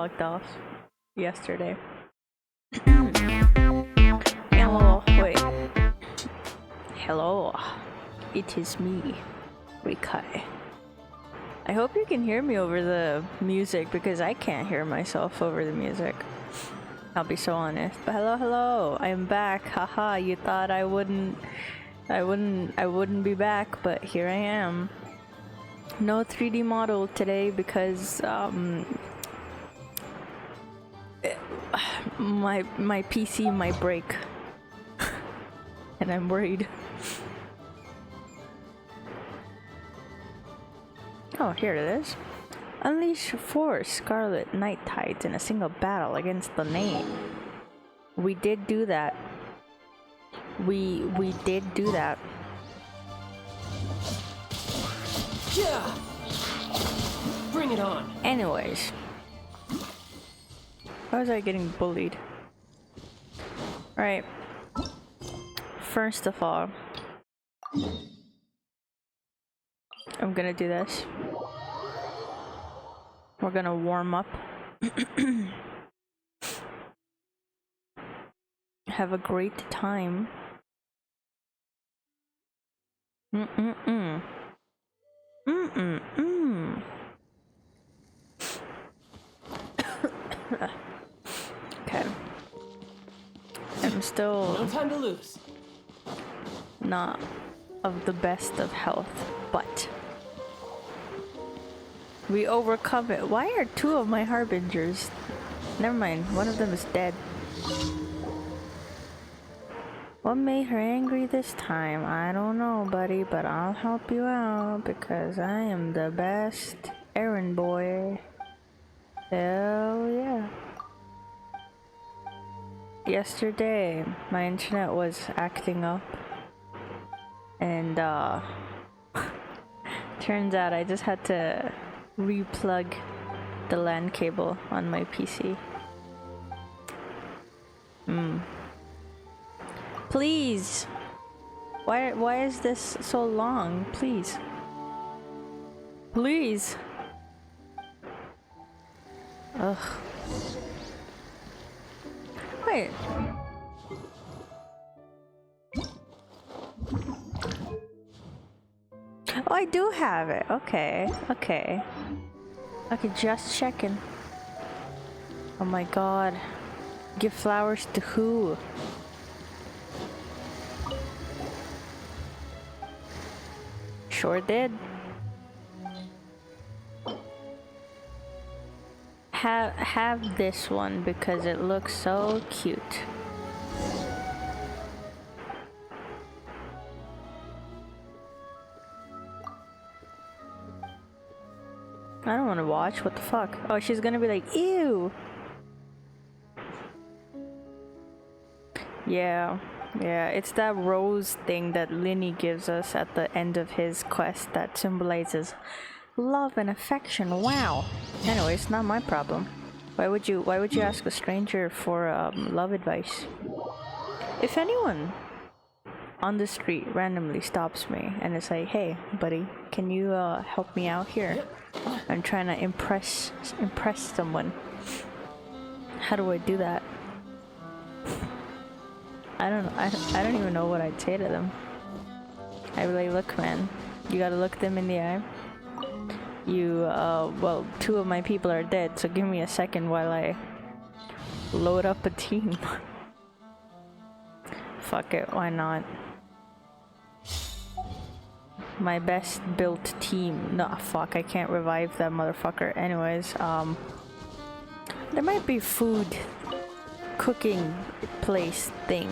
logged off yesterday. Hello, wait. Hello, it is me, Rekai. I hope you can hear me over the music because I can't hear myself over the music. I'll be so honest. But hello, I'm back. Haha, you thought I wouldn't be back, but here I am. No 3D model today because my PC might break and I'm worried. Oh, here it is. Unleash 4 Scarlet Night Tides in a single battle against the name. We did do that. We did do that. Yeah. Bring it on. Anyways. Why was I getting bullied? Alright. First of all, I'm gonna do this. We're gonna warm up. Have a great time. Okay. I'm still no time to lose. Not of the best of health, but we overcome it. Why are 2 of my harbingers? Never mind, one of them is dead. Well, What made her angry this time? I don't know, buddy, but I'll help you out because I am the best errand boy. Hell yeah. Yesterday, my internet was acting up, and turns out I just had to replug the LAN cable on my PC. Please! Why is this so long? Please. Please! Ugh. Wait. Oh, I do have it. Okay. Okay, just checking. Oh my god. Give flowers to who? Sure did. Have this one because it looks so cute. I don't want to watch. What the fuck? Oh, she's gonna be like, ew. Yeah, it's that rose thing that Linny gives us at the end of his quest that symbolizes love and affection. Wow. Anyways, not my problem. Why would you ask a stranger for love advice? If anyone on the street randomly stops me and is like, hey buddy, can you help me out here? I'm trying to impress someone. How do I do that? I don't know. I don't even know what I'd say to them. I'd be like, look man, you gotta look them in the eye. You, well, 2 of my people are dead, so give me a second while I load up a team. Fuck it, why not? My best built team. Nah, fuck, I can't revive that motherfucker. Anyways, there might be food cooking place thing.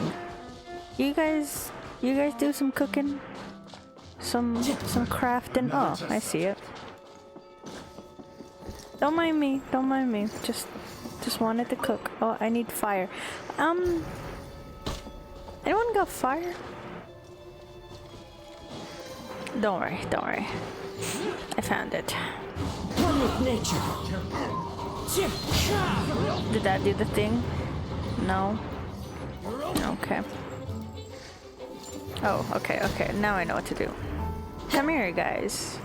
You guys do some cooking? Some crafting? Oh, I see it. Don't mind me. Just wanted to cook. Oh, I need fire. Anyone got fire? Don't worry. I found it. One with nature. Did that do the thing? No. Okay. Oh, okay. Now I know what to do. Come here, guys.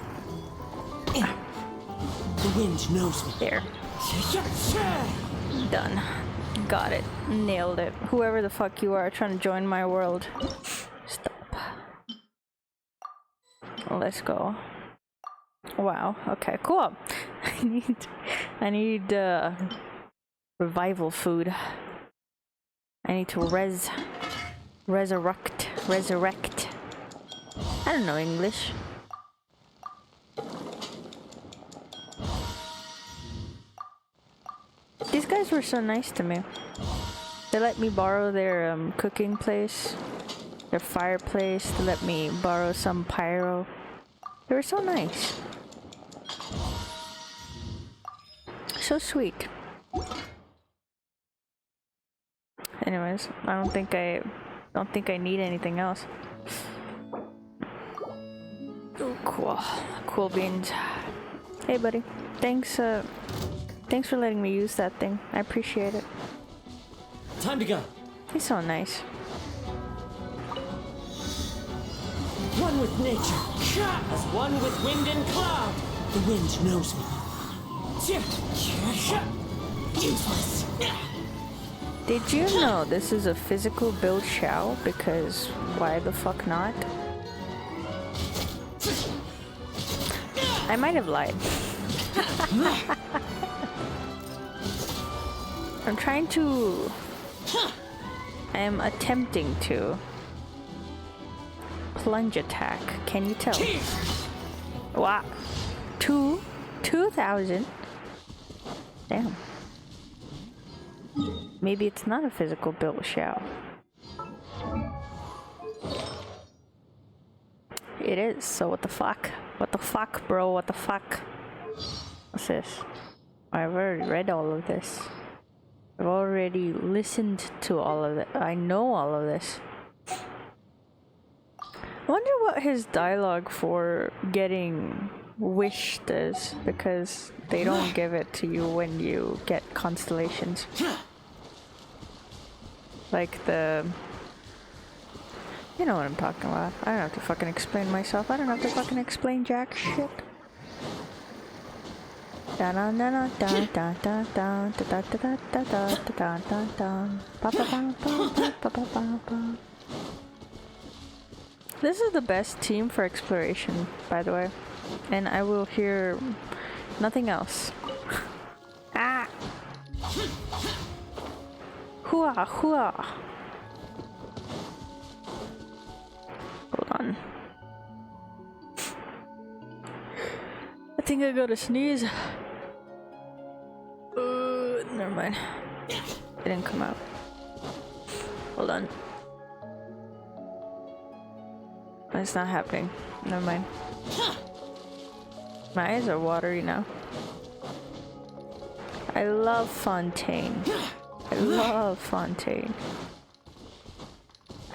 The wind knows me. There. Done. Got it. Nailed it. Whoever the fuck you are trying to join my world. Stop. Let's go. Wow. Okay, cool. I need revival food. I need to resurrect. I don't know English. These guys were so nice to me. They let me borrow their cooking place, their fireplace. They let me borrow some pyro. They were so nice. So sweet. Anyways, I don't think I need anything else. Oh, cool beans. Hey, buddy. Thanks for letting me use that thing. I appreciate it. Time to go. He's so nice. One with nature, as one with wind and cloud. The wind knows me. Useless. Did you know this is a physical build Xiao? Because why the fuck not? I might have lied. I am attempting to plunge attack. Can you tell? Wow. 2,000? Damn. Maybe it's not a physical build Xiao. It is, so what the fuck? What the fuck, bro? What the fuck? What's this? I've already read all of this. I've already listened to all of it. I know all of this. I wonder what his dialogue for getting wished is, because they don't give it to you when you get constellations. Like the... You know what I'm talking about. I don't have to fucking explain myself. I don't have to fucking explain jack shit. This is the best team for exploration, by the way. And I will hear nothing else. Ah! Hua hua! Hold on. I think I gotta sneeze. Never mind. It didn't come out. Hold on. It's not happening. Never mind. My eyes are watery now. I love Fontaine. I love Fontaine.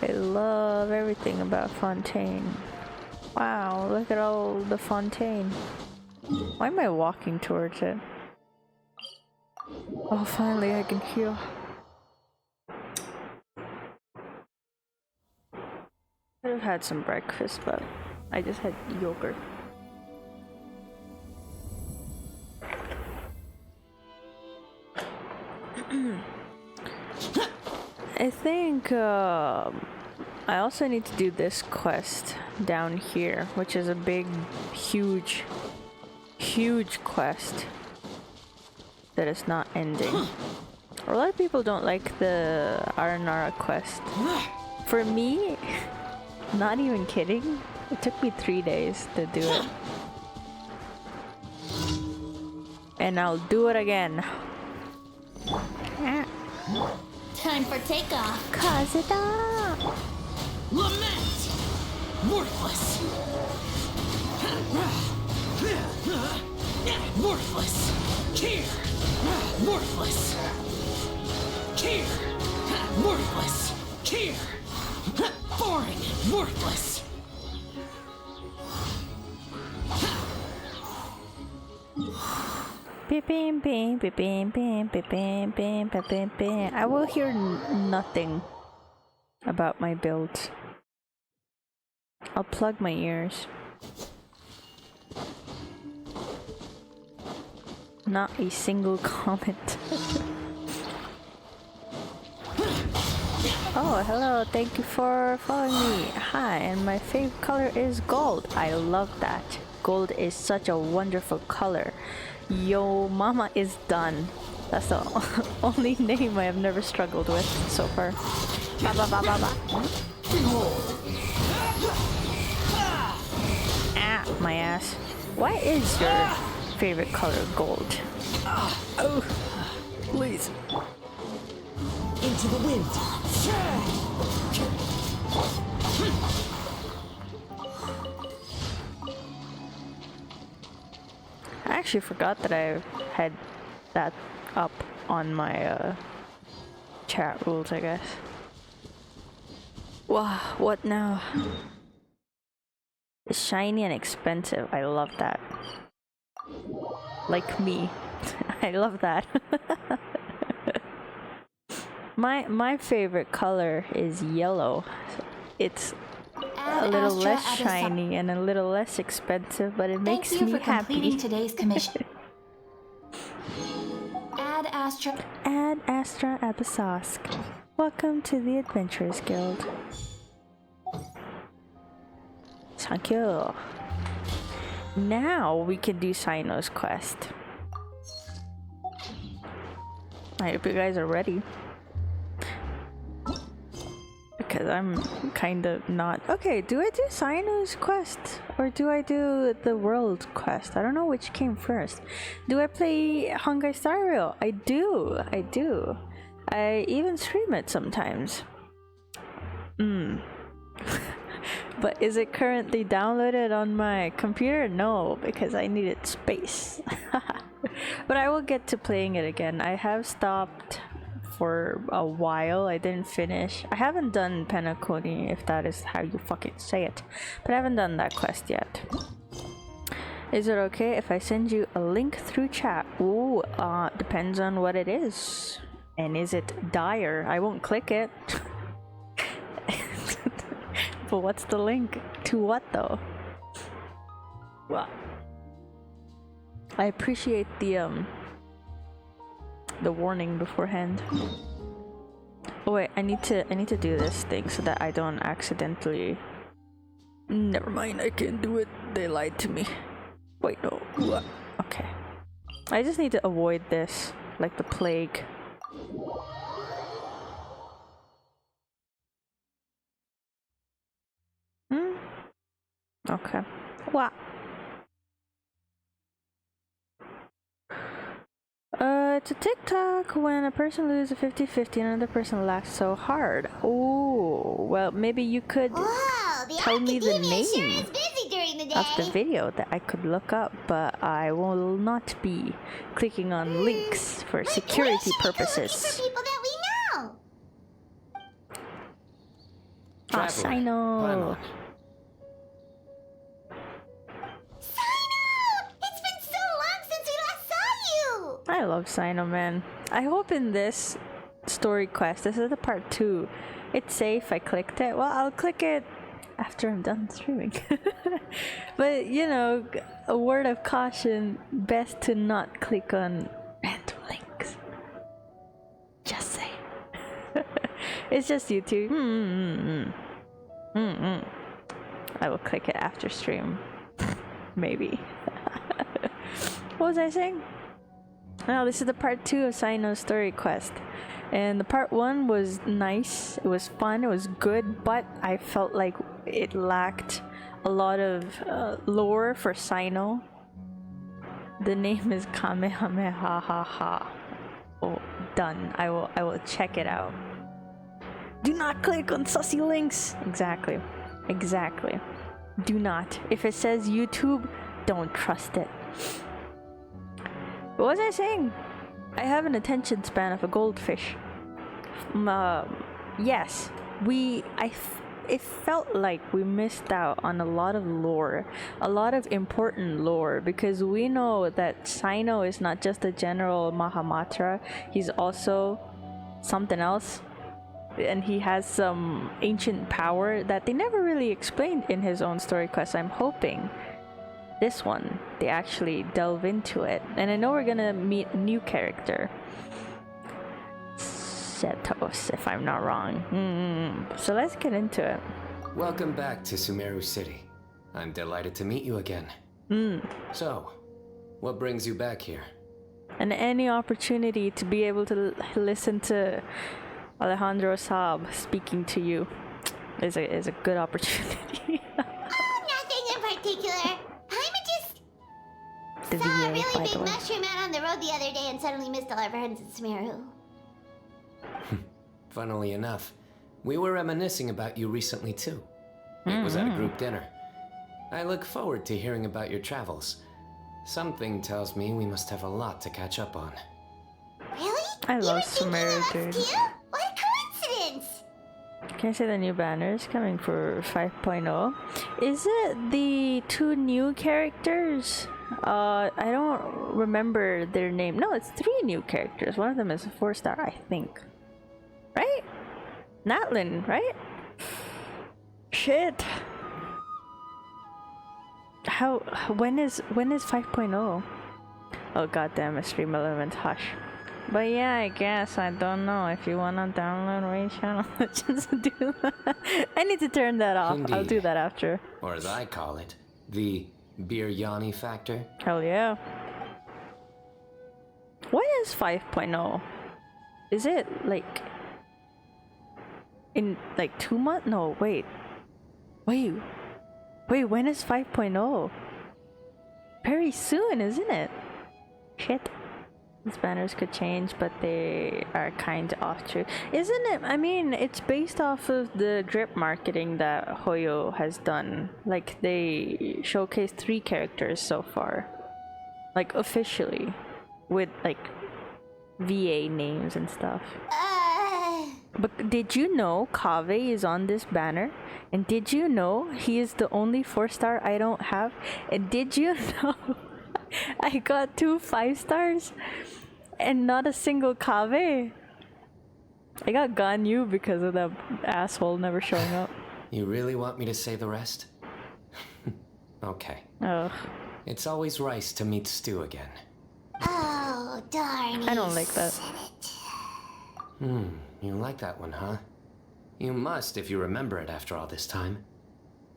I love everything about Fontaine. Wow, look at all the Fontaine. Why am I walking towards it? Oh, finally I can heal. Could have had some breakfast, but I just had yogurt. I think I also need to do this quest down here, which is a big, huge quest that is not ending. A lot of people don't like the Aranara quest. For me, not even kidding, it took me 3 days to do it. And I'll do it again. Time for takeoff. Kazeda! Lament! Worthless! Worthless! Here! Worthless! Here! Worthless! Here! Boring! Worthless! Beep, beep, beep, beep, beep, beep, beep, beep, beep, beep, beep, beep. I will hear nothing about my builds. I'll plug my ears. Not a single comment. Oh, hello, thank you for following me. Hi, and my favorite color is gold. I love that. Gold is such a wonderful color. Yo mama is done. That's the only name I have never struggled with so far. Ba ba ba ba ba. Ah, my ass. Why is your favorite color gold? Oh, please. Into the wind! I actually forgot that I had that up on my chat rules, I guess. Wow, what now? It's shiny and expensive. I love that. Like me. I love that. My favorite color is yellow. It's a little less shiny and a little less expensive, but it makes me happy. Thank you for completing today's commission. Add Astra at the Sosk. Welcome to the Adventurers Guild. Thank you. Now we can do Sino's quest. I hope you guys are ready. Because I'm kind of not. Okay, do I do Sino's quest? Or do I do the world quest? I don't know which came first. Do I play Hongai Star Rail? I do. I even stream it sometimes. But is it currently downloaded on my computer? No, because I needed space. But I will get to playing it again. I have stopped for a while. I didn't finish. I haven't done Penacony, if that is how you fucking say it. But I haven't done that quest yet. Is it okay if I send you a link through chat? Ooh, depends on what it is. And is it dire? I won't click it. But what's the link? To what though? Well, I appreciate the warning beforehand. Oh wait, I need to do this thing so that I don't accidentally. Never mind, I can't do it. They lied to me. Wait, no. Okay. I just need to avoid this like the plague. Okay. Wow. It's a TikTok when a person loses 50-50 and another person laughs so hard. Oh, well, maybe you could tell me the name of the video that I could look up, but I will not be clicking on links for security purposes. For people that we know. Ah, Sino. I love Sino, man. I hope in this story quest, this is the part 2. It's safe, I clicked it. Well, I'll click it after I'm done streaming. But, you know, a word of caution, best to not click on random links. Just say. It's just YouTube. I will click it after stream. Maybe. What was I saying? Now this is the part 2 of Sino's story quest, and the part 1 was nice, it was fun, it was good, but I felt like it lacked a lot of lore for Sino. The name is Kamehameha. Oh, done. I will check it out. Do not click on sussy links. Exactly. Do not. If it says YouTube, don't trust it. What was I saying? I have an attention span of a goldfish. Yes, it felt like we missed out on a lot of lore, a lot of important lore, because we know that Sino is not just a general Mahamatra, he's also something else, and he has some ancient power that they never really explained in his own story quest. I'm hoping this one they actually delve into it, and I know we're gonna meet a new character, Setos, if I'm not wrong. So let's get into it. Welcome back to Sumeru City. I'm delighted to meet you again. So, what brings you back here? And any opportunity to be able to listen to Alejandro Saab speaking to you is a good opportunity. Nothing in particular. The Saw a VA, really by big the way. mushroom out on the road the other day and suddenly missed all our friends in Sumeru. Funnily enough, we were reminiscing about you recently too. It was at a group dinner. I look forward to hearing about your travels. Something tells me we must have a lot to catch up on. Really? I love You were thinking Sumeru, of us dude. too? What a coincidence! Can I say the new banners coming for 5.0? Is it the 2 new characters? I don't remember their name. No, it's 3 new characters. One of them is a 4-star, I think. Right? Natlan, right? Shit. When is 5.0? Oh goddamn, a stream element, hush. But yeah, I guess, I don't know, if you wanna download Raid Channel Legends, do that. I need to turn that off. Indeed. I'll do that after. Or as I call it, the biryani factor. Hell yeah. What is 5.0? Is it like in like 2 months? No, wait, when is 5.0? Very soon, isn't it? Shit. These banners could change, but they are kind of off true. Isn't it? I mean, it's based off of the drip marketing that Hoyo has done. Like, they showcased 3 characters so far. Like, officially. With, like, VA names and stuff. But did you know Kaveh is on this banner? And did you know he is the only 4-star I don't have? And did you know I got 2 5-stars and not a single Kaveh? I got Ganyu because of that asshole never showing up. You really want me to say the rest? Okay. Oh. It's always rice to meet stew again. Oh, darn. I don't like that. You like that one, huh? You must if you remember it after all this time.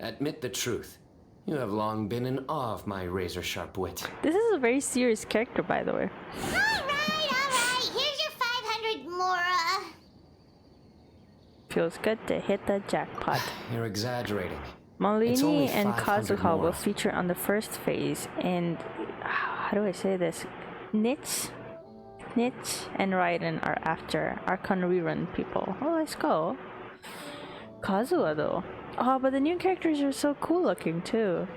Admit the truth. You have long been in awe of my razor-sharp wit. This is a very serious character, by the way. Alright. Here's your 500 Mora. Feels good to hit the jackpot. You're exaggerating. Malini It's only and 500 Kazuha will more. feature on the first phase, and how do I say this? Nitch and Raiden are after Archon rerun people. Oh, let's go. Kazuha though. Oh, but the new characters are so cool looking too.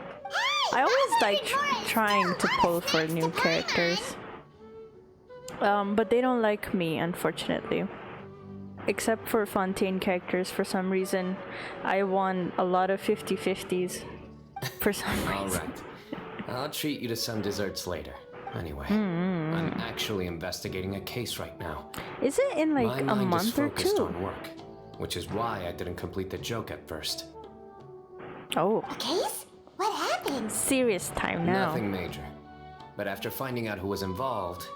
I always like trying to pull for new characters. But they don't like me, unfortunately. Except for Fontaine characters, for some reason, I won a lot of 50-50s. For some reason. Alright. I'll treat you to some desserts later. Anyway, I'm actually investigating a case right now. Is it in like My a mind is month or focused 2? on work, which is why I didn't complete the joke at first. Oh, A case? What happened? serious time now. Nothing major. But after finding out who was involved,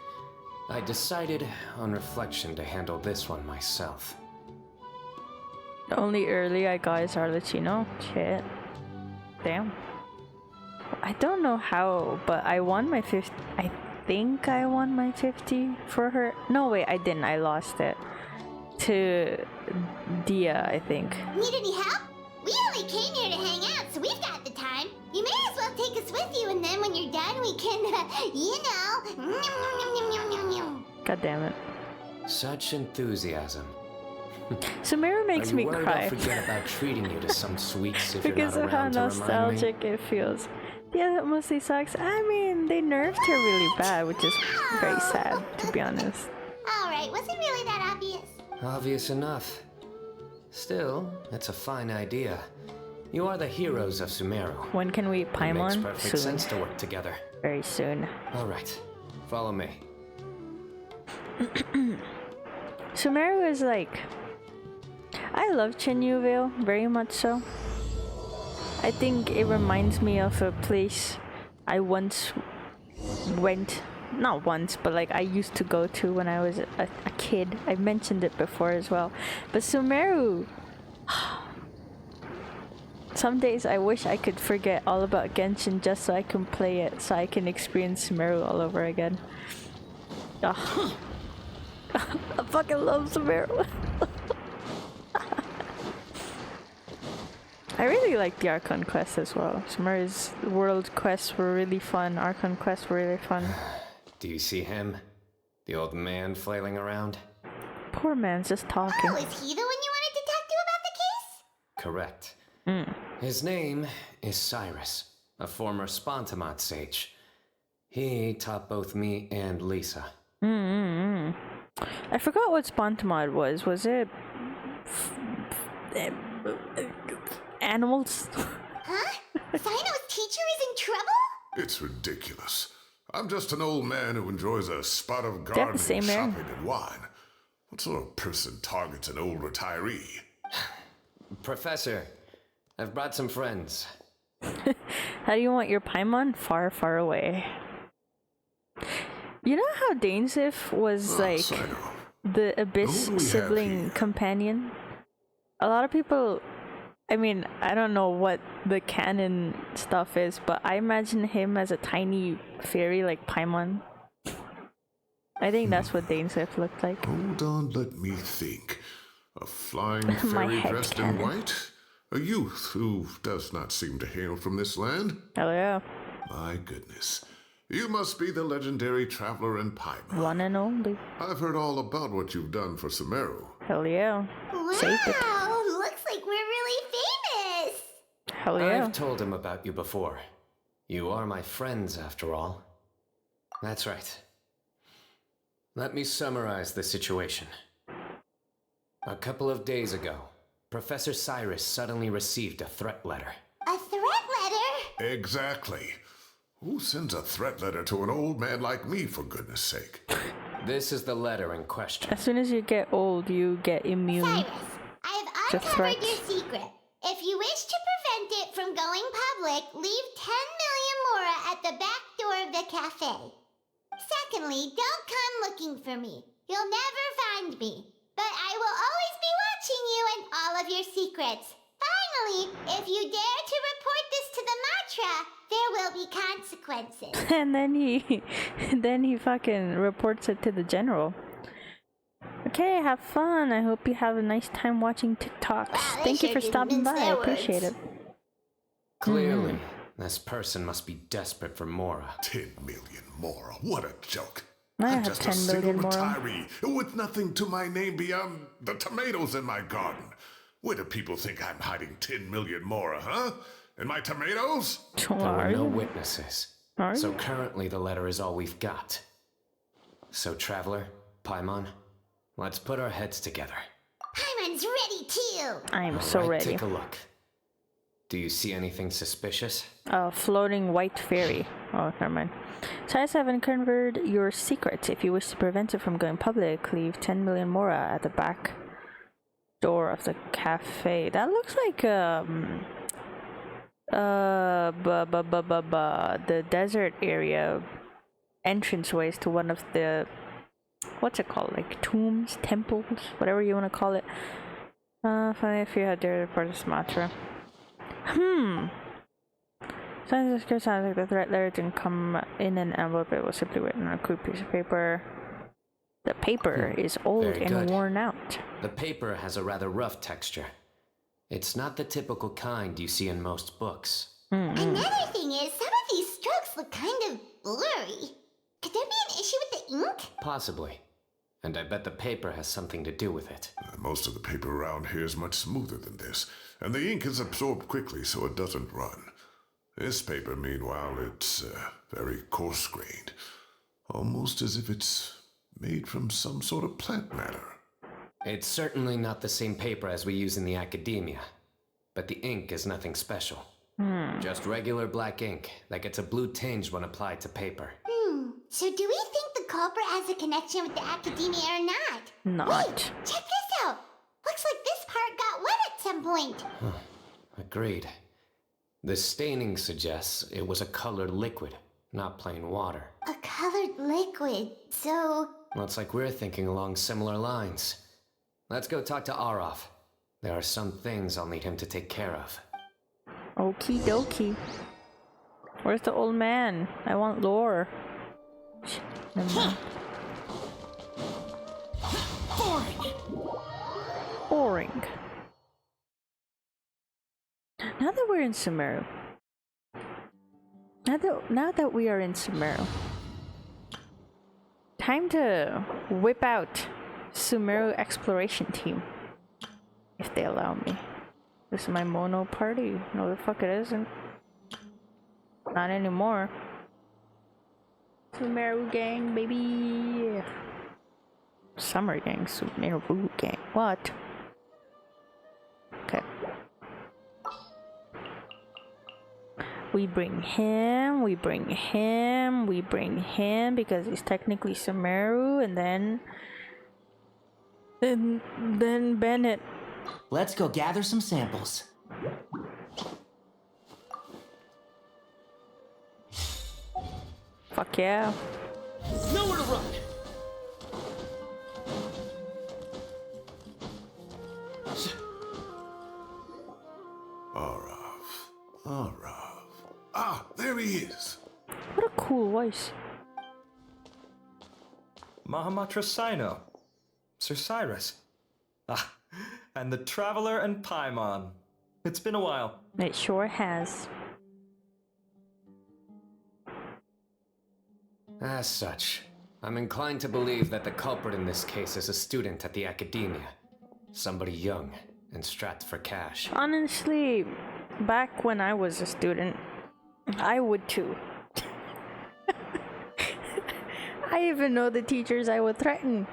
I decided on reflection to handle this one myself. The only early I got is Arlecchino. Shit. Damn. I don't know how, but I won my 50. I think I won my 50 for her. No, wait, I didn't. I lost it to Dia, I think. Need any help? We only came here to hang out, so we've got the time. You may as well take us with you, and then when you're done, we can, God damn it. Such enthusiasm. Sumeru makes Are you me worried cry I'll forget about treating you to some sweets if because you're of not how around to remind me? nostalgic it feels. Yeah, that mostly sucks. I mean, they nerfed her really bad, which is very sad, to be honest. Alright, was it really that obvious? Obvious enough. Still, it's a fine idea. You are the heroes of Sumeru. When can we It makes Paimon? perfect Soon. sense to work together. Very soon. All right, follow me. Sumeru is like... I love Chenyu Vale, very much so. I think it reminds me of a place I once went... Not once, but like I used to go to when I was a kid. I mentioned it before as well. But Sumeru... Some days I wish I could forget all about Genshin just so I can play it, so I can experience Sumeru all over again. Ugh. I fucking love Sumeru. I really like the Archon quests as well. Sumeru's world quests were really fun. Archon quests were really fun. Do you see him? The old man flailing around? Poor man's just talking. Oh, is he the one you wanted to talk to about the case? Correct. His name is Cyrus, a former Spontamot sage. He taught both me and Lisa. I forgot what Spontamod was. Was it... animals? Huh? Sino's teacher is in trouble? It's ridiculous. I'm just an old man who enjoys a spot of the gardening, same air. shopping, and wine. What sort of person targets an old retiree? Professor, I've brought some friends. How do you want your Paimon? Far, far away. You know how Dainsif was like Sino. the Abyss Who do we have sibling here? companion? A lot of people, I mean, I don't know what the canon stuff is, but I imagine him as a tiny fairy like Paimon. I think that's what Dainsif looked like. Hold on, let me think. A flying My fairy head dressed cannon. in white? A youth who does not seem to hail from this land? Hell yeah. My goodness. You must be the legendary traveler and Paimon. One and only. I've heard all about what you've done for Sumeru. Hell yeah. Saved it. Wow, looks like we're really famous. Hell yeah. I've told him about you before. You are my friends, after all. That's right. Let me summarize the situation. A couple of days ago, Professor Cyrus suddenly received a threat letter. A threat letter? Exactly. Who sends a threat letter to an old man like me, for goodness sake? This is the letter in question. As soon as you get old, you get immune. Cyrus, I have To uncovered threats. your secret. If you wish to prevent it from going public, leave 10 million mora at the back door of the cafe. Secondly, don't come looking for me. You'll never find me. But I will always be watching you and all of your secrets. Finally, if you dare to report this to the Matra, there will be consequences. And then he fucking reports it to the general. Okay, have fun. I hope you have a nice time watching TikToks. Wow, they Thank you sure for didn't stopping mince by. I their appreciate words. it. Clearly, this person must be desperate for Mora. 10 million more. What a joke. I I'm have just 10 a single million more. retiree with nothing to my name beyond the tomatoes in my garden. Where do people think I'm hiding 10 million more, huh? In my tomatoes? There were Are no you? witnesses. Are So you? currently the letter is all we've got. So Traveler, Paimon, let's put our heads together. Paimon's ready too. I am so Alright, ready. Take a look. Do you see anything suspicious? A floating white fairy. Oh, never mind. Cyrus, I have uncovered your secret. If you wish to prevent it from going public, leave 10 million mora at the back door of the cafe. That looks like the desert area entranceways to one of the, what's it called, like tombs, temples, whatever you want to call it. Funny if you had to report to Sumatra. Sounds like the threat letter didn't come in an envelope. It was simply written on a crude piece of paper. The paper is old Very and good. worn out. The paper has a rather rough texture. It's not the typical kind you see in most books. Another thing is, some of these strokes look kind of blurry. Could there be an issue with the ink? Possibly. And I bet the paper has something to do with it. Most of the paper around here is much smoother than this, and the ink is absorbed quickly so it doesn't run. This paper, meanwhile, it's very coarse-grained, almost as if it's made from some sort of plant matter. It's certainly not the same paper as we use in the academia, but the ink is nothing special. Just regular black ink that gets a blue tinge when applied to paper. So do we think the culprit has a connection with the academia or not? Not. Wait, check this out. Looks like this part got wet at some point. Agreed. The staining suggests it was a colored liquid, not plain water. A colored liquid, so... Looks like we're thinking along similar lines. Let's go talk to Arof. There are some things I'll need him to take care of. Okie dokie. Where's the old man? I want lore. Shit, never mind. Boring. Now that we're in Sumeru. Now that we are in Sumeru. Time to whip out Sumeru exploration team. If they allow me. This is my mono party. No, the fuck it isn't. Not anymore. Sumeru gang, baby. Summer gang, Sumeru gang. What? Okay. We bring him, we bring him, we bring him because he's technically Sumeru, and then Bennett. Let's go gather some samples. Fuck yeah. Nowhere to run. Araf. Ah, there he is. What a cool voice. Mahamatra Sino, Sir Cyrus. Ah, and the Traveler and Paimon. It's been a while. It sure has. As such, I'm inclined to believe that the culprit in this case is a student at the academia. Somebody young and strapped for cash. Honestly, back when I was a student, I would too. I even know the teachers I would threaten.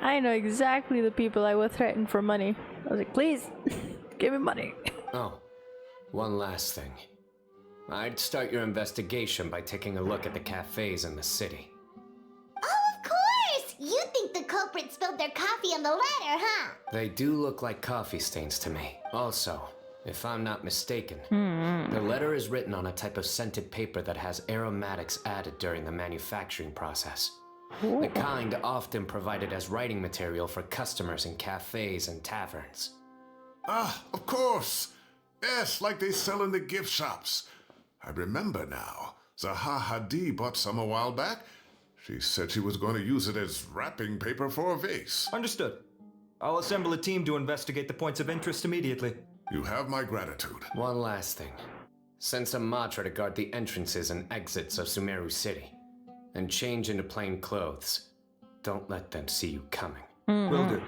I know exactly the people I would threaten for money. I was like, please, give me money. Oh, one last thing. I'd start your investigation by taking a look at the cafes in the city. Oh, of course! You think the culprit spilled their coffee on the ladder, huh? They do look like coffee stains to me. Also, if I'm not mistaken, the letter is written on a type of scented paper that has aromatics added during the manufacturing process. The kind often provided as writing material for customers in cafes and taverns. Ah, of course. Yes, like they sell in the gift shops. I remember now. Zaha Hadid bought some a while back. She said she was going to use it as wrapping paper for a vase. Understood. I'll assemble a team to investigate the points of interest immediately. You have my gratitude. One last thing. Send some Matra to guard the entrances and exits of Sumeru City. And change into plain clothes. Don't let them see you coming. Will do.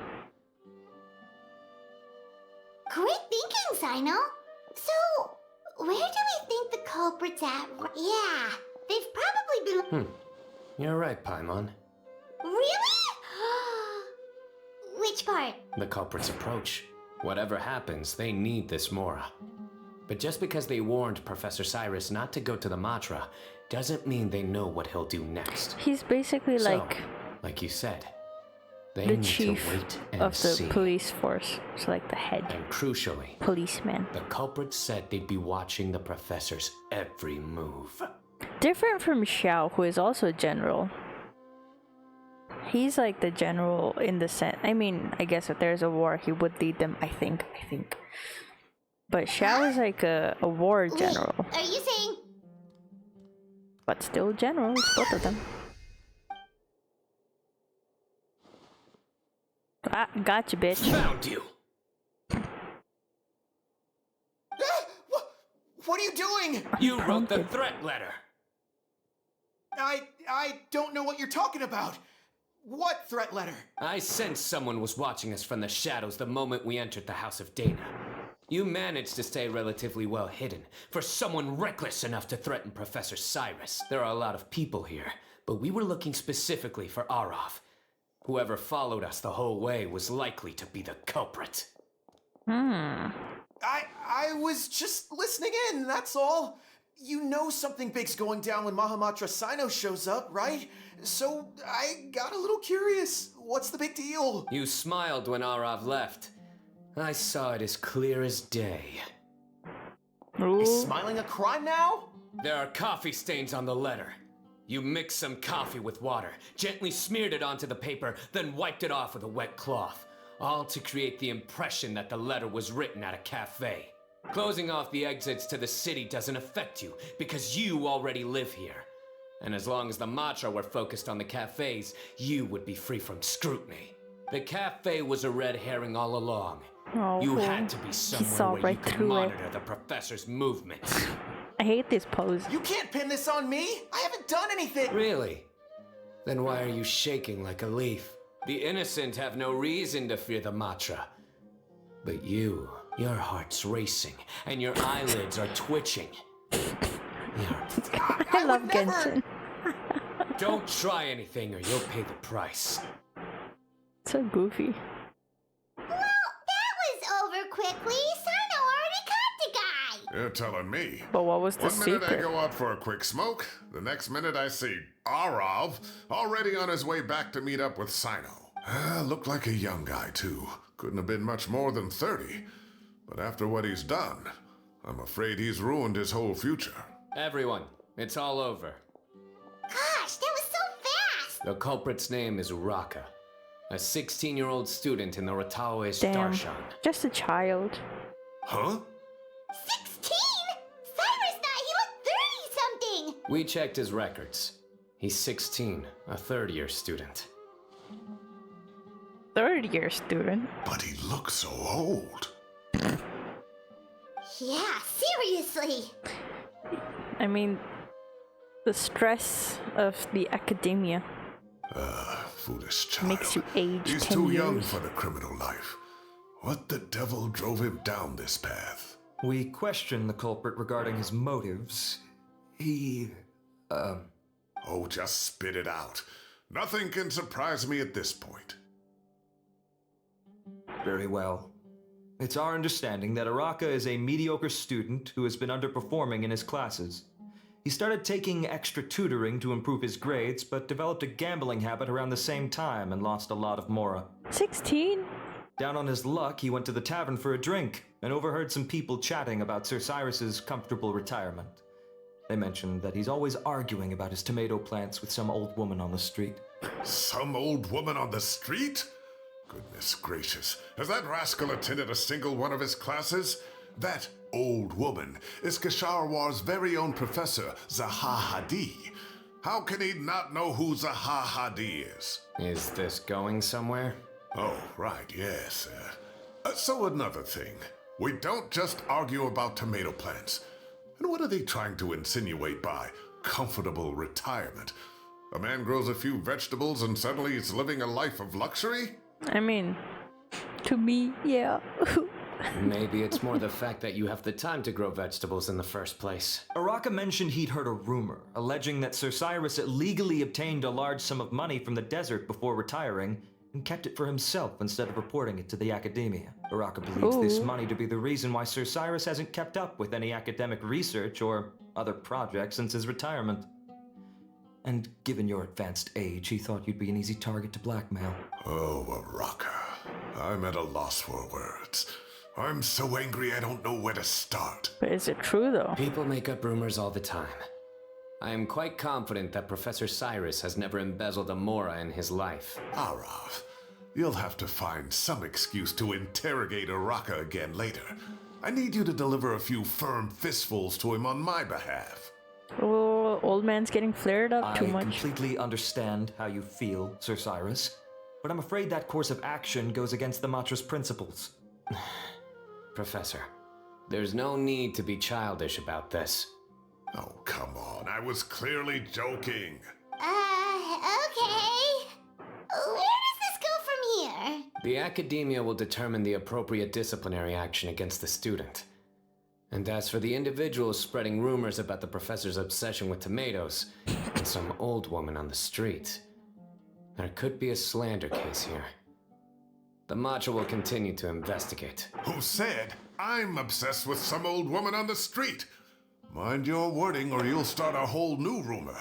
Great thinking, Sino. So, where do we think the culprit's at? Yeah, they've probably been... You're right, Paimon. Really? Which part? The culprit's approach. Whatever happens, they need this Mora. But just because they warned Professor Cyrus not to go to the Matra, doesn't mean they know what he'll do next. He's basically like you said, they the need chief to wait and of the see. police force. So like the head And crucially, policeman. the culprit said they'd be watching the professor's every move. Different from Xiao, who is also a general. He's like the general in the sense. I mean, I guess if there's a war, he would lead them. I think. But Xiao is like a war general. Wait, are you saying... But still generals, both of them. Ah, gotcha, bitch. Found you! What are you doing? You wrote the threat letter! I don't know what you're talking about. What threat letter? I sensed someone was watching us from the shadows the moment we entered the House of Dana. You managed to stay relatively well hidden for someone reckless enough to threaten Professor Cyrus. There are a lot of people here, but we were looking specifically for Arav. Whoever followed us the whole way was likely to be the culprit. I was just listening in, that's all. You know something big's going down when Mahamatra Sino shows up, right? So I got a little curious. What's the big deal? You smiled when Arav left. I saw it as clear as day. Is smiling a crime now? There are coffee stains on the letter. You mixed some coffee with water, gently smeared it onto the paper, then wiped it off with a wet cloth, all to create the impression that the letter was written at a cafe. Closing off the exits to the city doesn't affect you, because you already live here. And as long as the Matra were focused on the cafes, you would be free from scrutiny. The cafe was a red herring all along. Oh, You cool. had to be saw somewhere where right you could through it. monitor the professor's movements. I hate this pose. You can't pin this on me. I haven't done anything. Really? Then why are you shaking like a leaf? The innocent have no reason to fear the Matra. But you, your heart's racing, and your eyelids are twitching. I love Genshin. Don't try anything or you'll pay the price. So goofy. Well, that was over quickly. Sino already caught the guy. You're telling me. But what was the One minute I secret? go out for a quick smoke, the next minute I see Arav already on his way back to meet up with Sino. Looked like a young guy, too. Couldn't have been much more than 30. But after what he's done, I'm afraid he's ruined his whole future. Everyone, it's all over. Gosh, that was so fast. The culprit's name is Uraka, a 16-year-old student in the Rataoist Damn. Darshan. Just a child. Huh? 16? Cyrus thought he looked 30-something. We checked his records. He's 16, a third-year student. Third-year student. But he looks so old. Yeah, seriously. I mean, the stress of the academia Foolish child. makes you age He's 10 too young years. for the criminal life. What the devil drove him down this path? We questioned the culprit regarding his motives. Oh, just spit it out. Nothing can surprise me at this point. Very well. It's our understanding that Araka is a mediocre student who has been underperforming in his classes. He started taking extra tutoring to improve his grades, but developed a gambling habit around the same time and lost a lot of mora. 16? Down on his luck, he went to the tavern for a drink and overheard some people chatting about Sir Cyrus's comfortable retirement. They mentioned that he's always arguing about his tomato plants with some old woman on the street. Some old woman on the street? Goodness gracious. Has that rascal attended a single one of his classes? That old woman is Kasharwar's very own professor, Zaha Hadi. How can he not know who Zaha Hadi is? Is this going somewhere? Oh, right, yes. So another thing. We don't just argue about tomato plants. And what are they trying to insinuate by comfortable retirement? A man grows a few vegetables and suddenly he's living a life of luxury? I mean, to me, yeah. Maybe it's more the fact that you have the time to grow vegetables in the first place. Araka mentioned he'd heard a rumor, alleging that Sir Cyrus illegally obtained a large sum of money from the desert before retiring and kept it for himself instead of reporting it to the academia. Araka believes this money to be the reason why Sir Cyrus hasn't kept up with any academic research or other projects since his retirement. And given your advanced age, he thought you'd be an easy target to blackmail. Oh, Araka. I'm at a loss for words. I'm so angry I don't know where to start. But is it true though? People make up rumors all the time. I am quite confident that Professor Cyrus has never embezzled a mora in his life. Arav, you'll have to find some excuse to interrogate Araka again later. I need you to deliver a few firm fistfuls to him on my behalf. Oh, old man's getting flared up too I much. completely understand how you feel, Sir Cyrus, but I'm afraid that course of action goes against the Matra's principles. Professor, there's no need to be childish about this. Oh, come on. I was clearly joking. Okay. Where does this go from here? The academia will determine the appropriate disciplinary action against the student. And as for the individuals spreading rumors about the professor's obsession with tomatoes and some old woman on the street, there could be a slander case here. The Matcha will continue to investigate. Who said I'm obsessed with some old woman on the street? Mind your wording or you'll start a whole new rumor.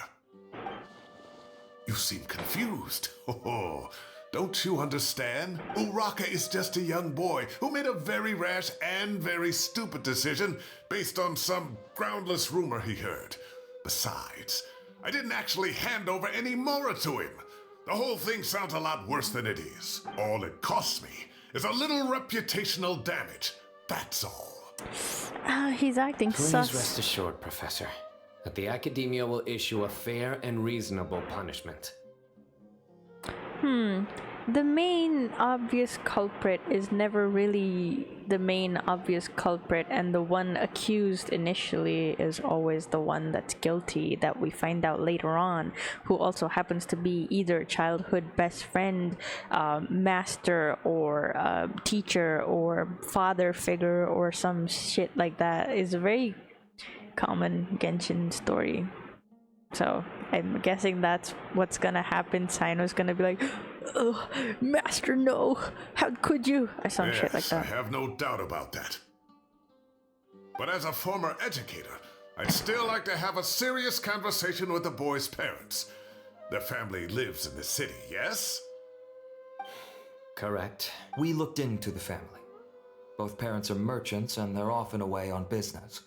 You seem confused. Oh, don't you understand? Uraka is just a young boy who made a very rash and very stupid decision based on some groundless rumor he heard. Besides, I didn't actually hand over any mora to him. The whole thing sounds a lot worse than it is. All it costs me is a little reputational damage. That's all. He's acting Please sus. rest assured, Professor, that the academia will issue a fair and reasonable punishment. The main obvious culprit is never really the main obvious culprit, and the one accused initially is always the one that's guilty that we find out later on, who also happens to be either childhood best friend, master, or teacher, or father figure, or some shit like that. Is a very common Genshin story. So I'm guessing that's what's gonna happen. Sino's gonna be like, "Oh, Master, no! How could you?" Or some shit like Yes, I that. have no doubt about that. But as a former educator, I'd still like to have a serious conversation with the boy's parents. Their family lives in the city, yes? Correct. We looked into the family. Both parents are merchants and they're often away on business.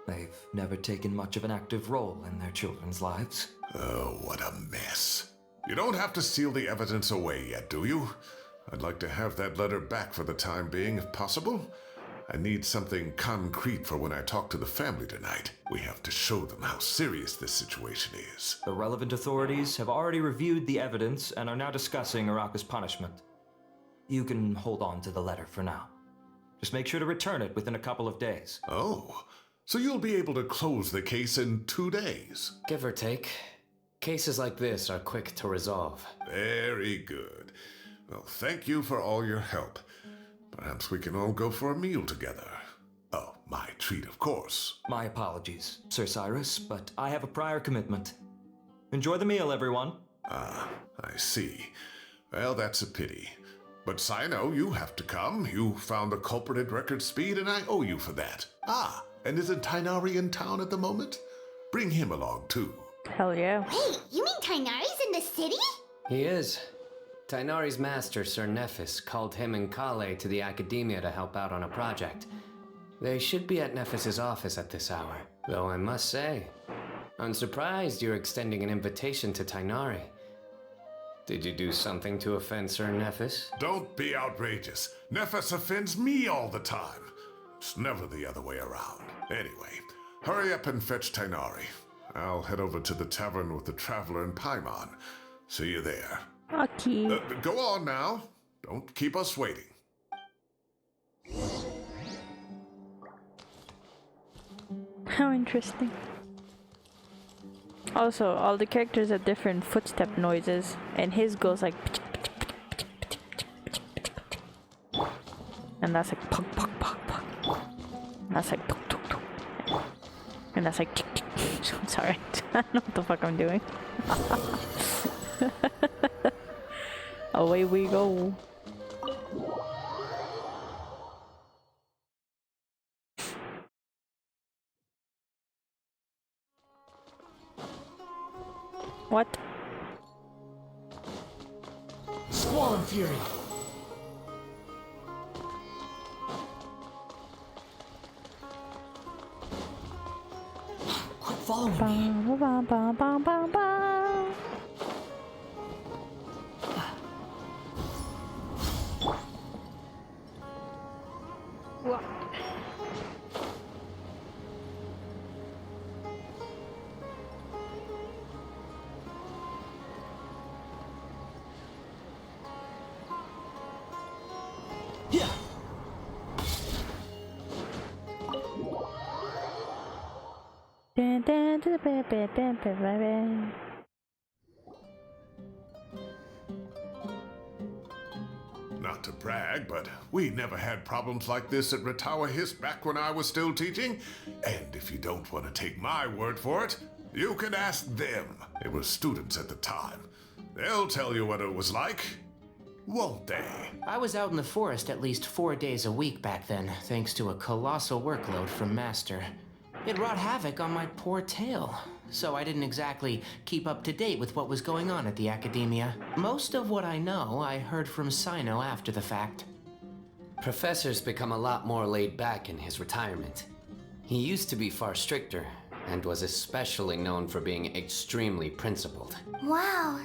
They've never taken much of an active role in their children's lives. Oh, what a mess. You don't have to seal the evidence away yet, do you? I'd like to have that letter back for the time being, if possible. I need something concrete for when I talk to the family tonight. We have to show them how serious this situation is. The relevant authorities have already reviewed the evidence and are now discussing Araka's punishment. You can hold on to the letter for now. Just make sure to return it within a couple of days. Oh, so you'll be able to close the case in 2 days. Give or take. Cases like this are quick to resolve. Very good. Well, thank you for all your help. Perhaps we can all go for a meal together. Oh, my treat, of course. My apologies, Sir Cyrus, but I have a prior commitment. Enjoy the meal, everyone. Ah, I see. Well, that's a pity. But Sino, you have to come. You found the culprit at record speed, and I owe you for that. Ah, and isn't Tainari in town at the moment? Bring him along, too. Hell yeah. Wait, you mean Tainari's in the city? He is. Tainari's master, Sir Nephis, called him and Kale to the academia to help out on a project. They should be at Nephis's office at this hour. Though I must say, I'm surprised you're extending an invitation to Tainari. Did you do something to offend Sir Nephis? Don't be outrageous. Nephis offends me all the time. It's never the other way around. Anyway, hurry up and fetch Tainari. I'll head over to the tavern with the Traveler and Paimon. See you there. Okay. Go on now. Don't keep us waiting. How interesting. Also, all the characters have different footstep noises, and his goes like, and that's like punk punk punk punk, and that's like tuk tuk tuk, and that's like tick tick. I'm sorry, I don't know what the fuck I'm doing. Away we go. What? Squall and Fury. Quit following me. Ba, ba, ba, ba, ba. What? Yeah. Dun, dun, dun, dun, dun, dun, dun, dun. Not to brag, but we never had problems like this at Ratawa Hiss back when I was still teaching. And if you don't want to take my word for it, you can ask them. They were students at the time. They'll tell you what it was like, won't they? I was out in the forest at least 4 days a week back then, thanks to a colossal workload from Master. It wrought havoc on my poor tail, so I didn't exactly keep up to date with what was going on at the academia. Most of what I know, I heard from Sino after the fact. Professor's become a lot more laid back in his retirement. He used to be far stricter, and was especially known for being extremely principled. Wow.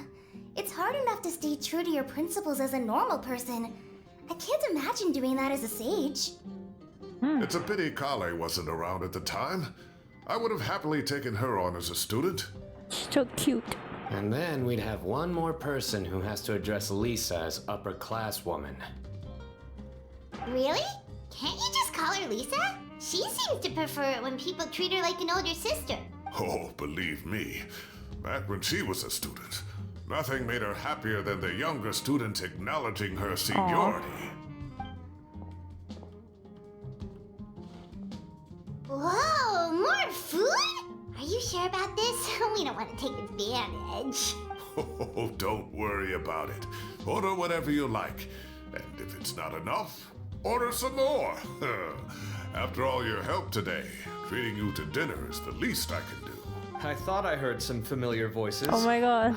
It's hard enough to stay true to your principles as a normal person. I can't imagine doing that as a sage. It's a pity Kale wasn't around at the time. I would have happily taken her on as a student. So cute. And then we'd have one more person who has to address Lisa as upper class woman. Really? Can't you just call her Lisa? She seems to prefer it when people treat her like an older sister. Oh, believe me, back when she was a student, nothing made her happier than the younger students acknowledging her seniority. Whoa, more food? Are you sure about this? We don't want to take advantage. Oh, don't worry about it. Order whatever you like. And if it's not enough, order some more. After all your help today, treating you to dinner is the least I can do. I thought I heard some familiar voices. Oh my god.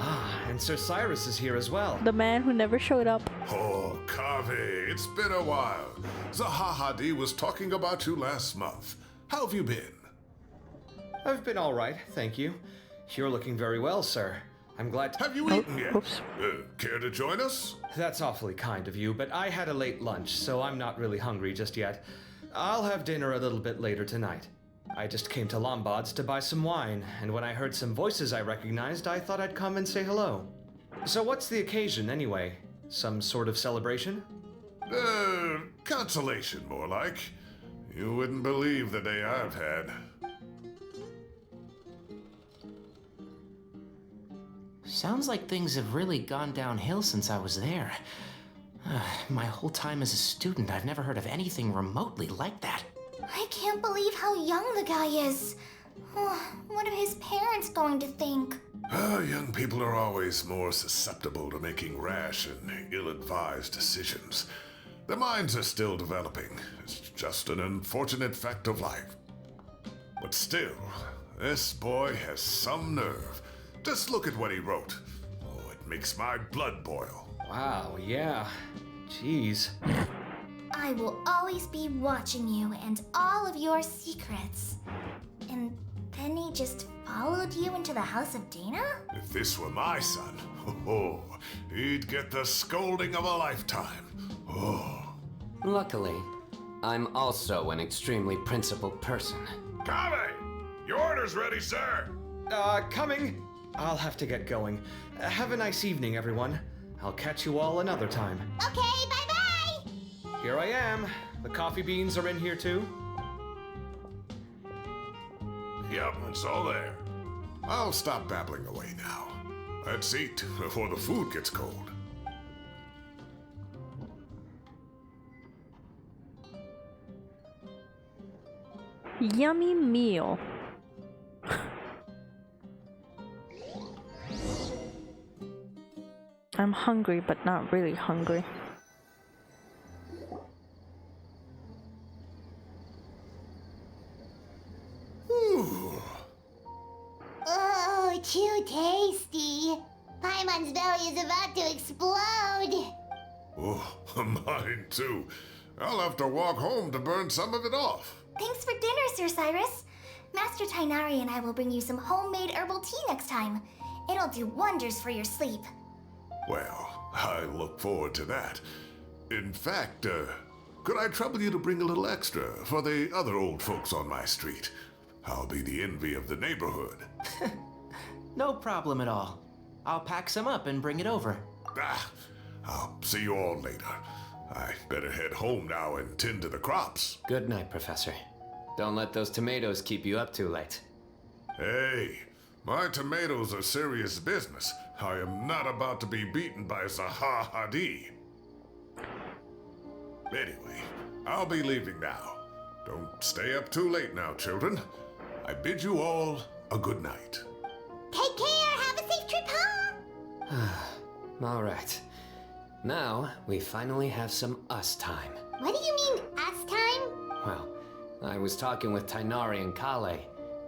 And Sir Cyrus is here as well. The man who never showed up. Oh, Kaveh, it's been a while. Zahahadi was talking about you last month. How have you been? I've been all right, thank you. You're looking very well, sir. I'm glad to... Have you eaten yet? Oops. Care to join us? That's awfully kind of you, but I had a late lunch, so I'm not really hungry just yet. I'll have dinner a little bit later tonight. I just came to Lombard's to buy some wine, and when I heard some voices I recognized, I thought I'd come and say hello. So what's the occasion, anyway? Some sort of celebration? Consolation, more like. You wouldn't believe the day I've had. Sounds like things have really gone downhill since I was there. My whole time as a student, I've never heard of anything remotely like that. I can't believe how young the guy is. What are his parents going to think? Young people are always more susceptible to making rash and ill-advised decisions. Their minds are still developing. It's just an unfortunate fact of life. But still, this boy has some nerve. Just look at what he wrote. Oh, it makes my blood boil. Wow, yeah. Jeez. I will always be watching you and all of your secrets. And then he just followed you into the house of Dana? If this were my son, he'd get the scolding of a lifetime. Luckily, I'm also an extremely principled person. Kame! Your order's ready, sir! Coming. I'll have to get going. Have a nice evening, everyone. I'll catch you all another time. Okay, bye-bye! Here I am. The coffee beans are in here too. Yep, it's all there. I'll stop babbling away now. Let's eat before the food gets cold. Yummy meal. I'm hungry, but not really hungry. Oh, too tasty. Paimon's belly is about to explode. Oh, mine too. I'll have to walk home to burn some of it off. Thanks for dinner, Sir Cyrus. Master Tainari and I will bring you some homemade herbal tea next time. It'll do wonders for your sleep. Well, I look forward to that. In fact, could I trouble you to bring a little extra for the other old folks on my street? I'll be the envy of the neighborhood. No problem at all. I'll pack some up and bring it over. I'll see you all later. I better head home now and tend to the crops. Good night, Professor. Don't let those tomatoes keep you up too late. Hey, my tomatoes are serious business. I am not about to be beaten by Zaha Hadid. Anyway, I'll be leaving now. Don't stay up too late now, children. I bid you all a good night. Take care. Have a safe trip home. All right. Now, we finally have some us time. What do you mean, us time? Well, I was talking with Tainari and Kale,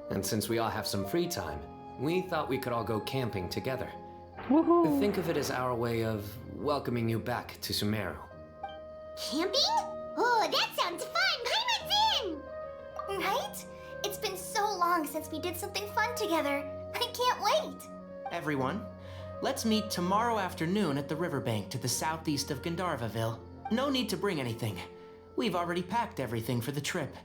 and since we all have some free time, we thought we could all go camping together. Woohoo! Think of it as our way of welcoming you back to Sumeru. Camping? Oh, that sounds fun. Paimon's in! Right? It's been so long since we did something fun together. I can't wait. Everyone, let's meet tomorrow afternoon at the riverbank to the southeast of Gandharvaville. No need to bring anything. We've already packed everything for the trip.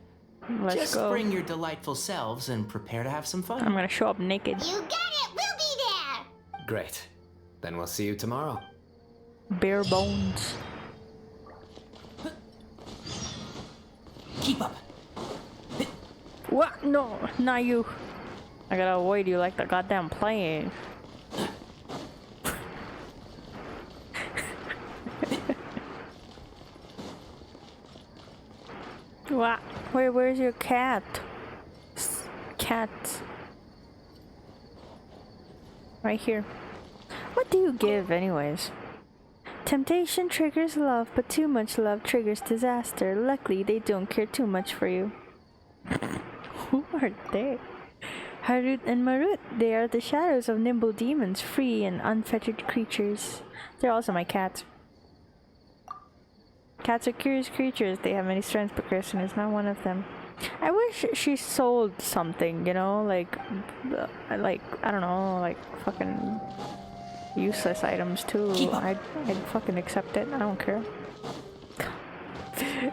Let's Just go. bring your delightful selves and prepare to have some fun. I'm gonna show up naked. You got it. We'll be there. Great. Then we'll see you tomorrow. Bare bones. Keep up. What? No, not you. I gotta avoid you like the goddamn plane. What? Where's your cat? Cat. Right here. What do you give, anyways? Temptation triggers love, but too much love triggers disaster. Luckily, they don't care too much for you. Who are they? Harut and Marut. They are the shadows of nimble demons, free and unfettered creatures. They're also my cats. Cats are curious creatures. They have many strengths, but Kristen is not one of them. I wish she sold something, you know, like I don't know, like fucking useless items too. I'd fucking accept it. I don't care.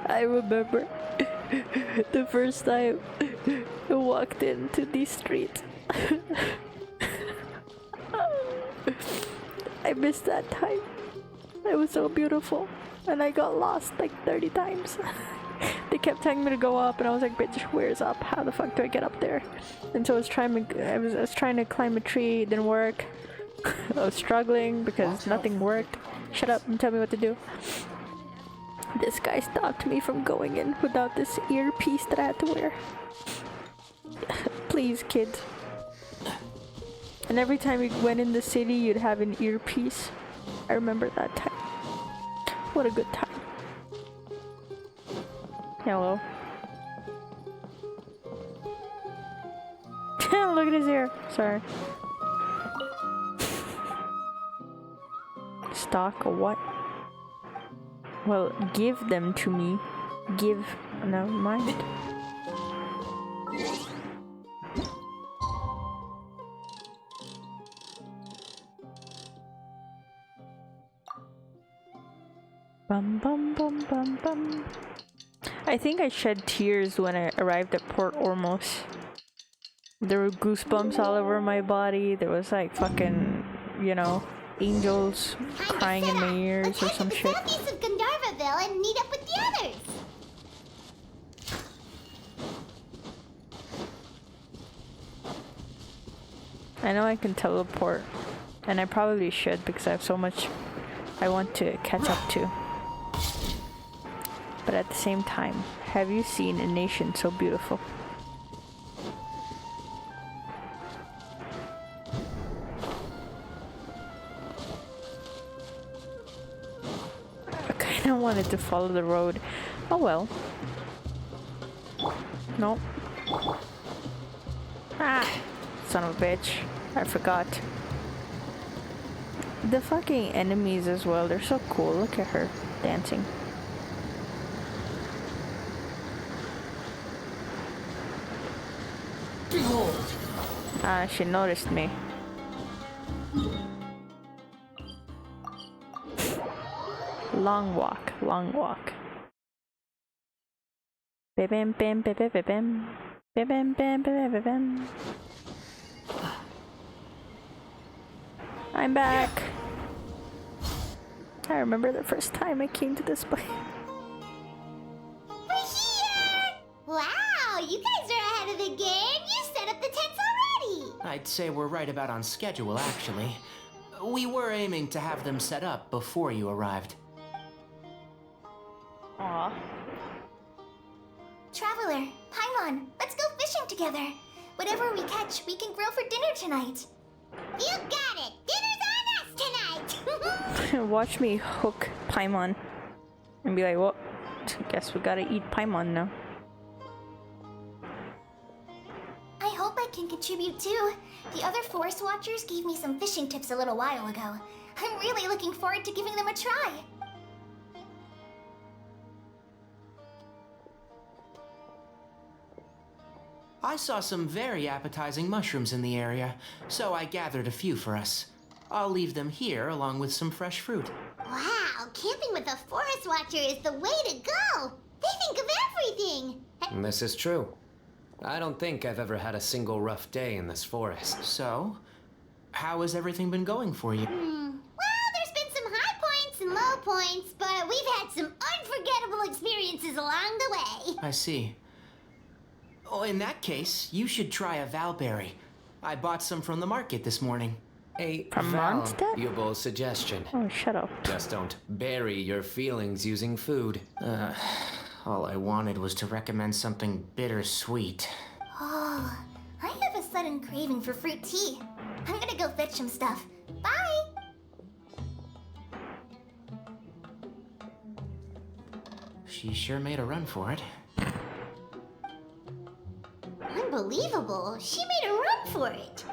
I remember the first time I walked into these streets. I missed that time. It was so beautiful. And I got lost like 30 times. They kept telling me to go up, and I was like, bitch, where's up? How the fuck do I get up there? And so I was trying to climb a tree, it didn't work. I was struggling because nothing worked. Shut up and tell me what to do. This guy stopped me from going in without this earpiece that I had to wear. Please, kids. And every time you went in the city, you'd have an earpiece. I remember that time. What a good time. Hello. Look at his hair. Sorry. Stock or what? Well, give them to me. Give. Never mind. Bum bum bum bum bum. I think I shed tears when I arrived at Port Ormos. There were goosebumps all over my body. There was like fucking, you know, angels crying in my ears or some shit. Let's head to the southeast of Gandharvaville and meet up with the others. I know I can teleport, and I probably should because I have so much I want to catch up to. But at the same time, have you seen a nation so beautiful? I kinda wanted to follow the road. Oh well. Nope. Ah! Son of a bitch. I forgot. The fucking enemies as well, they're so cool. Look at her dancing. Behold! Ah, she noticed me. Long walk, long walk. Bim bim bim bim bim bim bim bim bim bim bim. I'm back. I remember the first time I came to this place. We're here! Wow, you guys are ahead of the game. You set up the tents already. I'd say we're right about on schedule, actually. We were aiming to have them set up before you arrived. Aw. Traveler, Paimon, let's go fishing together. Whatever we catch, we can grill for dinner tonight. You got it! Dinner's on us tonight! Watch me hook Paimon and be like, well, guess we gotta eat Paimon now. I hope I can contribute too. The other forest watchers gave me some fishing tips a little while ago. I'm really looking forward to giving them a try. I saw some very appetizing mushrooms in the area, so I gathered a few for us. I'll leave them here along with some fresh fruit. Wow, camping with a forest watcher is the way to go. They think of everything. This is true. I don't think I've ever had a single rough day in this forest. So, how has everything been going for you? Well, there's been some high points and low points, but we've had some unforgettable experiences along the way. I see. Oh, in that case, you should try a valberry. I bought some from the market this morning. A From Mondstadt? valuable suggestion. Oh, shut up. Just don't bury your feelings using food. All I wanted was to recommend something bittersweet. Oh, I have a sudden craving for fruit tea. I'm gonna go fetch some stuff. Bye! She sure made a run for it. Unbelievable. She made a run for it.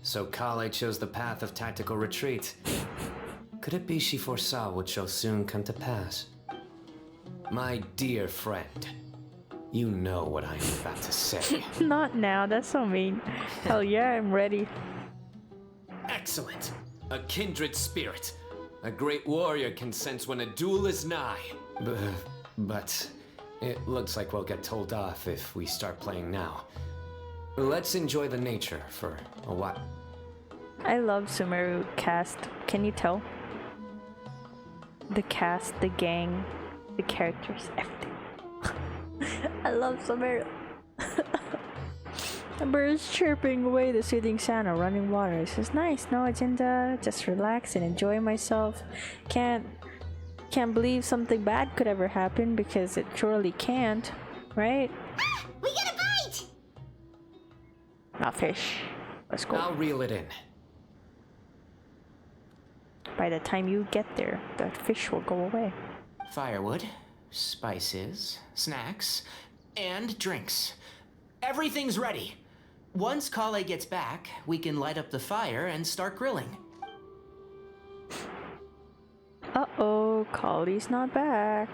So Kale chose the path of tactical retreat. Could it be she foresaw what shall soon come to pass? My dear friend, you know what I am about to say. Not now, that's so mean. Hell yeah, I'm ready. Excellent! A kindred spirit. A great warrior can sense when a duel is nigh. But it looks like we'll get told off if we start playing now. Let's enjoy the nature for a while. I love Sumeru cast. Can you tell? The cast, the gang, the characters, everything. I love Sumeru. A bird's chirping away the soothing sound of running water. This is nice, no agenda, just relax and enjoy myself. Can't believe something bad could ever happen because it surely can't, right? Ah! We got a bite! Not fish. Let's go. I'll reel it in. By the time you get there, the fish will go away. Firewood, spices, snacks, and drinks. Everything's ready. Once Kale gets back, we can light up the fire and start grilling. Uh-oh, Kale's not back.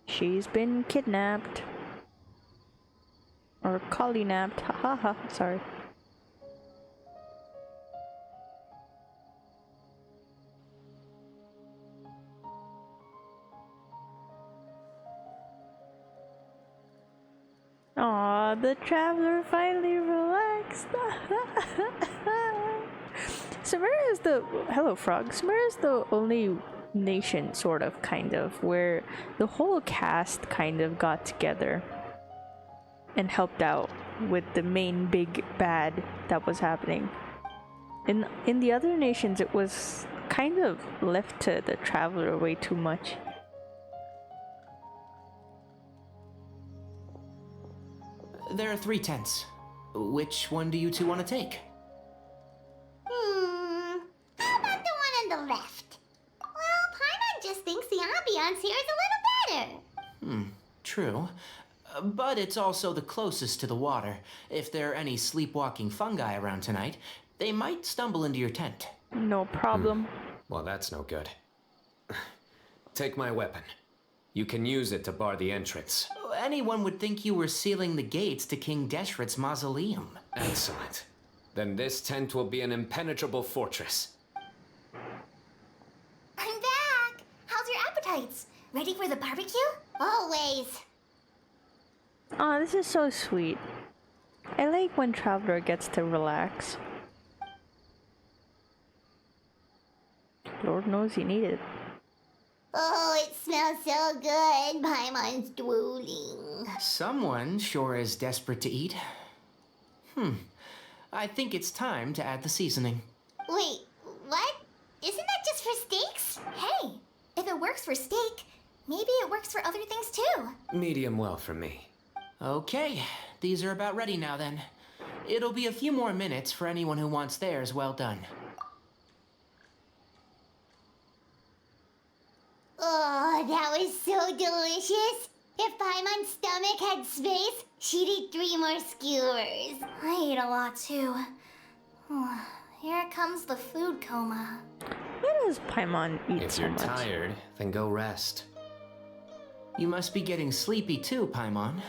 She's been kidnapped. Or Kale napped. Haha, sorry. Aw, the traveler finally relaxed. Samara is the... Hello, Frog. Samara is the only nation, sort of, kind of, where the whole cast kind of got together and helped out with the main big bad that was happening. In the other nations, it was kind of left to the traveler way too much. There are 3 tents. Which one do you two want to take? How about the one on the left? Well, Paimon just thinks the ambiance here is a little better. True. But it's also the closest to the water. If there are any sleepwalking fungi around tonight, they might stumble into your tent. No problem. Well, that's no good. Take my weapon. You can use it to bar the entrance. Anyone would think you were sealing the gates to King Deshret's mausoleum. Excellent. Then this tent will be an impenetrable fortress. I'm back! How's your appetites? Ready for the barbecue? Always. Aw, this is so sweet. I like when Traveler gets to relax. Lord knows he needed it. Oh, it smells so good. Paimon's drooling. Someone sure is desperate to eat. I think it's time to add the seasoning. Wait, what? Isn't that just for steaks? Hey, if it works for steak, maybe it works for other things too. Medium well for me. Okay, these are about ready now then. It'll be a few more minutes for anyone who wants theirs well done. Oh, that was so delicious. If Paimon's stomach had space, she'd eat 3 more skewers. I ate a lot too. Here comes the food coma. Why does Paimon eat If so you're much? tired, then go rest. You must be getting sleepy too, Paimon.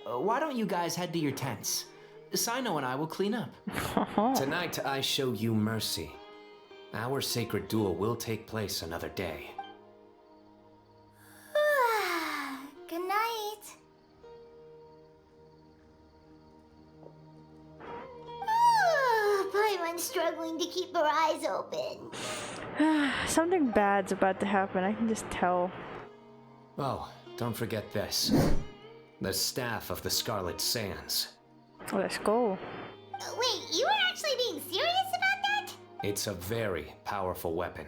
Why don't you guys head to your tents? Sino and I will clean up. Tonight I show you mercy. Our sacred duel will take place another day. Good night. Paimon's struggling to keep her eyes open. Something bad's about to happen, I can just tell. Oh, don't forget this. The staff of the Scarlet Sands. Let's go. Wait, you were actually being serious about that? It's a very powerful weapon.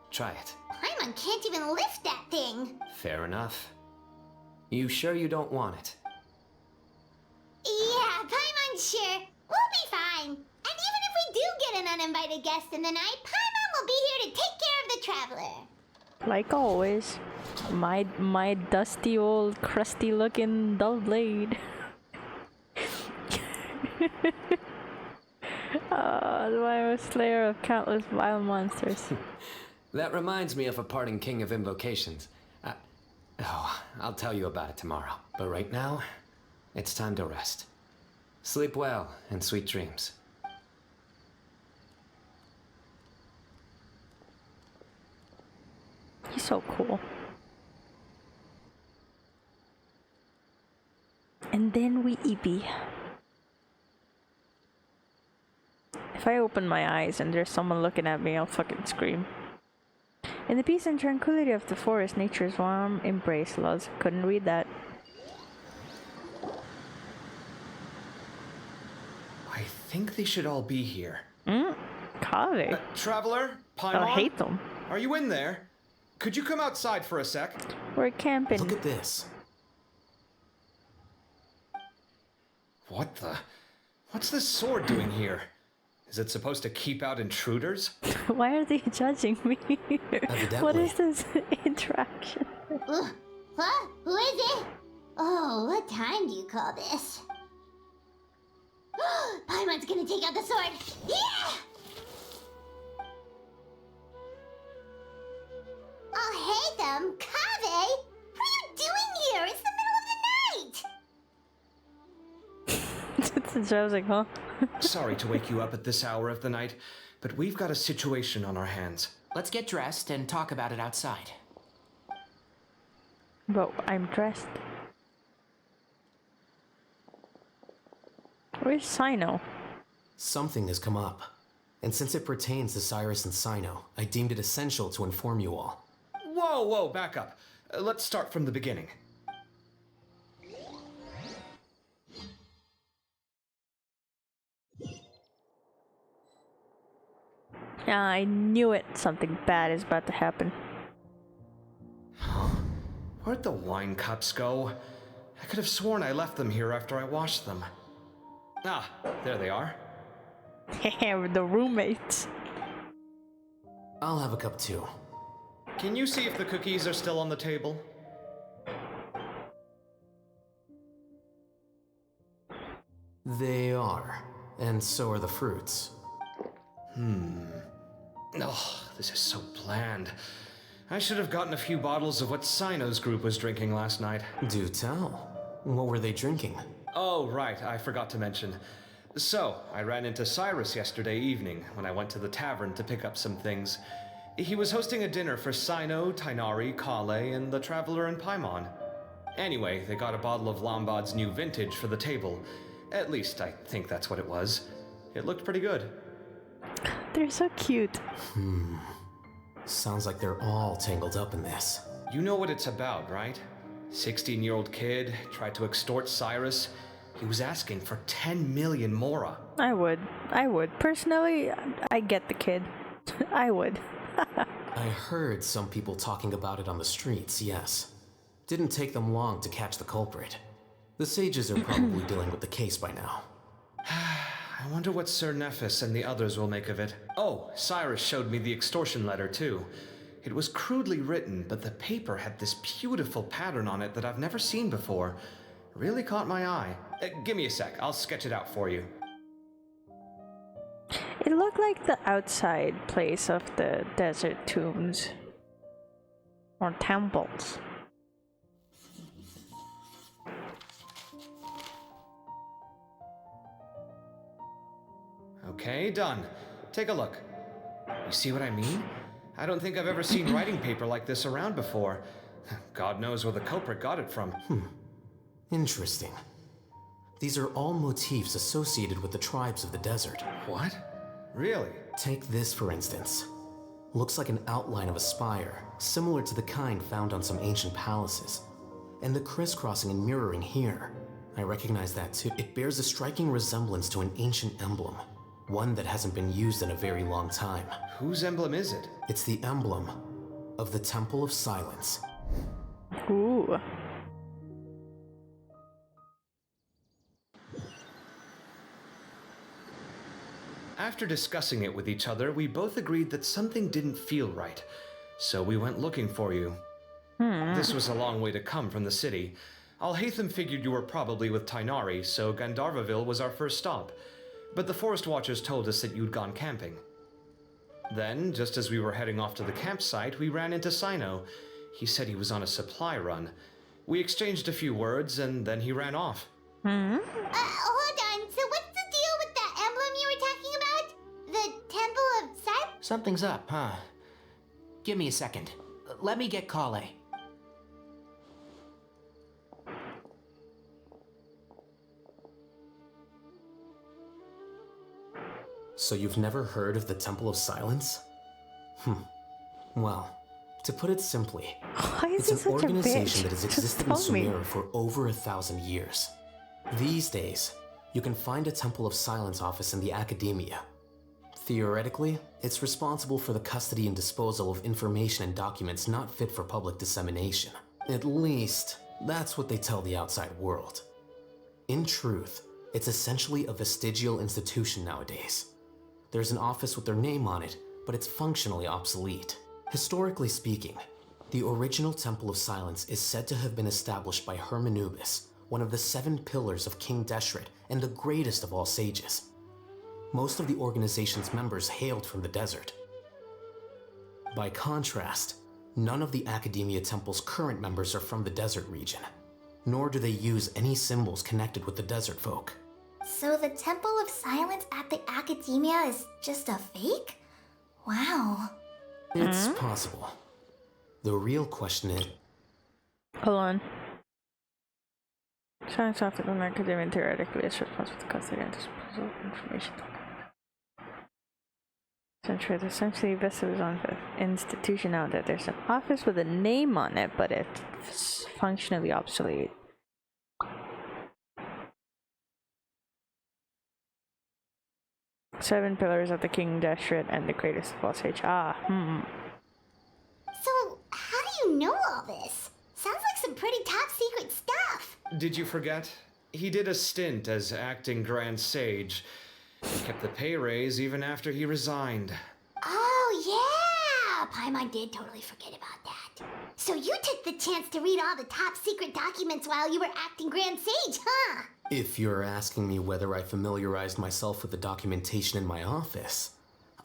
Try it. Paimon can't even lift that thing. Fair enough. You sure you don't want it? Yeah, Paimon's sure. We'll be fine. And even if we do get an uninvited guest in the night, Paimon will be here to take care of the traveler. Like always. My dusty old crusty looking dull blade. I'm a slayer of countless vile monsters. That reminds me of a parting king of invocations. I'll tell you about it tomorrow. But right now, it's time to rest. Sleep well and sweet dreams. He's so cool. And then we eepee. If I open my eyes and there's someone looking at me, I'll fucking scream. In the peace and tranquility of the forest, nature's warm embrace, Luz. Couldn't read that. I think they should all be here. Kave. Traveler? Paimon? I hate them. Are you in there? Could you come outside for a sec? We're camping. Look at this. What the? What's this sword doing here? Is it supposed to keep out intruders? Why are they judging me? Evidently. What is this interaction? What? Who is it? Oh, what time do you call this? Paimon's gonna take out the sword. Yeah! Oh, hey them, Kave! What are you doing here? It's the middle of the night! It's I was like, huh? Sorry to wake you up at this hour of the night, but we've got a situation on our hands. Let's get dressed and talk about it outside. But I'm dressed. Where's Sino? Something has come up. And since it pertains to Cyrus and Sino, I deemed it essential to inform you all. Whoa, back up. Let's start from the beginning. Yeah, I knew it. Something bad is about to happen. Where'd the wine cups go? I could have sworn I left them here after I washed them. Ah, there they are. The roommates. I'll have a cup too. Can you see if the cookies are still on the table? They are. And so are the fruits. Oh, this is so bland. I should have gotten a few bottles of what Sino's group was drinking last night. Do tell. What were they drinking? Oh, right, I forgot to mention. So, I ran into Cyrus yesterday evening when I went to the tavern to pick up some things. He was hosting a dinner for Sino, Tainari, Kale, and the Traveler and Paimon. Anyway, they got a bottle of Lombard's new vintage for the table. At least, I think that's what it was. It looked pretty good. They're so cute. Sounds like they're all tangled up in this. You know what it's about, right? 16-year-old kid tried to extort Cyrus. He was asking for 10 million mora. I would. Personally, I get the kid. I would. I heard some people talking about it on the streets, yes. Didn't take them long to catch the culprit. The sages are probably dealing with the case by now. I wonder what Sir Nephis and the others will make of it. Oh, Cyrus showed me the extortion letter, too. It was crudely written, but the paper had this beautiful pattern on it that I've never seen before. Really caught my eye. Give me a sec, I'll sketch it out for you. It looked like the outside place of the desert tombs. Or temples. Okay, done. Take a look. You see what I mean? I don't think I've ever seen writing paper like this around before. God knows where the culprit got it from. Interesting. These are all motifs associated with the tribes of the desert. What? Really? Take this, for instance. Looks like an outline of a spire, similar to the kind found on some ancient palaces. And the crisscrossing and mirroring here. I recognize that too. It bears a striking resemblance to an ancient emblem. One that hasn't been used in a very long time. Whose emblem is it? It's the emblem of the Temple of Silence. Ooh. After discussing it with each other, we both agreed that something didn't feel right. So we went looking for you. This was a long way to come from the city. Alhaitham figured you were probably with Tainari, so Gandharvaville was our first stop. But the Forest Watchers told us that you'd gone camping. Then, just as we were heading off to the campsite, we ran into Sino. He said he was on a supply run. We exchanged a few words, and then he ran off. Hold on. So what's the deal with that emblem you were talking about? The Temple of Silence? Something's up, huh? Give me a second. Let me get Kale. So you've never heard of the Temple of Silence? Well, to put it simply, Why is it's he an such a organization bitch? that has Just existed in tell me. Sumeru for over 1,000 years. These days, you can find a Temple of Silence office in the Academia. Theoretically, it's responsible for the custody and disposal of information and documents not fit for public dissemination. At least, that's what they tell the outside world. In truth, it's essentially a vestigial institution nowadays. There's an office with their name on it, but it's functionally obsolete. Historically speaking, the original Temple of Silence is said to have been established by Hermanubis, one of the 7 pillars of King Deshret and the greatest of all sages. Most of the organization's members hailed from the desert. By contrast, none of the Academia Temple's current members are from the desert region, nor do they use any symbols connected with the desert folk. So the Temple of Silence at the Academia is just a fake? Wow. It's possible. The real question is... Hold on. Science office in academia theoretically is responsible for custody and disposal of information. Essentially, Vesta is on the institution now that there's an office with a name on it, but it's functionally obsolete. Seven pillars of the King Deshret and the greatest of all sage. So, how do you know all this? Sounds like some pretty top secret stuff. Did you forget? He did a stint as acting Grand Sage. He kept the pay raise even after he resigned. Oh, yeah! Paimon did totally forget about that. So you took the chance to read all the top secret documents while you were acting Grand Sage, huh? If you're asking me whether I familiarized myself with the documentation in my office,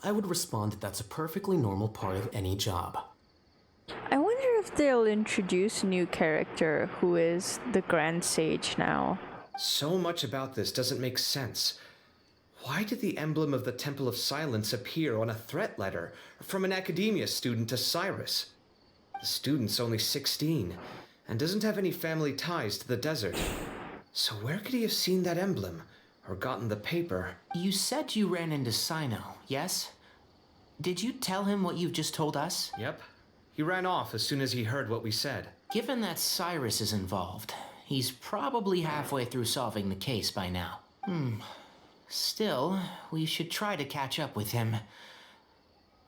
I would respond that that's a perfectly normal part of any job. I wonder if they'll introduce a new character who is the Grand Sage now. So much about this doesn't make sense. Why did the emblem of the Temple of Silence appear on a threat letter from an Academia student to Cyrus? The student's only 16 and doesn't have any family ties to the desert. So where could he have seen that emblem or gotten the paper? You said you ran into Sino, yes? Did you tell him what you've just told us? Yep. He ran off as soon as he heard what we said. Given that Cyrus is involved, he's probably halfway through solving the case by now. Still, we should try to catch up with him.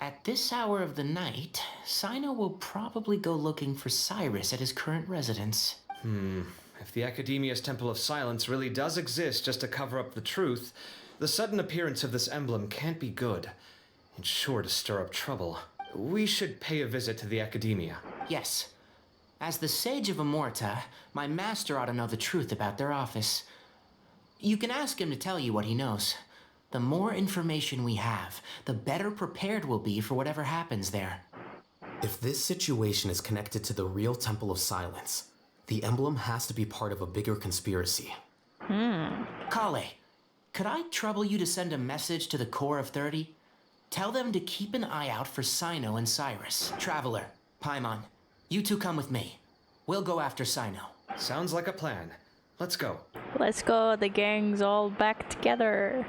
At this hour of the night, Sino will probably go looking for Cyrus at his current residence. If the Academia's Temple of Silence really does exist just to cover up the truth, the sudden appearance of this emblem can't be good. It's sure to stir up trouble. We should pay a visit to the Academia. Yes. As the Sage of Amorta, my master ought to know the truth about their office. You can ask him to tell you what he knows. The more information we have, the better prepared we'll be for whatever happens there. If this situation is connected to the real Temple of Silence, the emblem has to be part of a bigger conspiracy. Kale, could I trouble you to send a message to the Core of 30? Tell them to keep an eye out for Sino and Cyrus. Traveler, Paimon, you two come with me. We'll go after Sino. Sounds like a plan. Let's go. Let's go, the gang's all back together.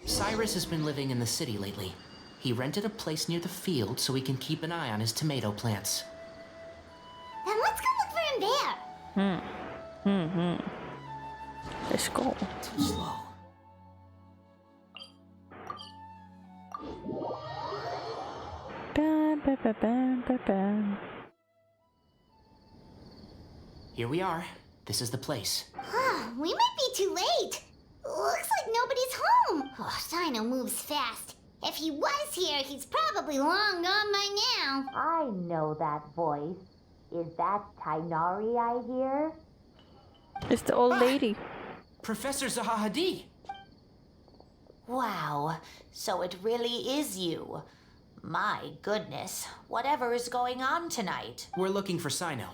Cyrus has been living in the city lately. He rented a place near the field so he can keep an eye on his tomato plants. Then let's go look for him there. Let's go. Too slow. Bam, bam, bam, bam, bam, bam. Here we are. This is the place. We might be too late. Looks like nobody's home. Oh, Sino moves fast. If he was here, he's probably long gone by now. I know that voice. Is that Tainari I hear? It's the old lady. Professor Zahahadi! Wow, so it really is you. My goodness, whatever is going on tonight? We're looking for Sino.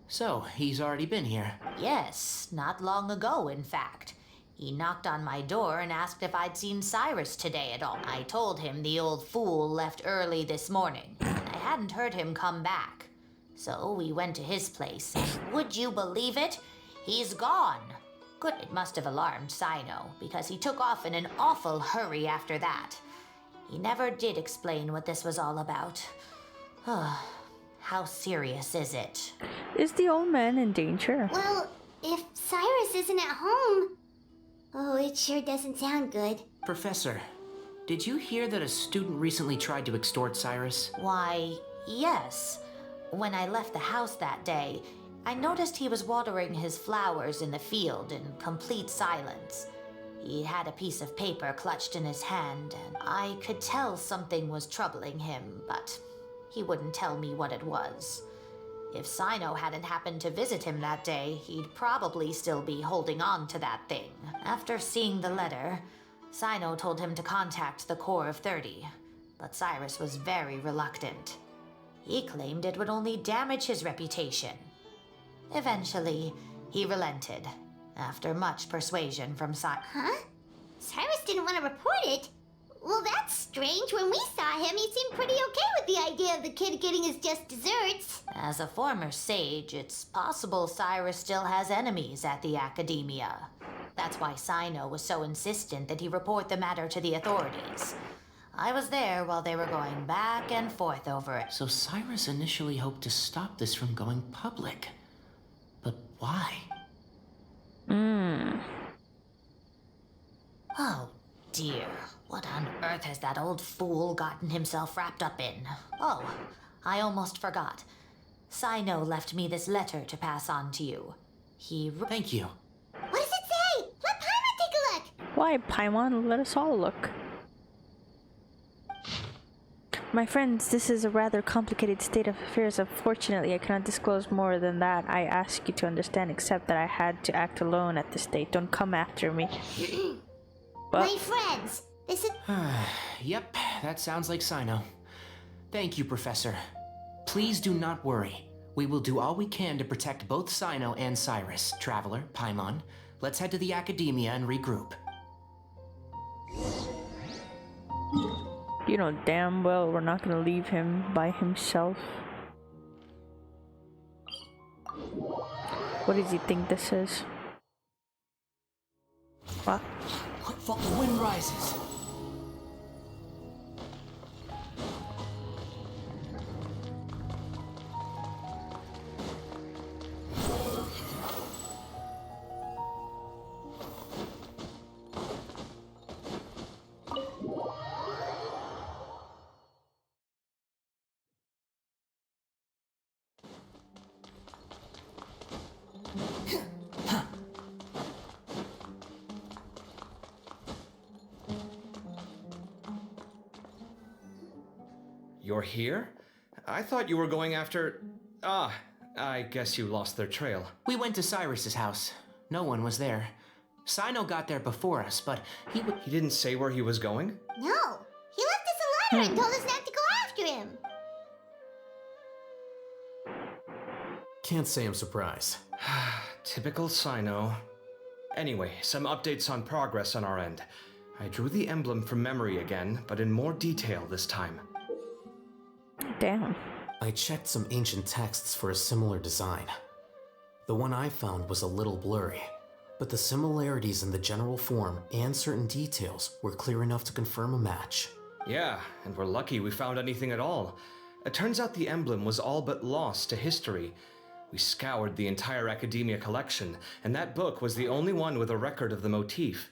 So, he's already been here. Yes, not long ago, in fact. He knocked on my door and asked if I'd seen Cyrus today at all. I told him the old fool left early this morning. I hadn't heard him come back. So we went to his place, and would you believe it? He's gone. Good, it must have alarmed Sino, because he took off in an awful hurry after that. He never did explain what this was all about. How serious is it? Is the old man in danger? Well, if Cyrus isn't at home, Oh, it sure doesn't sound good. Professor, did you hear that a student recently tried to extort Cyrus? Why, yes. When I left the house that day, I noticed he was watering his flowers in the field in complete silence. He had a piece of paper clutched in his hand, and I could tell something was troubling him, but he wouldn't tell me what it was. If Sino hadn't happened to visit him that day, he'd probably still be holding on to that thing. After seeing the letter, Sino told him to contact the Corps of 30, but Cyrus was very reluctant. He claimed it would only damage his reputation. Eventually, he relented, after much persuasion from Cyrus. Huh? Cyrus didn't want to report it? Well, that's strange. When we saw him, he seemed pretty okay with the idea of the kid getting his just desserts. As a former sage, it's possible Cyrus still has enemies at the Academia. That's why Sino was so insistent that he report the matter to the authorities. I was there while they were going back and forth over it. So Cyrus initially hoped to stop this from going public. But why? Oh, dear. What on earth has that old fool gotten himself wrapped up in? Oh, I almost forgot. Sino left me this letter to pass on to you. Thank you. What does it say? Let Paimon take a look. Why, Paimon? Let us all look. My friends, this is a rather complicated state of affairs. Unfortunately, I cannot disclose more than that. I ask you to understand, except that I had to act alone at this date. Don't come after me. My friends, this is... Yep, that sounds like Sino. Thank you, Professor. Please do not worry. We will do all we can to protect both Sino and Cyrus. Traveler, Paimon, let's head to the Academia and regroup. You know damn well we're not gonna leave him by himself. What does he think this is? What? What fault the wind rises? You're here? I thought you were going after... Ah, I guess you lost their trail. We went to Cyrus's house. No one was there. Sino got there before us, but He didn't say where he was going? No. He left us a letter and told us not to go after him. Can't say I'm surprised. Typical Sino. Anyway, some updates on progress on our end. I drew the emblem from memory again, but in more detail this time. Damn. I checked some ancient texts for a similar design. The one I found was a little blurry, but the similarities in the general form and certain details were clear enough to confirm a match. Yeah, and we're lucky we found anything at all. It turns out the emblem was all but lost to history. We scoured the entire Academia collection, and that book was the only one with a record of the motif.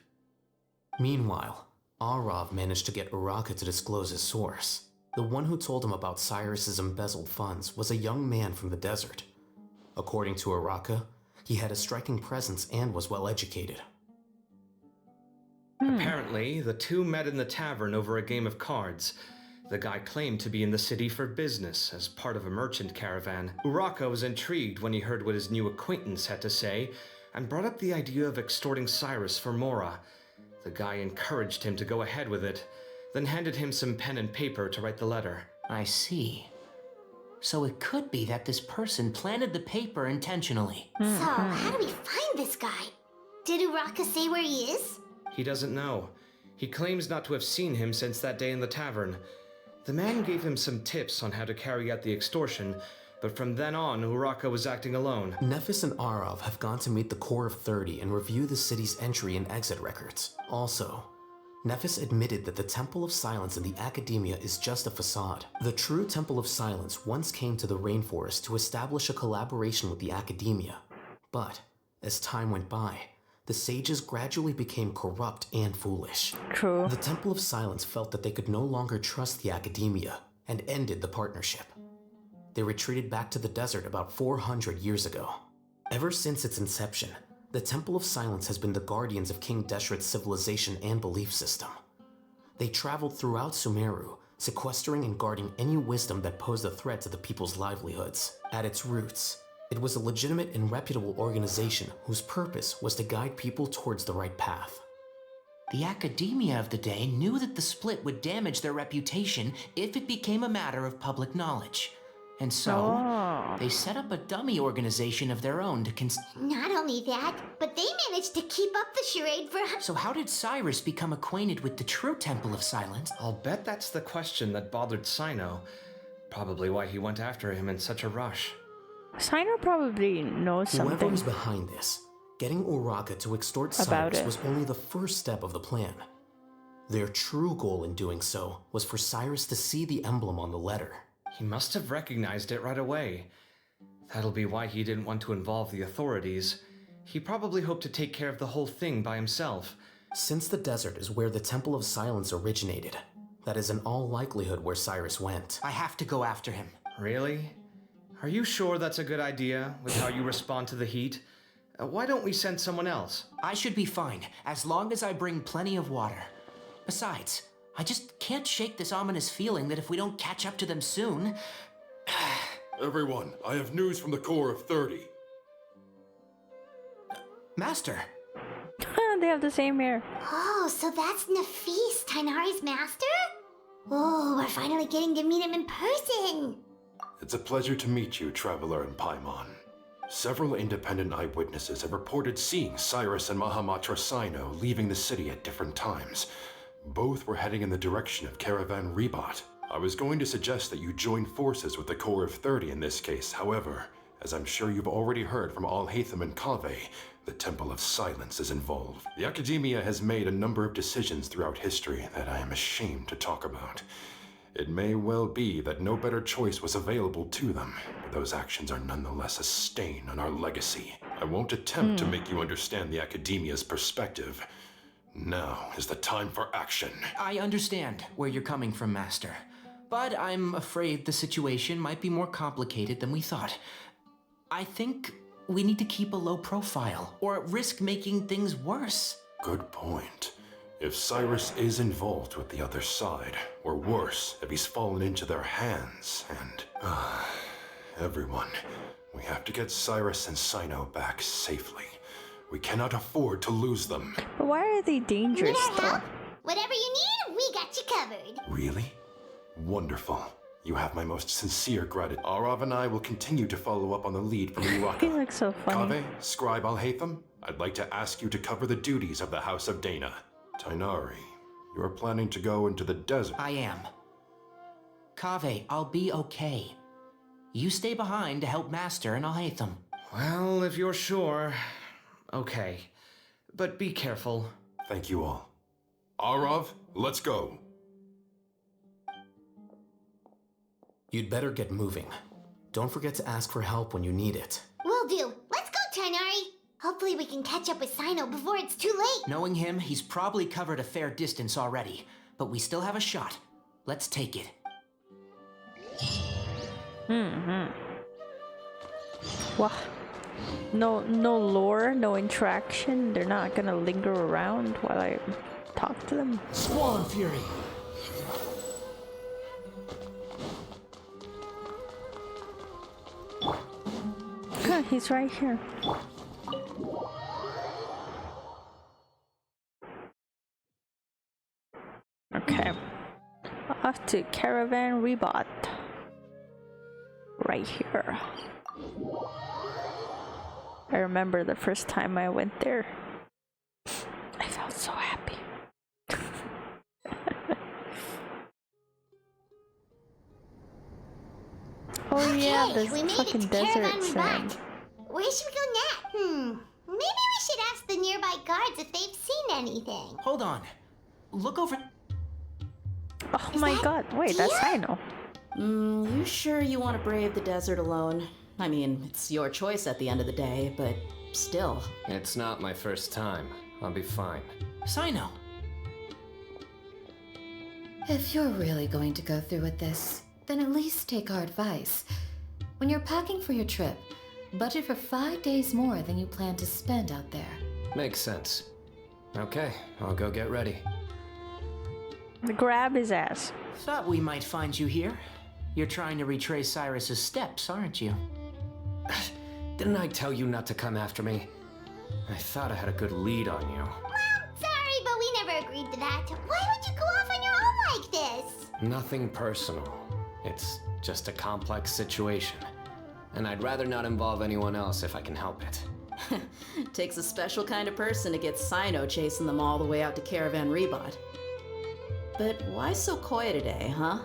Meanwhile, Arav managed to get Uraka to disclose his source. The one who told him about Cyrus's embezzled funds was a young man from the desert. According to Uraka, he had a striking presence and was well educated. Apparently, the two met in the tavern over a game of cards. The guy claimed to be in the city for business as part of a merchant caravan. Uraka was intrigued when he heard what his new acquaintance had to say and brought up the idea of extorting Cyrus for Mora. The guy encouraged him to go ahead with it, then handed him some pen and paper to write the letter. I see. So it could be that this person planted the paper intentionally. So, how do we find this guy? Did Uraka say where he is? He doesn't know. He claims not to have seen him since that day in the tavern. The man gave him some tips on how to carry out the extortion, but from then on, Uraka was acting alone. Nephis and Arav have gone to meet the Corps of 30 and review the city's entry and exit records. Also, Nephis admitted that the Temple of Silence in the Academia is just a facade. The true Temple of Silence once came to the rainforest to establish a collaboration with the Academia. But, as time went by, the sages gradually became corrupt and foolish. True. The Temple of Silence felt that they could no longer trust the academia and ended the partnership. They retreated back to the desert about 400 years ago. Ever since its inception, the Temple of Silence has been the guardians of King Deshret's civilization and belief system. They traveled throughout Sumeru, sequestering and guarding any wisdom that posed a threat to the people's livelihoods. At its roots, it was a legitimate and reputable organization whose purpose was to guide people towards the right path. The academia of the day knew that the split would damage their reputation if it became a matter of public knowledge. And so, they set up a dummy organization of their own to Not only that, but they managed to keep up the charade for... So how did Cyrus become acquainted with the true Temple of Silence? I'll bet that's the question that bothered Sino. Probably why he went after him in such a rush. Sino probably knows something. Whoever was behind this, getting Uraka to extort Cyrus was only the first step of the plan. Their true goal in doing so was for Cyrus to see the emblem on the letter. He must have recognized it right away. That'll be why he didn't want to involve the authorities. He probably hoped to take care of the whole thing by himself. Since the desert is where the Temple of Silence originated, that is in all likelihood where Cyrus went. I have to go after him. Really? Are you sure that's a good idea, with how you respond to the heat? Why don't we send someone else? I should be fine, as long as I bring plenty of water. Besides, I just can't shake this ominous feeling that if we don't catch up to them soon... Everyone, I have news from the Core of 30. Master! They have the same hair. Oh, so that's Nafis, Tainari's master? Oh, we're finally getting to meet him in person. It's a pleasure to meet you, Traveler in Paimon. Several independent eyewitnesses have reported seeing Cyrus and Mahamatra Sino leaving the city at different times. Both were heading in the direction of Caravan Rebot. I was going to suggest that you join forces with the Core of 30 in this case. However, as I'm sure you've already heard from Alhaitham and Kaveh, the Temple of Silence is involved. The Academia has made a number of decisions throughout history that I am ashamed to talk about. It may well be that no better choice was available to them, but those actions are nonetheless a stain on our legacy. I won't attempt to make you understand the Academia's perspective. Now is the time for action. I understand where you're coming from, Master. But I'm afraid the situation might be more complicated than we thought. I think we need to keep a low profile, or risk making things worse. Good point. If Cyrus is involved with the other side, or worse, if he's fallen into their hands, and... everyone, we have to get Cyrus and Sino back safely. We cannot afford to lose them. But why are they dangerous though? Whatever you need, we got you covered. Really? Wonderful. You have my most sincere gratitude. Arav and I will continue to follow up on the lead from Uraka. He looks so funny. Kaveh, Scribe Alhaitham, I'd like to ask you to cover the duties of the House of Dana. Tainari, you are planning to go into the desert. I am. Kaveh, I'll be okay. You stay behind to help Master and Alhaitham. Well, if you're sure... Okay. But be careful. Thank you all. Arav, let's go. You'd better get moving. Don't forget to ask for help when you need it. Will do. Let's go, Tainari. Hopefully we can catch up with Sino before it's too late. Knowing him, he's probably covered a fair distance already. But we still have a shot. Let's take it. Wow. No lore, no interaction. They're not gonna linger around while I talk to them. Swan Fury! He's right here. Okay. Off to Caravan Rebot. Right here. I remember the first time I went there. I felt so happy. Oh yeah, Okay, this we made it fucking to desert Caravan sand. Rebot. Where should we go next? Maybe we should ask the nearby guards if they've seen anything. Hold on. Look over... Oh my god, wait, that's Sino. You sure you want to brave the desert alone? I mean, it's your choice at the end of the day, but Still. It's not my first time. I'll be fine. Sino. If you're really going to go through with this, then at least take our advice. When you're packing for your trip, budget for 5 days more than you plan to spend out there. Makes sense. Okay, I'll go get ready. Grab his ass. Thought we might find you here. You're trying to retrace Cyrus's steps, aren't you? Didn't I tell you not to come after me? I thought I had a good lead on you. Well, sorry, but we never agreed to that. Why would you go off on your own like this? Nothing personal. It's just a complex situation. And I'd rather not involve anyone else if I can help it. Takes a special kind of person to get Sino chasing them all the way out to Caravan Rebot. But why so coy today, huh?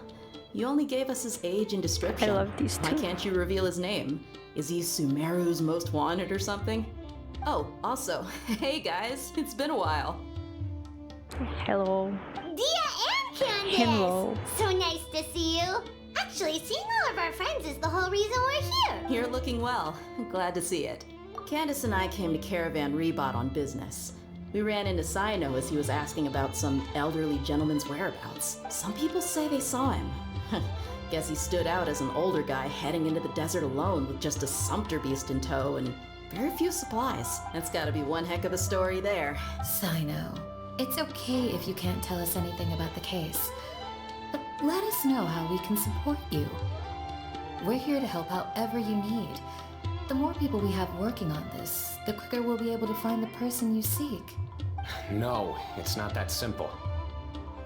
You only gave us his age and description. I love these two. Why can't you reveal his name? Is he Sumeru's most wanted or something? Oh, also, hey guys, it's been a while. Hello. Dia and Candace! Hello. So nice to see you. Actually, seeing all of our friends is the whole reason we're here. You're looking well. Glad to see it. Candace and I came to Caravan Rebot on business. We ran into Sino as he was asking about some elderly gentleman's whereabouts. Some people say they saw him. Guess he stood out as an older guy heading into the desert alone with just a sumpter beast in tow and very few supplies. That's gotta be one heck of a story there. Sino, it's okay if you can't tell us anything about the case. But let us know how we can support you. We're here to help however you need. The more people we have working on this, the quicker we'll be able to find the person you seek. No, it's not that simple.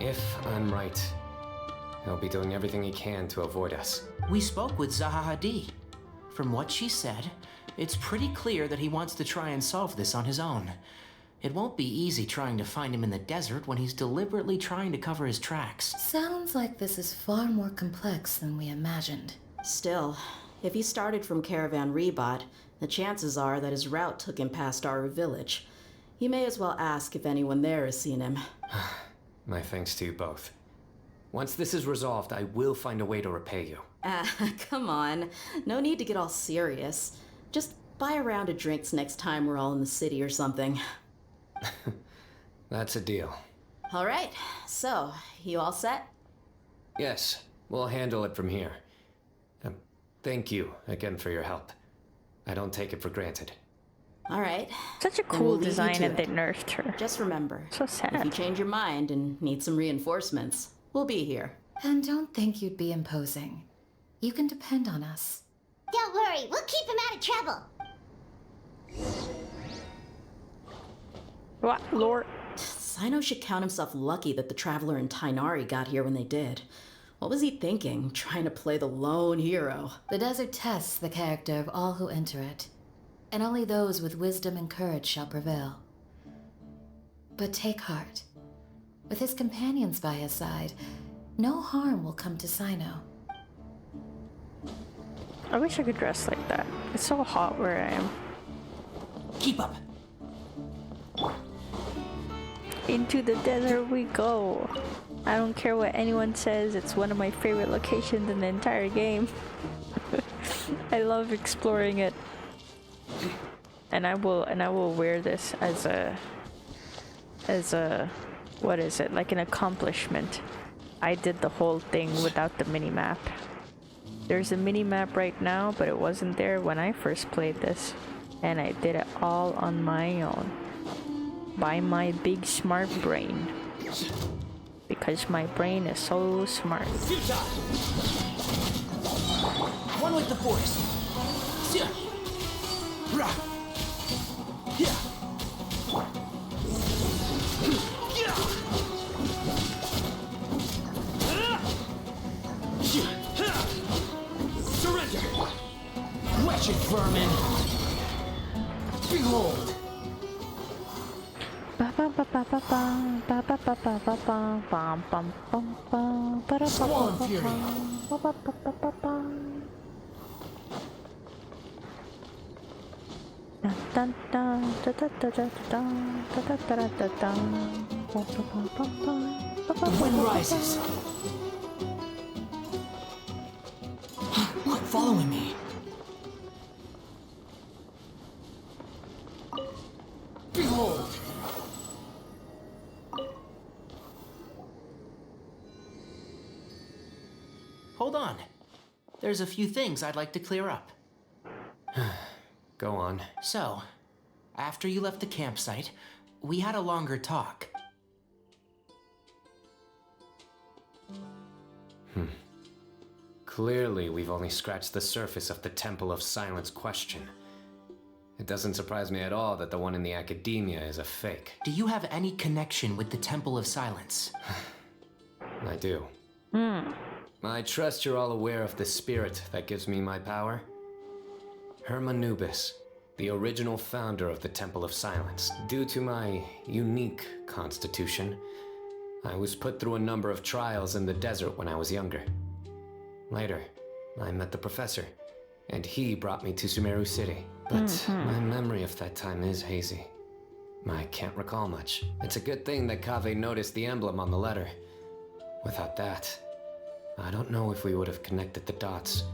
If I'm right, he'll be doing everything he can to avoid us. We spoke with Zaha Hadid. From what she said, it's pretty clear that he wants to try and solve this on his own. It won't be easy trying to find him in the desert when he's deliberately trying to cover his tracks. Sounds like this is far more complex than we imagined. Still, if he started from Caravan Rebot, the chances are that his route took him past our village. You may as well ask if anyone there has seen him. My thanks to you both. Once this is resolved, I will find a way to repay you. Come on. No need to get all serious. Just buy a round of drinks next time we're all in the city or something. That's a deal. All right, so, you all set? Yes, we'll handle it from here. Thank you again for your help. I don't take it for granted. All right. Such a Then cool we'll leave you design to and they it. nerfed her. Just remember, So if sad. you change your mind and need some reinforcements, we'll be here. And don't think you'd be imposing. You can depend on us. Don't worry, we'll keep him out of trouble. What, Lord? Sino should count himself lucky that the Traveler and Tainari got here when they did. What was he thinking, trying to play the lone hero? The desert tests the character of all who enter it, and only those with wisdom and courage shall prevail. But take heart. With his companions by his side, no harm will come to Sino. I wish I could dress like that. It's so hot where I am. Keep up. Into the desert we go. I don't care what anyone says, it's one of my favorite locations in the entire game. I love exploring it. And I will wear this as a what is it? Like an accomplishment. I did the whole thing without the mini-map. There's a mini-map right now, but it wasn't there when I first played this. And I did it all on my own. By my big smart brain. Because my brain is so smart. One with the force. Surrender! Wretched vermin! Behold! Swan Fury! The wind rises. Look, following me. hold on. There's a few things I'd like to clear up. Go on. So, after you left the campsite, we had a longer talk. Clearly, we've only scratched the surface of the Temple of Silence question. It doesn't surprise me at all that the one in the academia is a fake. Do you have any connection with the Temple of Silence? I do. I trust you're all aware of the spirit that gives me my power. Hermanubis, the original founder of the Temple of Silence. Due to my unique constitution, I was put through a number of trials in the desert when I was younger. Later, I met the professor, and he brought me to Sumeru City. But my memory of that time is hazy. I can't recall much. It's a good thing that Kaveh noticed the emblem on the letter. Without that, I don't know if we would have connected the dots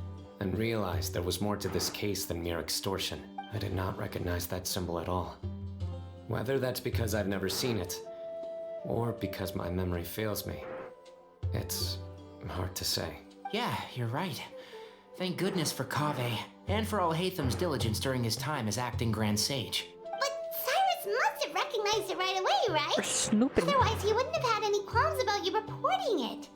and realized there was more to this case than mere extortion. I did not recognize that symbol at all. Whether that's because I've never seen it, or because my memory fails me, it's hard to say. Yeah, you're right. Thank goodness for Kaveh, and for Alhaitham's diligence during his time as acting Grand Sage. But Cyrus must have recognized it right away, right? For snooping. Otherwise, he wouldn't have had any qualms about you reporting it.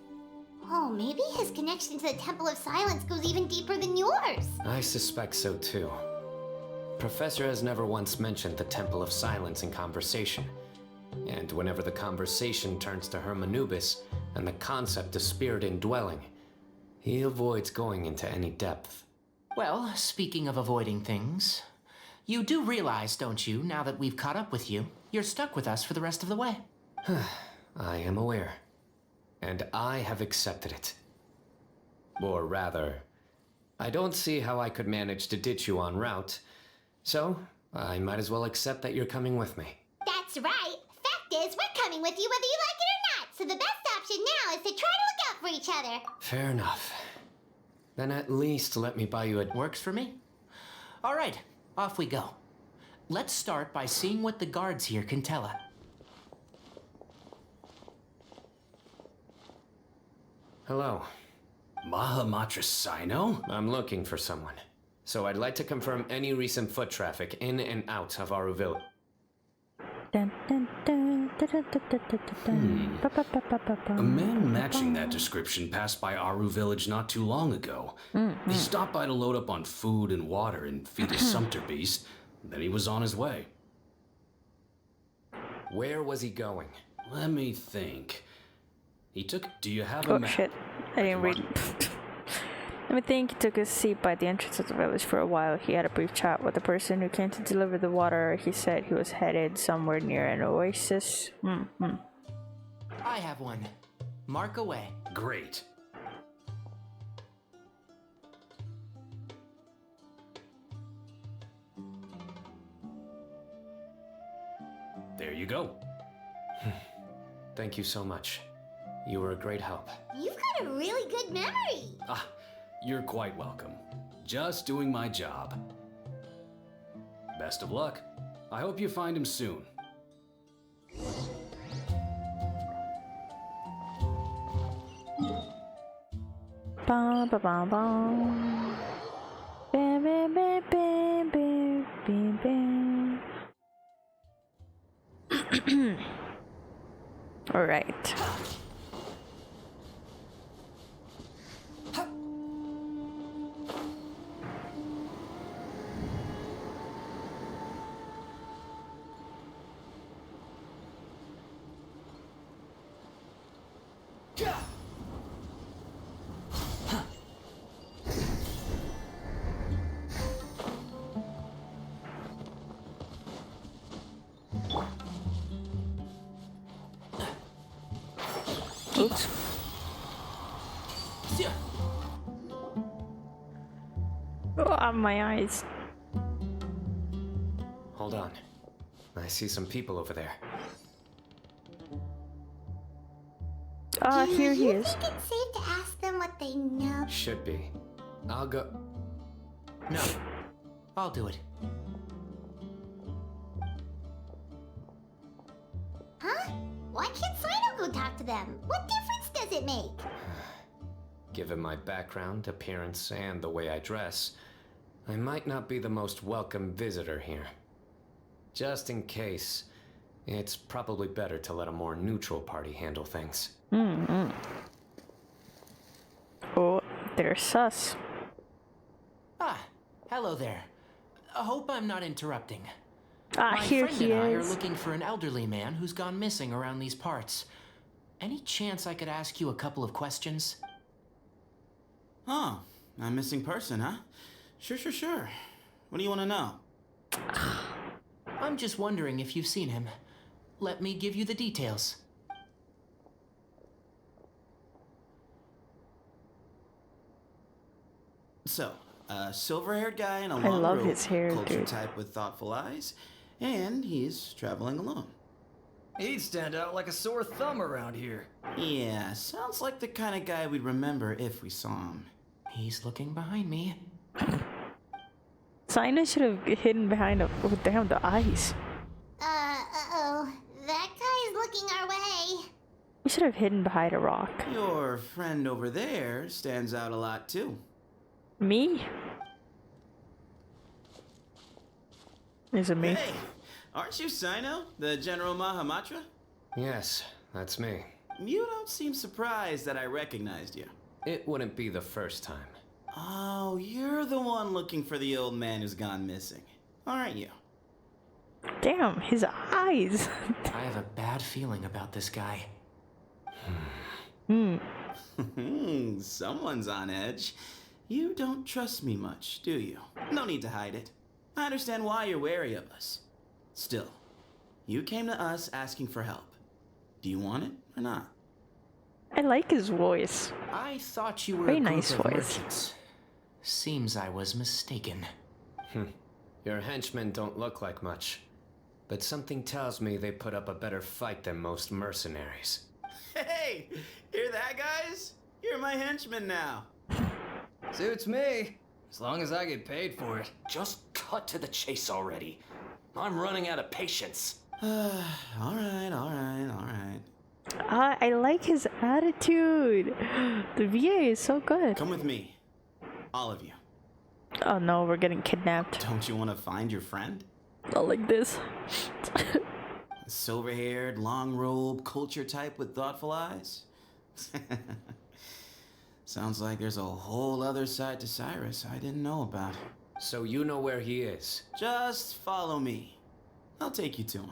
Oh, maybe his connection to the Temple of Silence goes even deeper than yours. I suspect so too. Professor has never once mentioned the Temple of Silence in conversation. And whenever the conversation turns to Hermanubis and the concept of spirit indwelling, he avoids going into any depth. Well, speaking of avoiding things, you do realize, don't you, now that we've caught up with you, you're stuck with us for the rest of the way. I am aware. And I have accepted it. Or rather, I don't see how I could manage to ditch you en route, so I might as well accept that you're coming with me. That's right. Fact is, we're coming with you whether you like it or not, so the best option now is to try to look out for each other. Fair enough. Then at least let me buy you a... Works for me. All right, off we go. Let's start by seeing what the guards here can tell us. Hello. Mahamatra Sino? I'm looking for someone. So I'd like to confirm any recent foot traffic in and out of Aru Village. Dun, dun, dun, dun, dun, dun, dun, dun, dun. Ba, ba, ba, ba, ba, ba. A man matching that description passed by Aru Village not too long ago. He stopped by to load up on food and water and feed his sumpter beast. Then he was on his way. Where was he going? Let me think. He took... Do you have Oh a map? shit, I didn't read. Let me think. He took a seat by the entrance of the village for a while. He had a brief chat with the person who came to deliver the water. He said he was headed somewhere near an oasis. I have one. Mark away. Great. There you go. Thank you so much. You were a great help. You've got a really good memory. Ah, you're quite welcome. Just doing my job. Best of luck. I hope you find him soon. Ba ba ba ba. Ba ba ba ba ba ba ba. All right. Oops. Oh, my eyes. Hold on. I see some people over there. Ah, here he You is. think it's safe to ask them what they know? Should be. I'll go... No, I'll do it. Huh? Why can't Sino go talk to them? What difference does it make? Given my background, appearance, and the way I dress, I might not be the most welcome visitor here. Just in case, it's probably better to let a more neutral party handle things. Oh, they're sus. Ah, hello there. I hope I'm not interrupting. Ah, My here friend he and I are is. looking for an elderly man who's gone missing around these parts. Any chance I could ask you a couple of questions? Huh. A missing person, huh? Sure. What do you want to know? I'm just wondering if you've seen him. Let me give you the details. So, a silver-haired guy in a I long love robe, his hair, culture dude. type with thoughtful eyes, and he's traveling alone. He'd stand out like a sore thumb around here. Yeah, sounds like the kind of guy we'd remember if we saw him. He's looking behind me. Sina should have hidden behind a. Oh, damn, the eyes. Uh-oh. That guy's looking our way. You should have hidden behind a rock. Your friend over there stands out a lot, too. Me? Is it me? Hey, aren't you Sino, the General Mahamatra? Yes, that's me. You don't seem surprised that I recognized you. It wouldn't be the first time. Oh, you're the one looking for the old man who's gone missing, aren't you? Damn, his eyes. I have a bad feeling about this guy. Someone's on edge. You don't trust me much, do you? No need to hide it. I understand why you're wary of us. Still, you came to us asking for help. Do you want it or not? I like his voice. I thought you were Very a group nice of voice. merchants. Seems I was mistaken. Your henchmen don't look like much, but something tells me they put up a better fight than most mercenaries. Hey, hear that, guys? You're my henchman now. Suits me, as long as I get paid for it. Just cut to the chase already. I'm running out of patience. All right. I like his attitude. The VA is so good. Come with me. All of you. Oh no, we're getting kidnapped. Don't you want to find your friend? Not like this. Silver-haired, long robe, culture type with thoughtful eyes? Sounds like there's a whole other side to Cyrus I didn't know about. So you know where he is? Just follow me. I'll take you to him.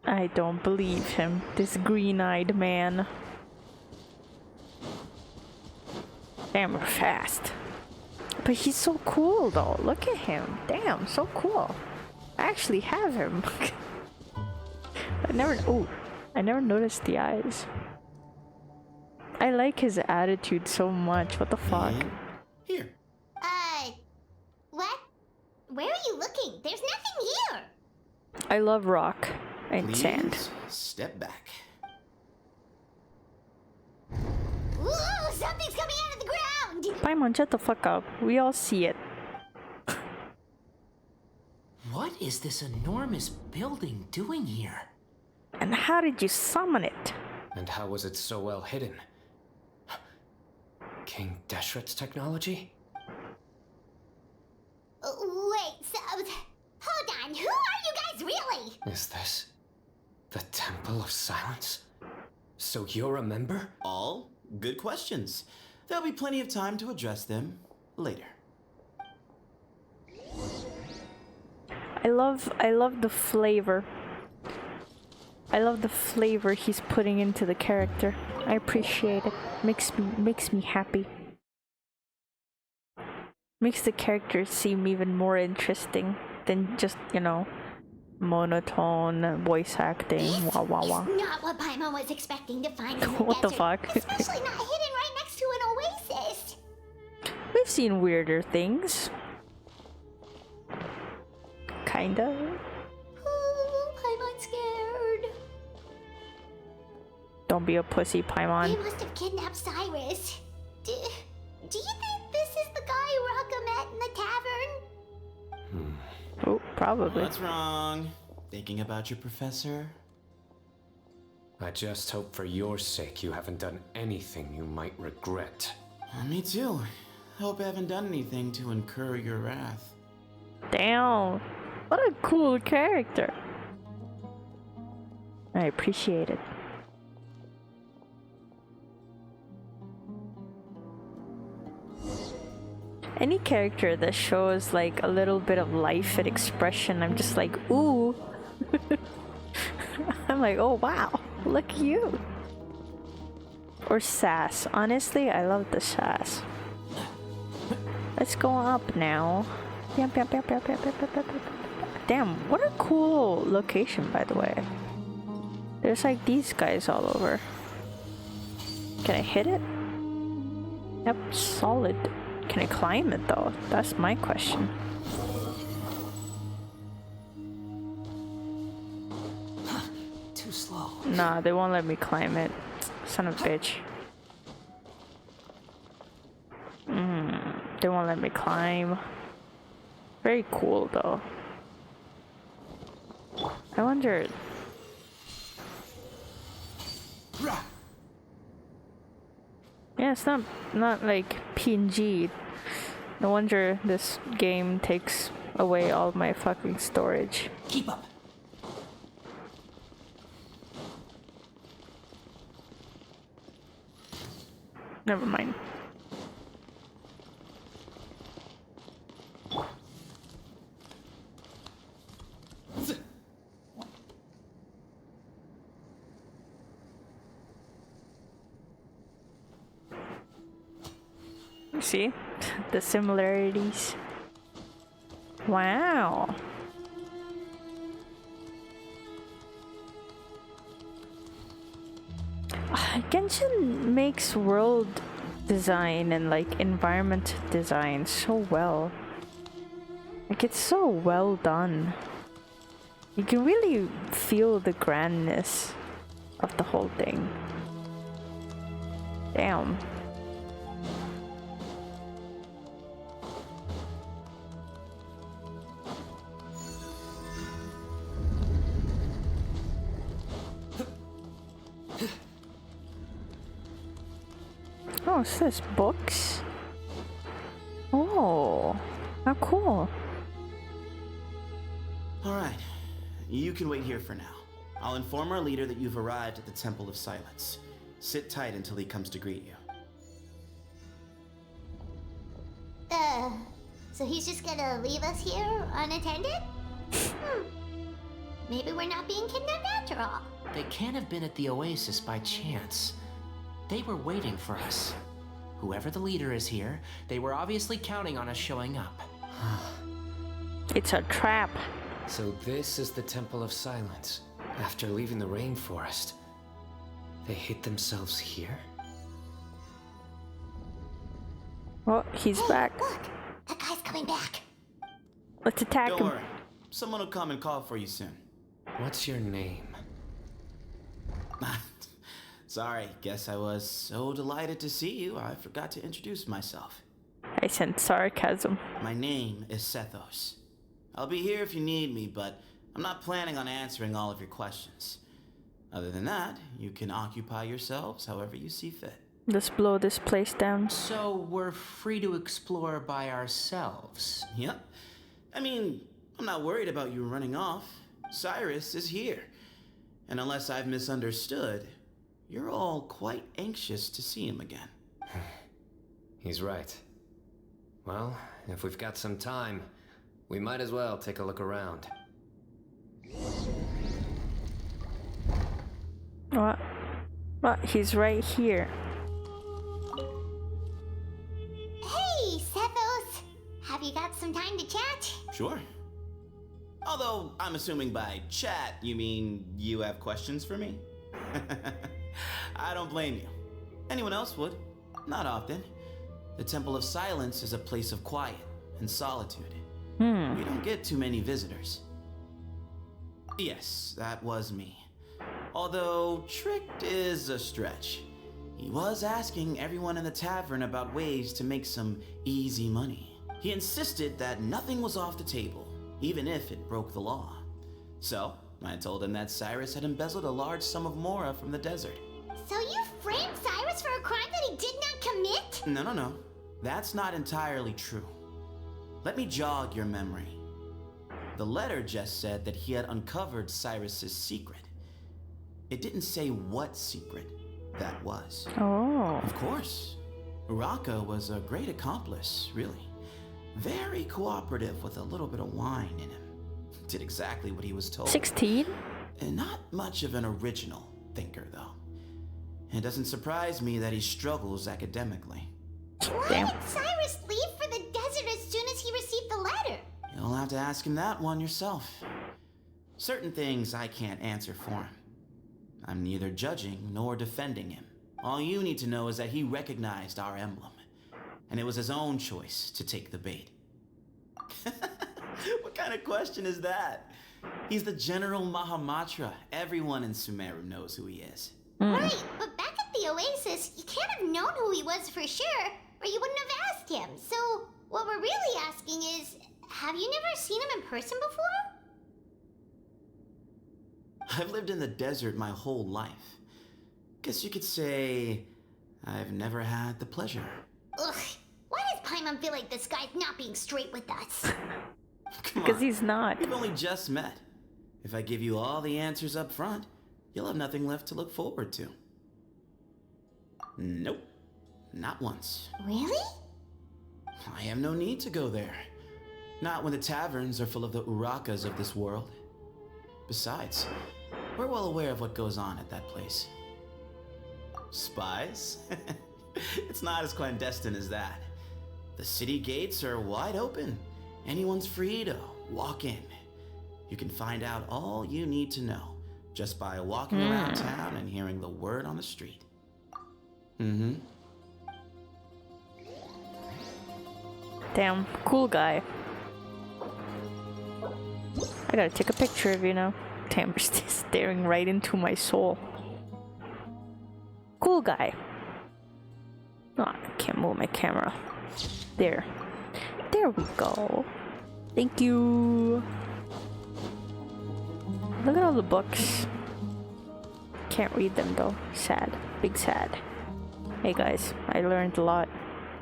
I don't believe him. This green-eyed man. Damn, we're fast. But he's so cool though. Look at him. Damn, so cool. I actually have him. I never noticed the eyes. I like his attitude so much. What the fuck? Here. What? Where are you looking? There's nothing here. I love rock and Please sand. step back. Ooh, something's coming out of the ground. Paimon, shut the fuck up. We all see it. What is this enormous building doing here? And how did you summon it? And how was it so well hidden? King Deshret's technology? Wait, so... Hold on, who are you guys really? Is this the Temple of Silence? So you're a member? All good questions. There'll be plenty of time to address them later. I love the flavor. I love the flavor he's putting into the character. I appreciate it. Makes me happy. Makes the character seem even more interesting than just, you know, monotone voice acting. Wah wah wah. Not what Paimon was expecting to find in the What the desert, fuck? Especially not hidden right next to an oasis. We've seen weirder things. Kinda. Ooh, Paimon's scared. Don't be a pussy, Paimon. They must have kidnapped Cyrus. Do you think this is the guy Raka met in the tavern? Oh, probably. What's wrong? Thinking about your professor? I just hope for your sake you haven't done anything you might regret. Me too. Hope I haven't done anything to incur your wrath. Damn. What a cool character. I appreciate it. Any character that shows like a little bit of life and expression, I'm just like, ooh. I'm like, oh wow, look at you. Or sass. Honestly, I love the sass. Let's go up now. Damn, what a cool location, by the way. There's like these guys all over. Can I hit it? Yep, solid. Can I climb it though? That's my question. Too slow. Nah, they won't let me climb it. Son of a bitch. They won't let me climb. Very cool though. I wonder... Yeah, it's not like PNG. No wonder this game takes away all my fucking storage. Keep up. Never mind. See the similarities. Wow. Genshin makes world design and like environment design so well. Like it's so well done. You can really feel the grandness of the whole thing. Damn. Oh, what's this? Books? Oh, how cool. Alright, you can wait here for now. I'll inform our leader that you've arrived at the Temple of Silence. Sit tight until he comes to greet you. So he's just gonna leave us here unattended? Maybe we're not being kidnapped after all. They can't have been at the Oasis by chance. They were waiting for us. Whoever the leader is here, they were obviously counting on us showing up. It's a trap. So this is the Temple of Silence. After leaving the rainforest, they hid themselves here? Oh, he's back. Look, that guy's coming back. Let's attack Don't him. worry, someone will come and call for you soon. What's your name? Sorry, guess I was so delighted to see you, I forgot to introduce myself. I sense sarcasm. My name is Sethos. I'll be here if you need me, but I'm not planning on answering all of your questions. Other than that, you can occupy yourselves however you see fit. Let's blow this place down. So we're free to explore by ourselves. Yep. I mean, I'm not worried about you running off. Cyrus is here. And unless I've misunderstood, you're all quite anxious to see him again. He's right. Well, if we've got some time, we might as well take a look around. What? What? He's right here. Hey, Sethos! Have you got some time to chat? Sure. Although, I'm assuming by chat, you mean you have questions for me? I don't blame you. Anyone else would. Not often. The Temple of Silence is a place of quiet and solitude. We don't get too many visitors. Yes, that was me. Although, tricked is a stretch. He was asking everyone in the tavern about ways to make some easy money. He insisted that nothing was off the table, even if it broke the law. So, I told him that Cyrus had embezzled a large sum of mora from the desert. So you framed Cyrus for a crime that he did not commit? No. That's not entirely true. Let me jog your memory. The letter just said that he had uncovered Cyrus's secret. It didn't say what secret that was. Oh. Of course. Uraka was a great accomplice, really. Very cooperative with a little bit of wine in him. Did exactly what he was told. 16? And not much of an original thinker, though. It doesn't surprise me that he struggles academically. Why did Cyrus leave for the desert as soon as he received the letter? You'll have to ask him that one yourself. Certain things I can't answer for him. I'm neither judging nor defending him. All you need to know is that he recognized our emblem, and it was his own choice to take the bait. What kind of question is that? He's the General Mahamatra. Everyone in Sumeru knows who he is. Right, but back at the Oasis, you can't have known who he was for sure, or you wouldn't have asked him. So, what we're really asking is, have you never seen him in person before? I've lived in the desert my whole life. Guess you could say I've never had the pleasure. Ugh, why does Paimon feel like this guy's not being straight with us? Because he's not. We've only just met. If I give you all the answers up front, you'll have nothing left to look forward to. Nope. Not once. Really? I have no need to go there. Not when the taverns are full of the Urakas of this world. Besides, we're well aware of what goes on at that place. Spies? It's not as clandestine as that. The city gates are wide open. Anyone's free to walk in. You can find out all you need to know just by walking around town and hearing the word on the street. Damn, cool guy. I gotta take a picture of you now. Damn, you're staring right into my soul. Cool guy. Oh, I can't move my camera. There. There we go. Thank you. Look at all the books. Can't read them though. Sad. Big sad. Hey guys, I learned a lot.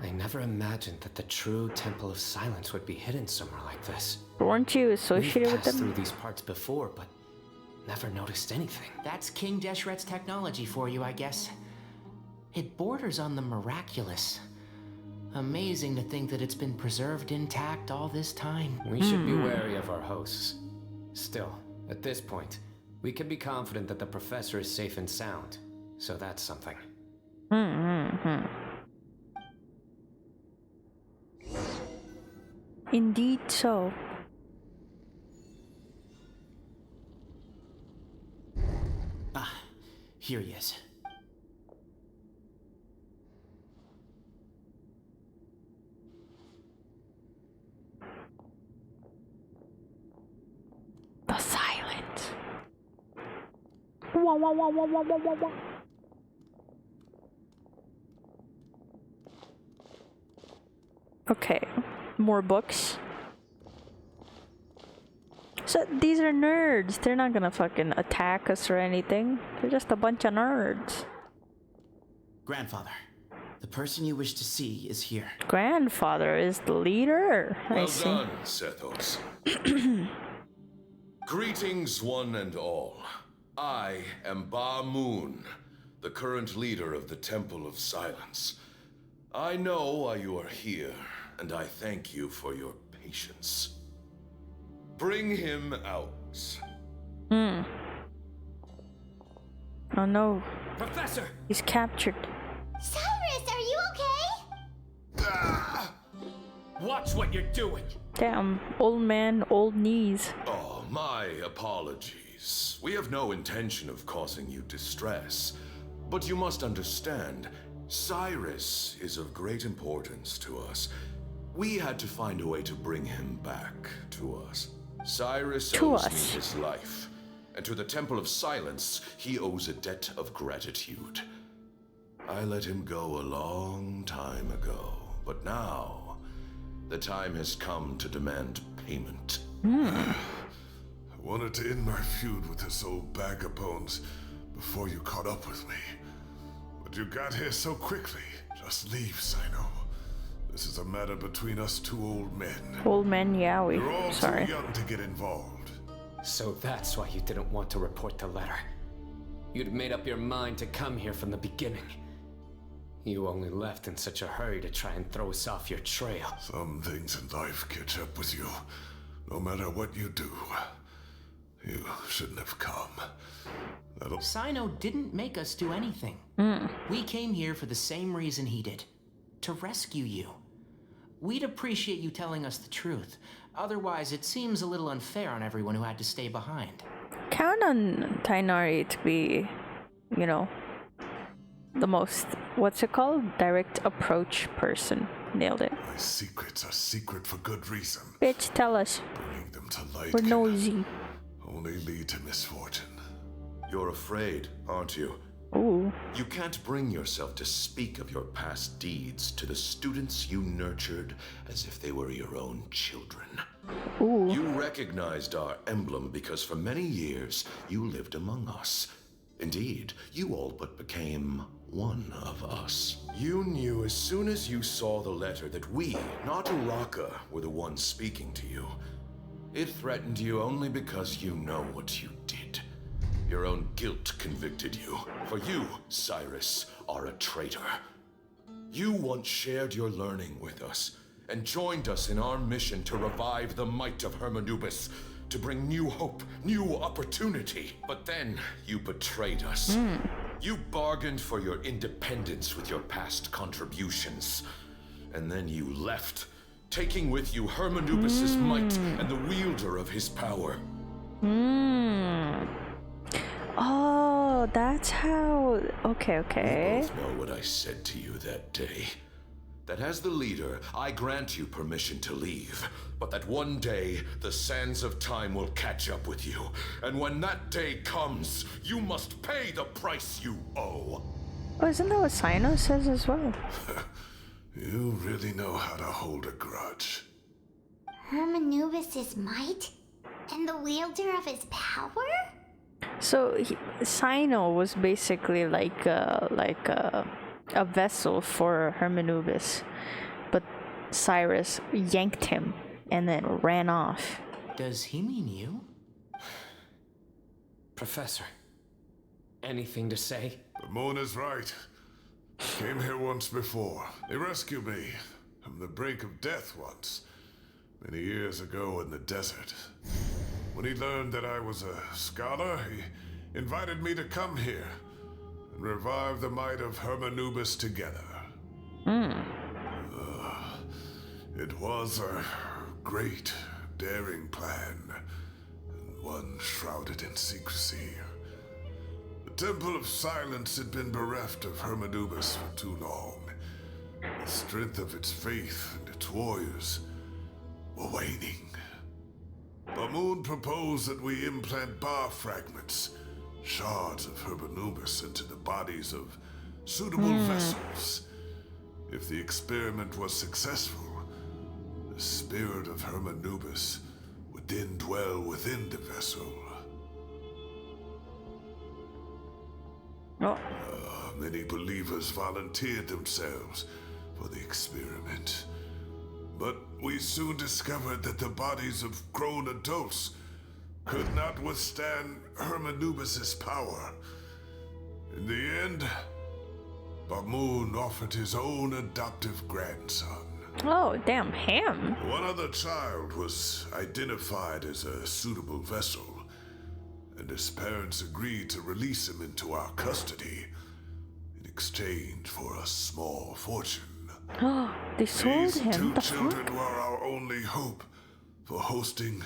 I never imagined that the true Temple of Silence would be hidden somewhere like this. Weren't you associated with We've passed them? through these parts before, but never noticed anything. That's King Deshret's technology for you, I guess. It borders on the miraculous. Amazing to think that it's been preserved intact all this time. We should be wary of our hosts. Still, at this point, we can be confident that the professor is safe and sound. So that's something. Indeed so. Ah, here he is. The silence. Wah, wah, wah, wah, wah, wah, wah, wah. Okay, more books. So these are nerds. They're not gonna fucking attack us or anything. They're just a bunch of nerds. Grandfather, the person you wish to see is here. Grandfather is the leader. I Well see. done, Sethos. Greetings, one and all. I am Ba Moon, the current leader of the Temple of Silence. I know why you are here, and I thank you for your patience. Bring him out. Oh no. Professor! He's captured. Cyrus, are you okay? Watch what you're doing! Damn, old man, old knees. Oh, my apologies. We have no intention of causing you distress. But you must understand, Cyrus is of great importance to us. We had to find a way to bring him back to us. Cyrus owes me his life, and to the Temple of Silence, he owes a debt of gratitude. I let him go a long time ago, but now, the time has come to demand payment. I wanted to end my feud with this old bag of bones before you caught up with me. But you got here so quickly. Just leave, Sino. This is a matter between us two old men. Old men, yeah, You're all sorry. too young to get involved. So that's why you didn't want to report the letter. You'd made up your mind to come here from the beginning. You only left in such a hurry to try and throw us off your trail. Some things in life catch up with you. No matter what you do, you shouldn't have come. Sino didn't make us do anything. We came here for the same reason he did. To rescue you. We'd appreciate you telling us the truth. Otherwise, it seems a little unfair on everyone who had to stay behind. Count on Tainari to be, you know, the most, what's it called? Direct approach person. Nailed it. My secrets are secret for good reason. Bitch, tell us. Bringing them to light We're nosy. only lead to misfortune. You're afraid, aren't you? Ooh. You can't bring yourself to speak of your past deeds to the students you nurtured as if they were your own children. Ooh. You recognized our emblem because for many years you lived among us. Indeed, you all but became one of us. You knew as soon as you saw the letter that we, not Uraka, were the ones speaking to you. It threatened you only because you know what you did. Your own guilt convicted you. For you, Cyrus, are a traitor. You once shared your learning with us and joined us in our mission to revive the might of Hermanubis, to bring new hope, new opportunity. But then you betrayed us. You bargained for your independence with your past contributions. And then you left, taking with you Hermanubis' might and the wielder of his power. Oh, that's how... Okay. You both know what I said to you that day. That as the leader, I grant you permission to leave, but that one day, the sands of time will catch up with you. And when that day comes, you must pay the price you owe. Oh, isn't that what Sino says as well? You really know how to hold a grudge. Hermanubis' might? And the wielder of his power? So Sino was basically like a vessel for Hermanubis, but Cyrus yanked him and then ran off. Does he mean you? Professor, anything to say? The moon is right. Came here once before. They rescued me from the brink of death once, many years ago in the desert. When he learned that I was a scholar, he invited me to come here and revive the might of Hermanubis together. It was a great, daring plan, and one shrouded in secrecy. The Temple of Silence had been bereft of Hermanubis for too long. The strength of its faith and its warriors were waning. Bamoon proposed that we implant bar fragments, shards of Hermanubis, into the bodies of suitable vessels. If the experiment was successful, the spirit of Hermanubis would then dwell within the vessel. Many believers volunteered themselves for the experiment. But we soon discovered that the bodies of grown adults could not withstand Hermanubis' power. In the end, Bamoon offered his own adoptive grandson. Oh, damn, him. One other child was identified as a suitable vessel, and his parents agreed to release him into our custody in exchange for a small fortune. Oh, they sold These him. two The children fuck? were our only hope for hosting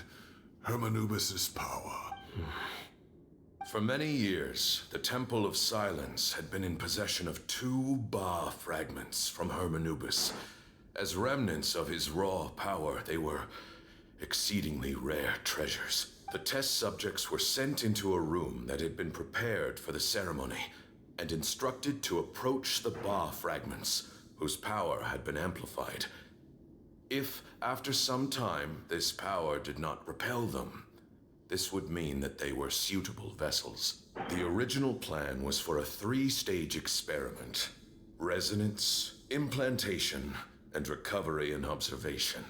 Hermanubis' power. For many years, the Temple of Silence had been in possession of 2 Ba fragments from Hermanubis. As remnants of his raw power, they were exceedingly rare treasures. The test subjects were sent into a room that had been prepared for the ceremony and instructed to approach the Ba fragments, whose power had been amplified. If, after some time, this power did not repel them, This would mean that they were suitable vessels. The original plan was for a 3-stage experiment: resonance, implantation, and recovery and observation.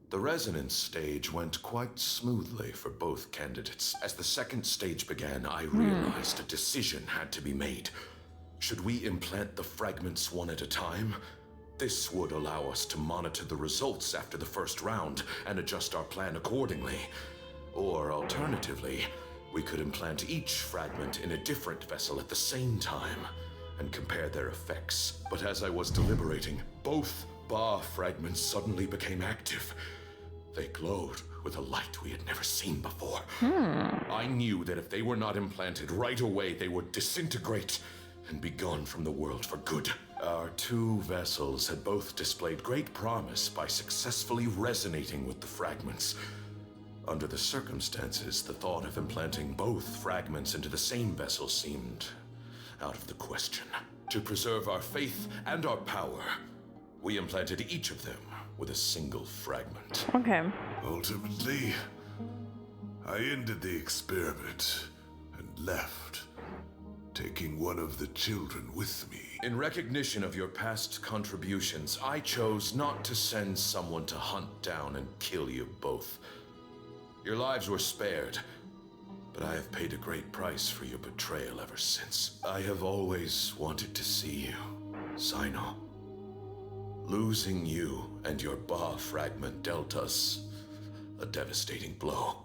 The resonance stage went quite smoothly for both candidates. As the second stage began, I realized a decision had to be made. Should we implant the fragments one at a time? This would allow us to monitor the results after the first round and adjust our plan accordingly. Or alternatively, we could implant each fragment in a different vessel at the same time and compare their effects. But as I was deliberating, both Ba fragments suddenly became active. They glowed with a light we had never seen before. I knew that if they were not implanted right away, they would disintegrate and be gone from the world for good. Our 2 vessels had both displayed great promise by successfully resonating with the fragments. Under the circumstances, the thought of implanting both fragments into the same vessel seemed out of the question. To preserve our faith and our power, we implanted each of them with a single fragment. Okay. Ultimately, I ended the experiment and left, taking one of the children with me. In recognition of your past contributions, I chose not to send someone to hunt down and kill you both. Your lives were spared, but I have paid a great price for your betrayal ever since. I have always wanted to see you, Sino. Losing you and your Ba fragment dealt us a devastating blow.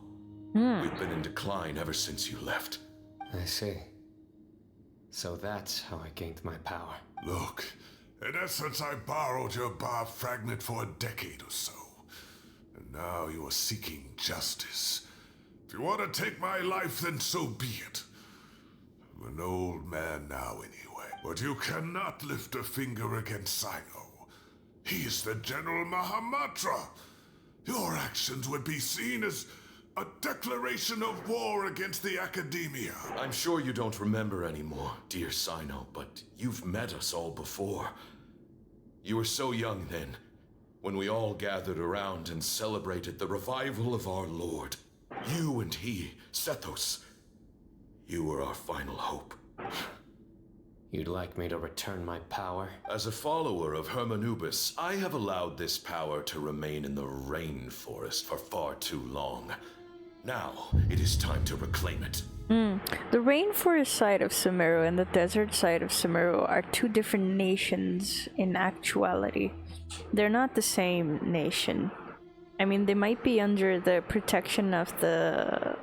We've been in decline ever since you left. I see. So that's how I gained my power. Look, in essence, I borrowed your Ba fragment for a decade or so. And now you are seeking justice. If you want to take my life, then so be it. I'm an old man now anyway. But you cannot lift a finger against Sino. He is the General Mahamatra. Your actions would be seen as a declaration of war against the Academia. I'm sure you don't remember anymore, dear Sino, but you've met us all before. You were so young then, when we all gathered around and celebrated the revival of our Lord. You and he, Sethos, you were our final hope. You'd like me to return my power? As a follower of Hermanubis, I have allowed this power to remain in the rainforest for far too long. Now, it is time to reclaim it. The rainforest side of Sumeru and the desert side of Sumeru are 2 different nations in actuality. They're not the same nation. I mean, they might be under the protection of the...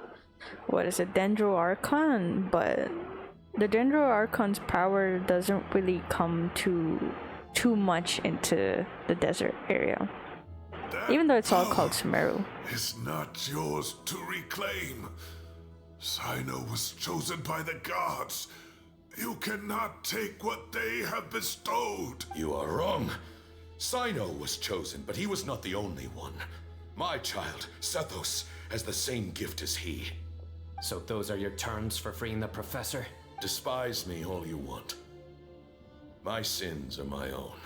what is it? Dendro-Archon, but... the Dendro-Archon's power doesn't really come too much into the desert area. Even though it's all called Sumeru. Is not yours to reclaim. Sino was chosen by the gods. You cannot take what they have bestowed. You are wrong. Sino was chosen, but he was not the only one. My child, Sethos, has the same gift as he. So those are your terms for freeing the professor? Despise me all you want. My sins are my own.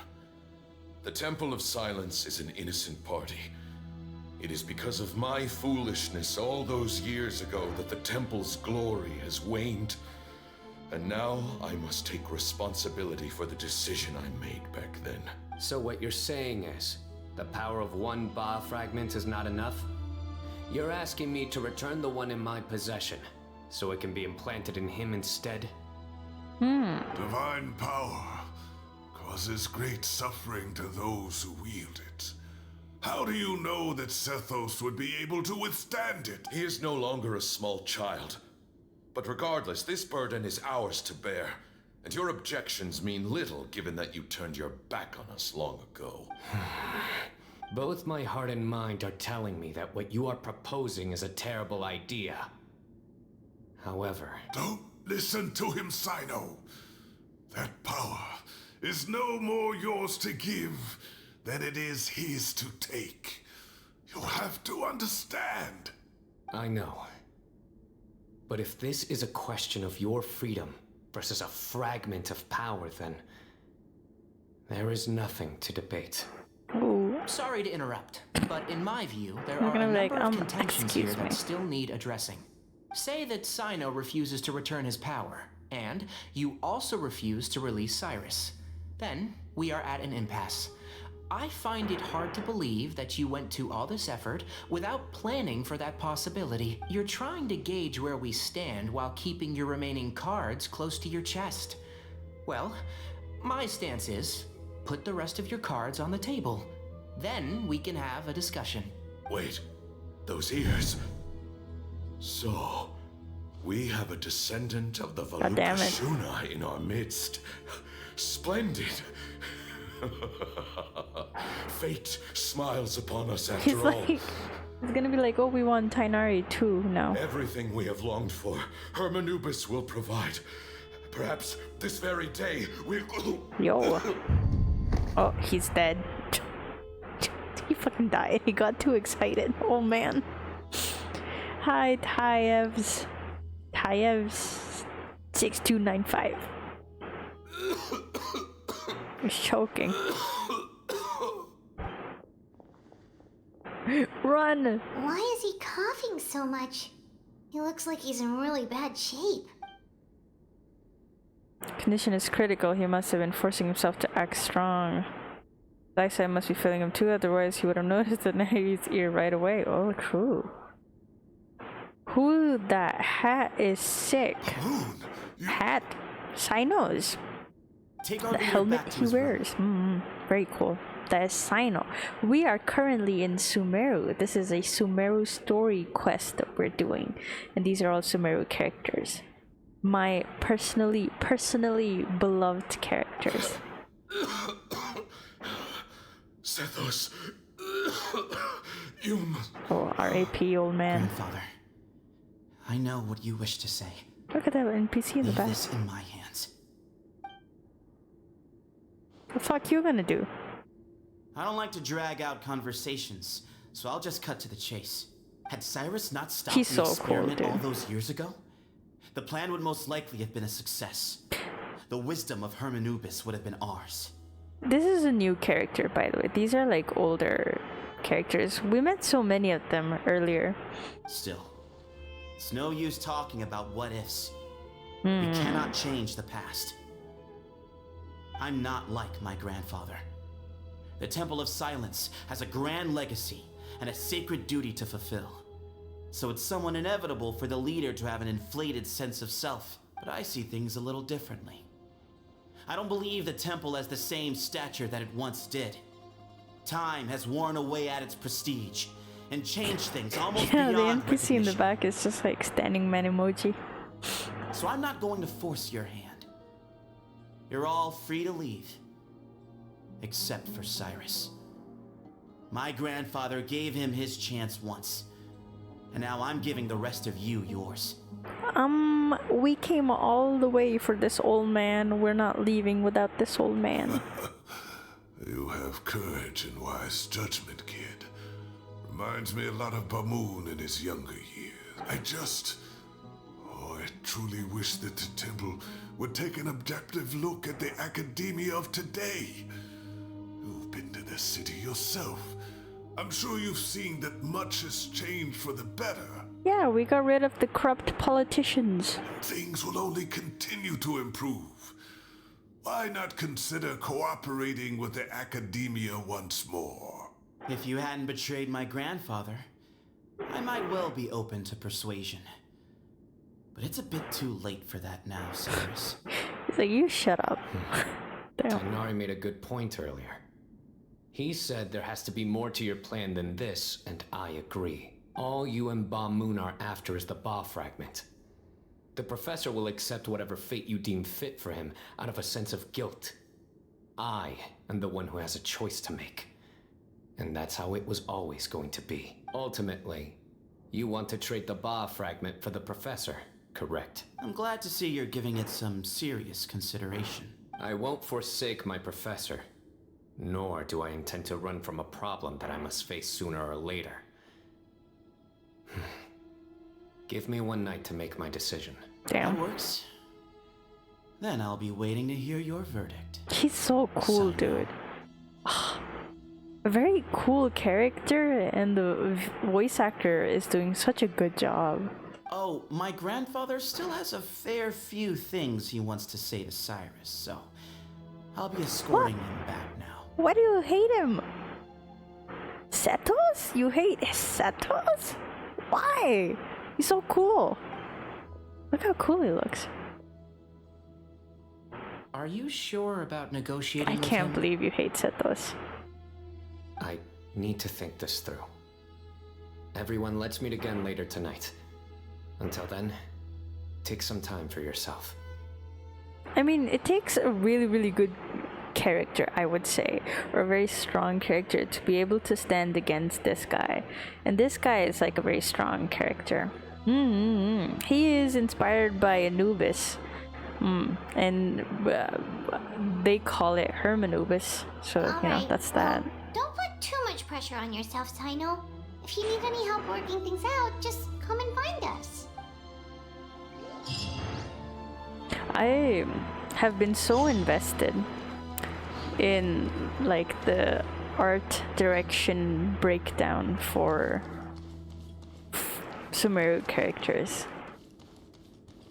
The Temple of Silence is an innocent party. It is because of my foolishness all those years ago that the Temple's glory has waned. And now I must take responsibility for the decision I made back then. So what you're saying is, the power of 1 Ba fragment is not enough? You're asking me to return the one in my possession, so it can be implanted in him instead? Divine power causes great suffering to those who wield it. How do you know that Sethos would be able to withstand it? He is no longer a small child. But regardless, this burden is ours to bear. And your objections mean little given that you turned your back on us long ago. Both my heart and mind are telling me that what you are proposing is a terrible idea. However... Don't listen to him, Sino. That power is no more yours to give than it is his to take. You have to understand. I know. But if this is a question of your freedom versus a fragment of power, then there is nothing to debate. Ooh. Sorry to interrupt, but in my view, there I'm are a gonna be number like, of contentions here excuse me. that still need addressing. Say that Sino refuses to return his power, and you also refuse to release Cyrus. Then we are at an impasse. I find it hard to believe that you went to all this effort without planning for that possibility. You're trying to gauge where we stand while keeping your remaining cards close to your chest. Well, my stance is, put the rest of your cards on the table. Then we can have a discussion. Wait, those ears. So, we have a descendant of the Valukashuna in our midst. Splendid. Fate smiles upon us after all. He's gonna be like, oh, we want Tainari too now. Everything we have longed for, Hermanubis will provide. Perhaps this very day we'll... Yo. Oh, he's dead. He fucking died. He got too excited. Oh man. Hi, Tyevs. Tyevs 6295. He's choking. Run! Why is he coughing so much? He looks like he's in really bad shape. Condition is critical. He must have been forcing himself to act strong. Daisai must be feeling him too, otherwise he would have noticed the Navi's ear right away. Oh, true. Who, that hat is sick. Hat. Sino's. The helmet he wears. Very cool. That is Sino. We are currently in Sumeru. This is a Sumeru story quest that we're doing. And these are all Sumeru characters. My personally beloved characters. Sethos, you must... Oh, R.A.P. old man. Grandfather, I know what you wish to say. Look at that NPC in the back. Leave this in my hands. The fuck you gonna do? I don't like to drag out conversations, so I'll just cut to the chase. Had Cyrus not stopped He's the so experiment cool, all dude. those years ago, the plan would most likely have been a success. The wisdom of Hermanubis would have been ours. This is a new character, by the way. These are like older characters. We met so many of them earlier. Still, it's no use talking about what ifs. We cannot change the past. I'm not like my grandfather. The Temple of Silence has a grand legacy and a sacred duty to fulfill. So it's somewhat inevitable for the leader to have an inflated sense of self. But I see things a little differently. I don't believe the temple has the same stature that it once did. Time has worn away at its prestige and changed things almost Yeah, the beyond NPC in the recognition. back is just like standing man emoji. So I'm not going to force your hand. You're all free to leave. Except for Cyrus. My grandfather gave him his chance once. And now I'm giving the rest of you yours. We came all the way for this old man. We're not leaving without this old man. You have courage and wise judgment, kid. Reminds me a lot of Bamoon in his younger years. I truly wish that the temple would take an objective look at the academia of today. You've been to the city yourself. I'm sure you've seen that much has changed for the better. Yeah, we got rid of the corrupt politicians. Things will only continue to improve. Why not consider cooperating with the academia once more? If you hadn't betrayed my grandfather, I might well be open to persuasion. But it's a bit too late for that now, Cyrus. He's like, you shut up. Damn. Tainari made a good point earlier. He said there has to be more to your plan than this, and I agree. All you and Ba Moon are after is the Ba fragment. The professor will accept whatever fate you deem fit for him out of a sense of guilt. I am the one who has a choice to make. And that's how it was always going to be. Ultimately, you want to trade the Ba fragment for the professor, correct? I'm glad to see you're giving it some serious consideration. I won't forsake my professor. Nor do I intend to run from a problem that I must face sooner or later. Give me one night to make my decision. Damn. That works. Then I'll be waiting to hear your verdict. He's so cool, Sino. dude. a very cool character, and the voice actor is doing such a good job. Oh, my grandfather still has a fair few things he wants to say to Cyrus, so I'll be escorting him back now. Why do you hate him? Setos? You hate Setos? Why? He's so cool. Look how cool he looks. Are you sure about negotiating I with can't him? believe you hate Setos. I need to think this through. Everyone, let's meet again later tonight. Until then, take some time for yourself. I mean, it takes a really, really good character, I would say, or a very strong character to be able to stand against this guy. And this guy is like a very strong character. He is inspired by Anubis. And they call it Hermanubis. So, you know, that's that. Don't put too much pressure on yourself, Sino. If you need any help working things out, just come and find us. I have been so invested in like the art direction breakdown for Sumeru characters.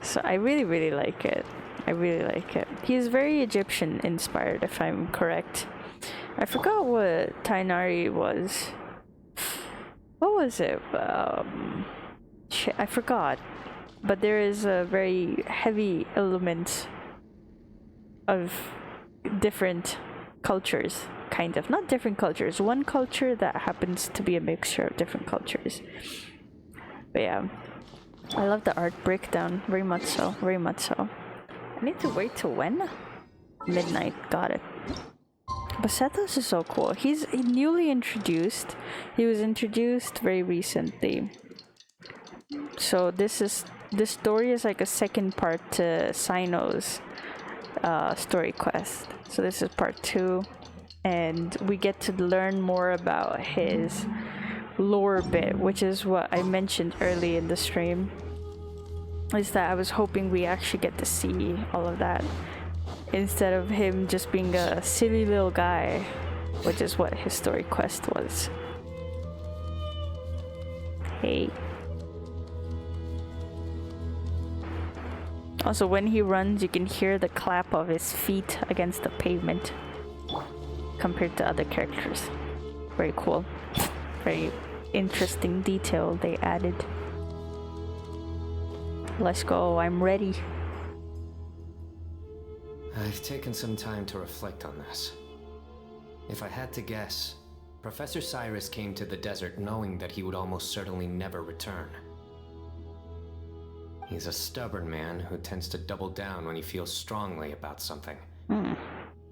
So I really, really like it. I really like it. He's very Egyptian inspired, if I'm correct. I forgot what Tainari was. What was it? Shit, I forgot. But there is a very heavy element of different cultures, kind of. Not different cultures. One culture that happens to be a mixture of different cultures. But yeah, I love the art breakdown. Very much so. Very much so. I need to wait till when? Midnight. Got it. But Setos is so cool. He's newly introduced. He was introduced very recently. So this story is like a second part to Sino's story quest. So this is part 2, and we get to learn more about his lore bit, which is what I mentioned early in the stream. Is that I was hoping we actually get to see all of that instead of him just being a silly little guy, which is what his story quest was. Hey. Also, when he runs, you can hear the clap of his feet against the pavement compared to other characters. Very cool. Very interesting detail they added. Let's go, I'm ready. I've taken some time to reflect on this. If I had to guess, Professor Cyrus came to the desert knowing that he would almost certainly never return. He's a stubborn man who tends to double down when he feels strongly about something.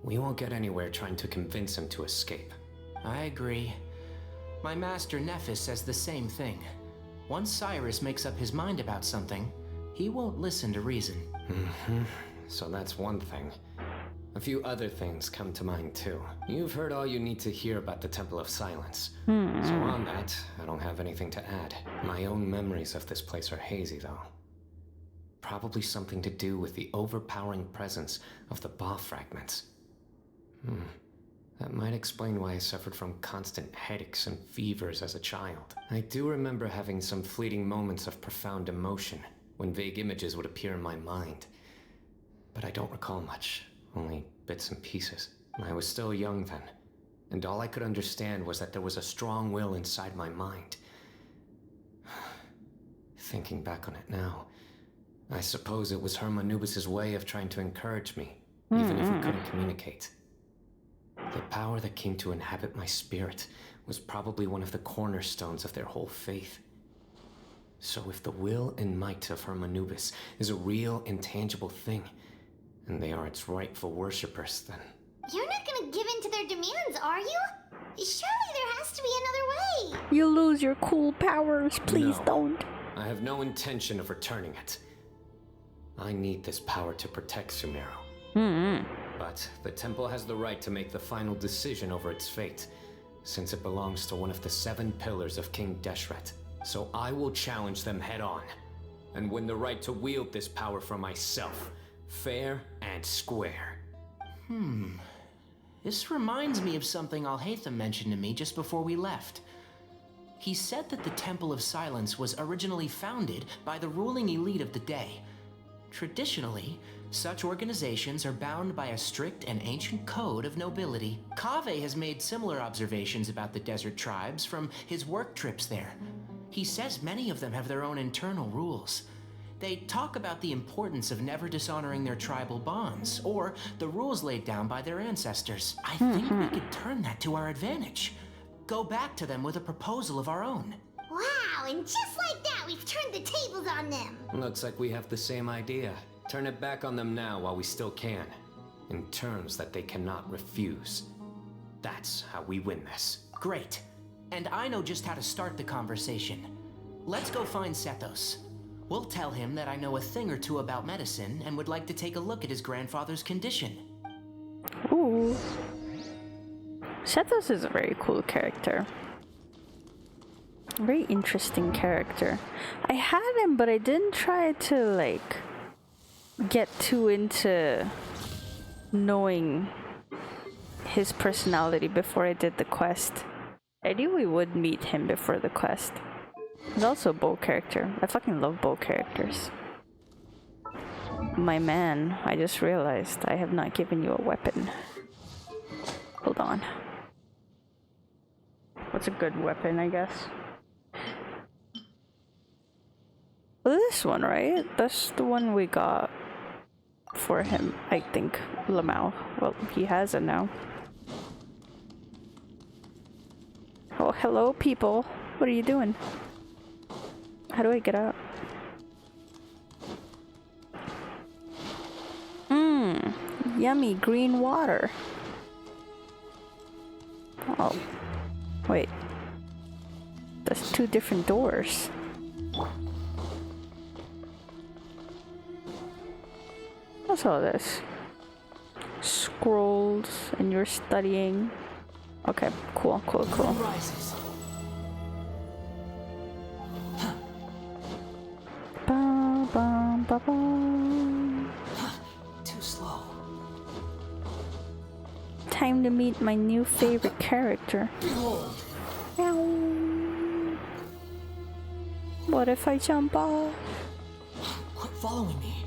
We won't get anywhere trying to convince him to escape. I agree. My master Nephis says the same thing. Once Cyrus makes up his mind about something, he won't listen to reason. So that's one thing. A few other things come to mind too. You've heard all you need to hear about the Temple of Silence. So on that, I don't have anything to add. My own memories of this place are hazy though. Probably something to do with the overpowering presence of the Ba fragments. That might explain why I suffered from constant headaches and fevers as a child. I do remember having some fleeting moments of profound emotion when vague images would appear in my mind. But I don't recall much, only bits and pieces. I was still young then, and all I could understand was that there was a strong will inside my mind. Thinking back on it now, I suppose it was Hermanubis' way of trying to encourage me, even if we couldn't communicate. The power that came to inhabit my spirit was probably one of the cornerstones of their whole faith. So if the will and might of Hermanubis is a real, intangible thing, and they are its rightful worshippers, then... You're not gonna give in to their demands, are you? Surely there has to be another way. You lose your cool powers, please don't. I have no intention of returning it. I need this power to protect Sumeru. But the temple has the right to make the final decision over its fate, since it belongs to one of the 7 pillars of King Deshret. So I will challenge them head on, and win the right to wield this power for myself, fair and square. This reminds me of something Alhaitham mentioned to me just before we left. He said that the Temple of Silence was originally founded by the ruling elite of the day. Traditionally, such organizations are bound by a strict and ancient code of nobility. Kaveh has made similar observations about the desert tribes from his work trips there. He says many of them have their own internal rules. They talk about the importance of never dishonoring their tribal bonds, or the rules laid down by their ancestors. I think we could turn that to our advantage. Go back to them with a proposal of our own. Wow, and just like that, we've turned the tables on them. Looks like we have the same idea. Turn it back on them now while we still can, in terms that they cannot refuse. That's how we win this. Great. And I know just how to start the conversation. Let's go find Sethos. We'll tell him that I know a thing or two about medicine and would like to take a look at his grandfather's condition. Ooh. Sethos is a very cool character. Very interesting character. I had him, but I didn't try to, like, get too into knowing his personality before I did the quest. I knew we would meet him before the quest. He's also a bow character. I fucking love bow characters. My man, I just realized I have not given you a weapon. Hold on. What's a good weapon, I guess? This one, right? That's the one we got for him, I think. Lamau. Well, he has it now. Oh, hello, people. What are you doing? How do I get out? Yummy green water. Oh. Wait. That's two different doors. What's all this? Scrolls, and you're studying. Okay, cool. Rises. Ba, ba, ba, ba. Too slow. Time to meet my new favorite character. Behold. Meow. What if I jump off? Quit following me.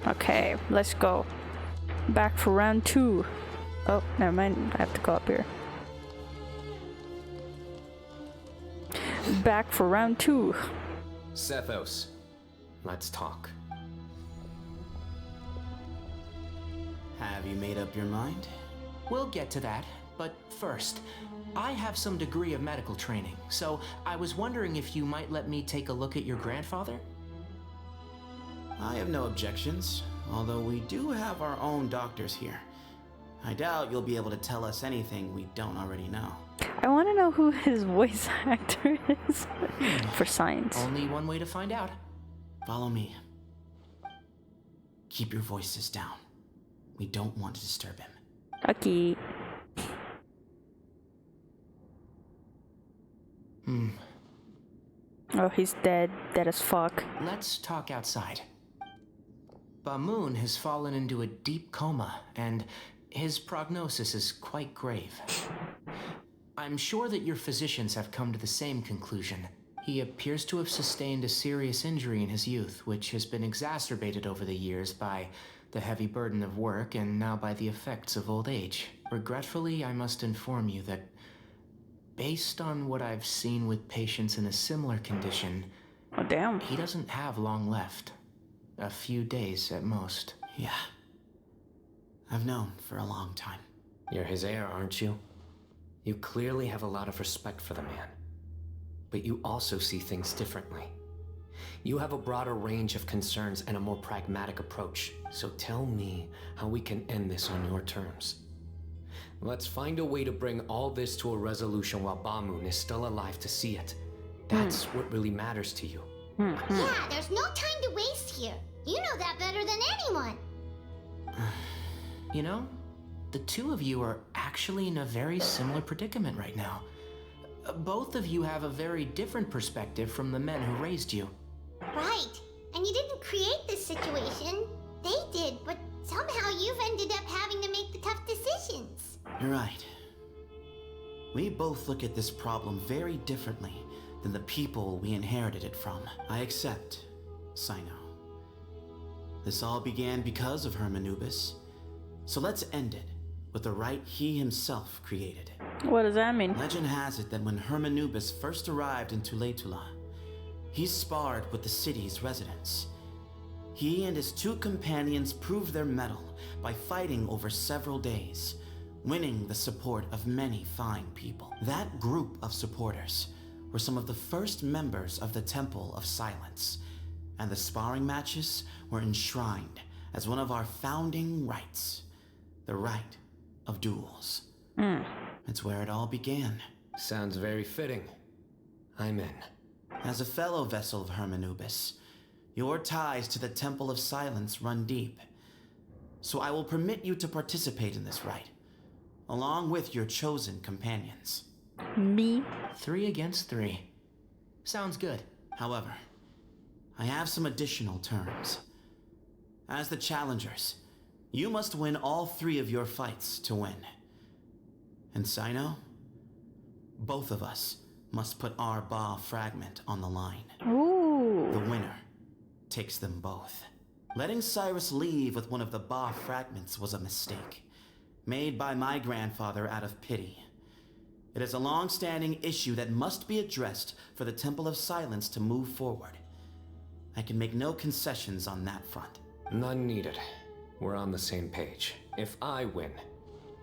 Okay, let's go. Back for round 2. Oh, never mind. I have to go up here. Back for round 2. Sethos, let's talk. Have you made up your mind? We'll get to that, but first, I have some degree of medical training, so I was wondering if you might let me take a look at your grandfather? I have no objections, although we do have our own doctors here. I doubt you'll be able to tell us anything we don't already know. I want to know who his voice actor is for science. Only one way to find out. Follow me. Keep your voices down. We don't want to disturb him. Okay. Oh, he's dead. Dead as fuck. Let's talk outside. Bamoon has fallen into a deep coma, and his prognosis is quite grave. I'm sure that your physicians have come to the same conclusion. He appears to have sustained a serious injury in his youth, which has been exacerbated over the years by the heavy burden of work and now by the effects of old age. Regretfully, I must inform you that based on what I've seen with patients in a similar condition, oh damn, he doesn't have long left. A few days at most. Yeah. I've known for a long time. You're his heir, aren't you? You clearly have a lot of respect for the man. But you also see things differently. You have a broader range of concerns and a more pragmatic approach. So tell me how we can end this on your terms. Let's find a way to bring all this to a resolution while Bamoon is still alive to see it. That's what really matters to you. Yeah, there's no time to waste here. You know that better than anyone. You know, the two of you are actually in a very similar predicament right now. Both of you have a very different perspective from the men who raised you. Right. And you didn't create this situation. They did, but somehow you've ended up having to make the tough decision. You're right. We both look at this problem very differently than the people we inherited it from. I accept, Sino. This all began because of Hermanubis, so let's end it with the rite he himself created. What does that mean? Legend has it that when Hermanubis first arrived in Tuletula, he sparred with the city's residents. He and his 2 companions proved their mettle by fighting over several days, winning the support of many fine people. That group of supporters were some of the first members of the Temple of Silence, and the sparring matches were enshrined as one of our founding rites, the rite of duels. It's where it all began. Sounds very fitting. I'm in. As a fellow vessel of Hermanubis, your ties to the Temple of Silence run deep. So I will permit you to participate in this rite, along with your chosen companions. Me? 3 against 3. Sounds good. However, I have some additional terms. As the challengers, you must win all 3 of your fights to win. And Sino, both of us must put our Ba fragment on the line. Ooh. The winner takes them both. Letting Cyrus leave with one of the Ba fragments was a mistake, made by my grandfather out of pity. It is a long-standing issue that must be addressed for the Temple of Silence to move forward. I can make no concessions on that front. None needed. We're on the same page. If I win,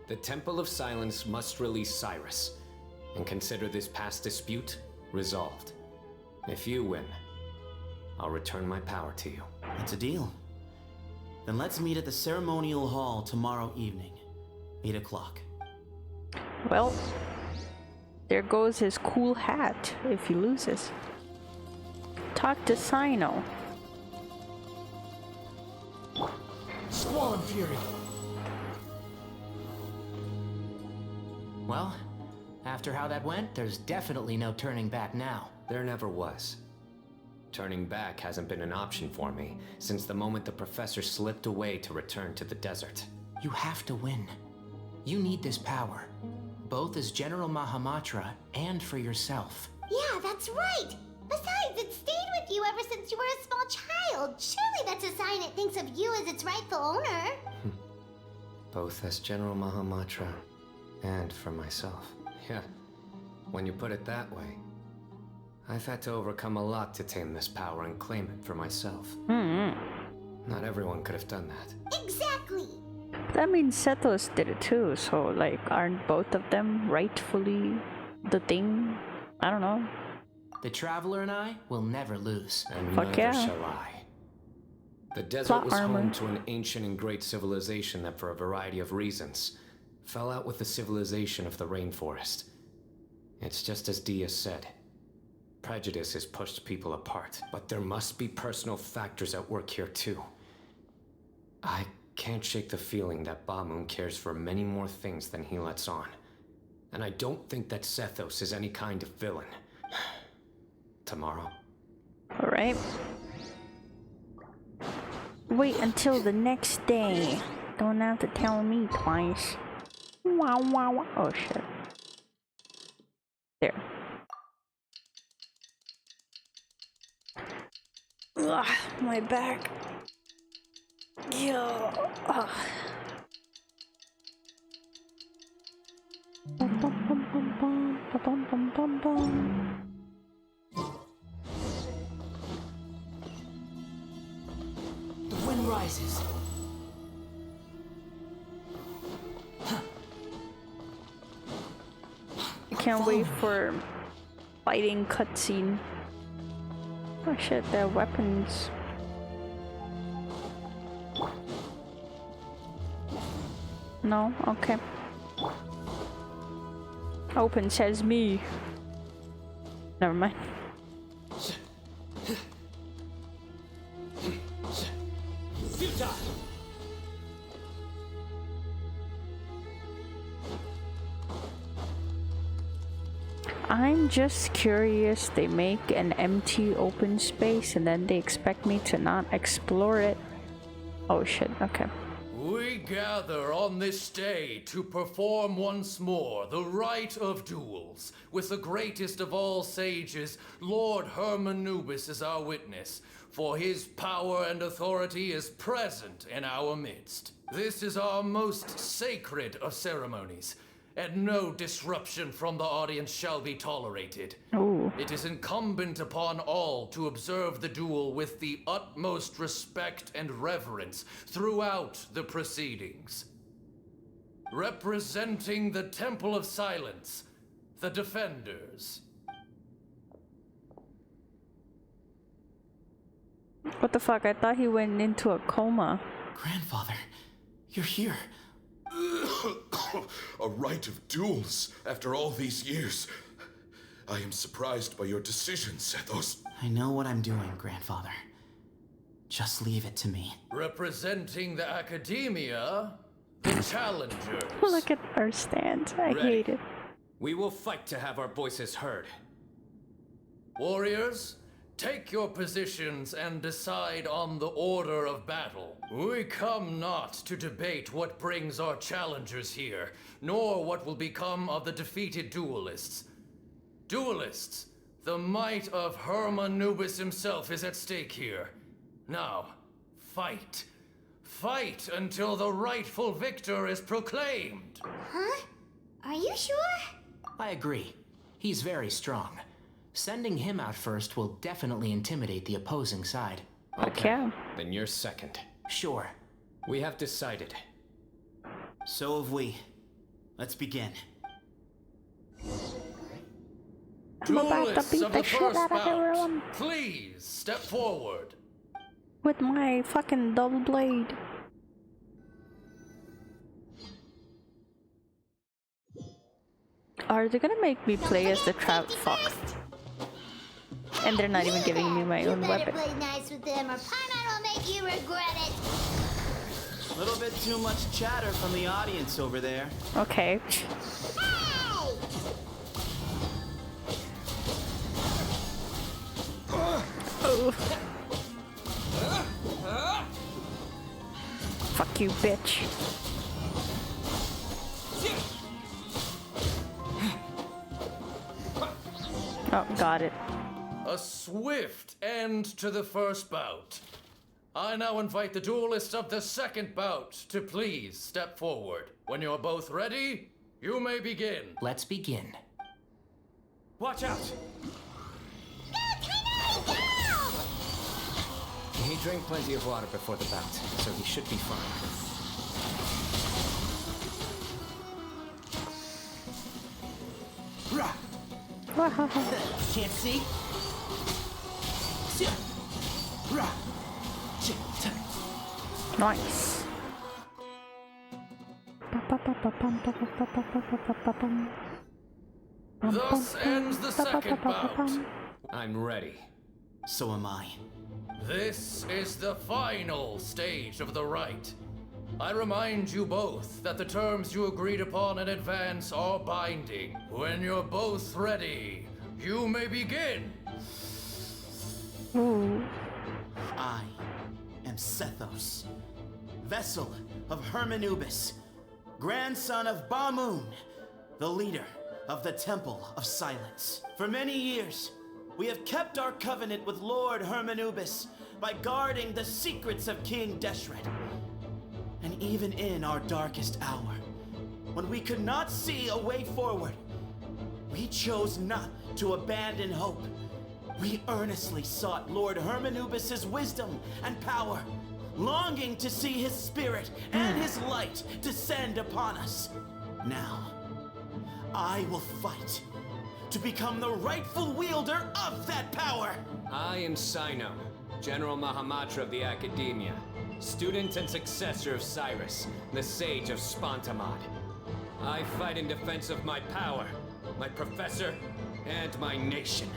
the Temple of Silence must release Cyrus and consider this past dispute resolved. If you win, I'll return my power to you. It's a deal. Then let's meet at the ceremonial hall tomorrow evening, 8 o'clock. Well, there goes his cool hat if he loses. Talk to Sino. Squall and Fury. Well, after how that went, there's definitely no turning back now. There never was. Turning back hasn't been an option for me since the moment the professor slipped away to return to the desert. You have to win. You need this power, both as General Mahamatra and for yourself. Yeah, that's right. Besides, it stayed with you ever since you were a small child. Surely that's a sign it thinks of you as its rightful owner. Both as General Mahamatra and for myself. Yeah, when you put it that way. I've had to overcome a lot to tame this power and claim it for myself. Not everyone could have done that. Exactly. That means Sethos did it too, so like, aren't both of them rightfully the thing? I don't know. The Traveler and I will never lose. And Fuck neither yeah. shall I. The desert Plot was armor. home to an ancient and great civilization that, for a variety of reasons, fell out with the civilization of the rainforest. It's just as Dia said. Prejudice has pushed people apart, but there must be personal factors at work here too. I can't shake the feeling that Bamoon cares for many more things than he lets on. And I don't think that Sethos is any kind of villain. Tomorrow. Alright. Wait until the next day. Don't have to tell me twice. Wow, wow, wow. Oh shit. There. Ugh, my back. Yeah. Ugh. Bum, bum, bum, bum, bum, bum, bum, bum, bum. The wind rises. I can't wait for fighting cutscene. Oh shit, their weapons. No? Okay. Open says me. Never mind. Futile. I'm just curious, they make an empty open space and then they expect me to not explore it. Oh shit, okay. We We gather on this day to perform once more the rite of duels, with the greatest of all sages, Lord Hermanubis, as our witness, for his power and authority is present in our midst. This is our most sacred of ceremonies, and no disruption from the audience shall be tolerated. Ooh. It is incumbent upon all to observe the duel with the utmost respect and reverence throughout the proceedings. Representing the Temple of Silence, the Defenders. What the fuck? I thought he went into a coma. Grandfather, you're here. A rite of duels after all these years. I am surprised by your decision, Sethos. I know what I'm doing, Grandfather. Just leave it to me. Representing the Academia, the Challengers. Look at our stand. I hate it. We will fight to have our voices heard. Warriors, take your positions and decide on the order of battle. We come not to debate what brings our challengers here, nor what will become of the defeated duelists. Duelists, the might of Hermanubis himself is at stake here. Now, fight. Fight until the rightful victor is proclaimed. Huh? Are you sure? I agree. He's very strong. Sending him out first will definitely intimidate the opposing side. Okay. Then you're second. Sure. We have decided. So have we. Let's begin. I'm about to Duelists beat of the the shit first out of everyone bout, please step forward. with my fucking double blade. Are they gonna make me play as the trout? Fuck. And they're not even giving me my own You better weapon. play nice with them or Paimon will make you regret it. A little bit too much chatter from the audience over there. Okay. Hey! Oh. Fuck you, bitch. Oh, got it. A swift end to the first bout. I now invite the duelists of the second bout to please step forward. When you're both ready, you may begin. Let's begin. Watch out! He drank plenty of water before the bout, so he should be fine. Can't see? Nice. Thus ends the second bout. I'm ready. So am I. This is the final stage of the rite. I remind you both that the terms you agreed upon in advance are binding. When you're both ready, you may begin. Ooh. I am Sethos, vessel of Hermanubis, grandson of Bamoon, the leader of the Temple of Silence. For many years, we have kept our covenant with Lord Hermanubis by guarding the secrets of King Deshret. And even in our darkest hour, when we could not see a way forward, we chose not to abandon hope. We earnestly sought Lord Hermanubis' wisdom and power, longing to see his spirit and his light descend upon us. Now, I will fight to become the rightful wielder of that power. I am Sino, General Mahamatra of the Academia, student and successor of Cyrus, the Sage of Spontamod. I fight in defense of my power, my professor, and my nation.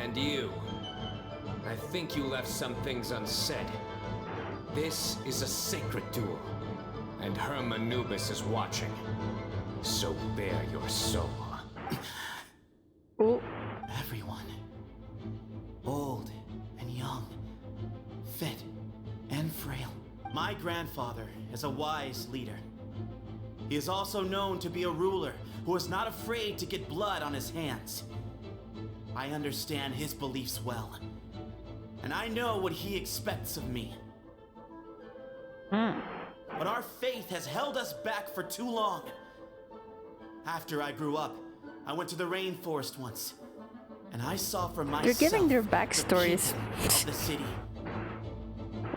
And you. I think you left some things unsaid. This is a sacred duel, and Hermanubis is watching. So bare your soul. Oh. Everyone, old and young, fit and frail, My grandfather is a wise leader. He is also known to be a ruler who is not afraid to get blood on his hands. I understand his beliefs well, and I know what he expects of me. But our faith has held us back for too long. After I grew up, I went to the rainforest once, and I saw for myself. You're giving their backstories. The city.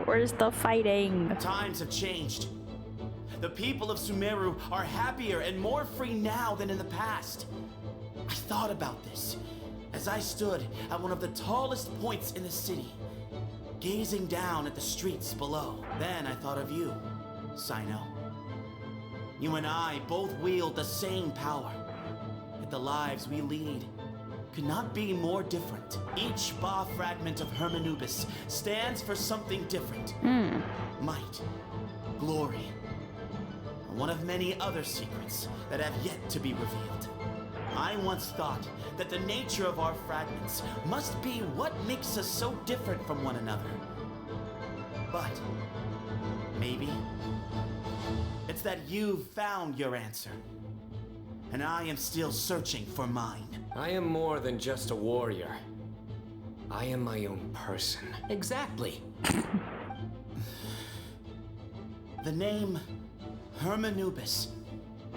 Where's the fighting? Times have changed. The people of Sumeru are happier and more free now than in the past. I thought about this as I stood at one of the tallest points in the city, gazing down at the streets below. Then I thought of you, Sino. You and I both wield the same power, yet the lives we lead could not be more different. Each Ba fragment of Hermanubis stands for something different. Might, glory, one of many other secrets that have yet to be revealed. I once thought that the nature of our fragments must be what makes us so different from one another. But maybe it's that you've found your answer, and I am still searching for mine. I am more than just a warrior. I am my own person. Exactly. The name Hermanubis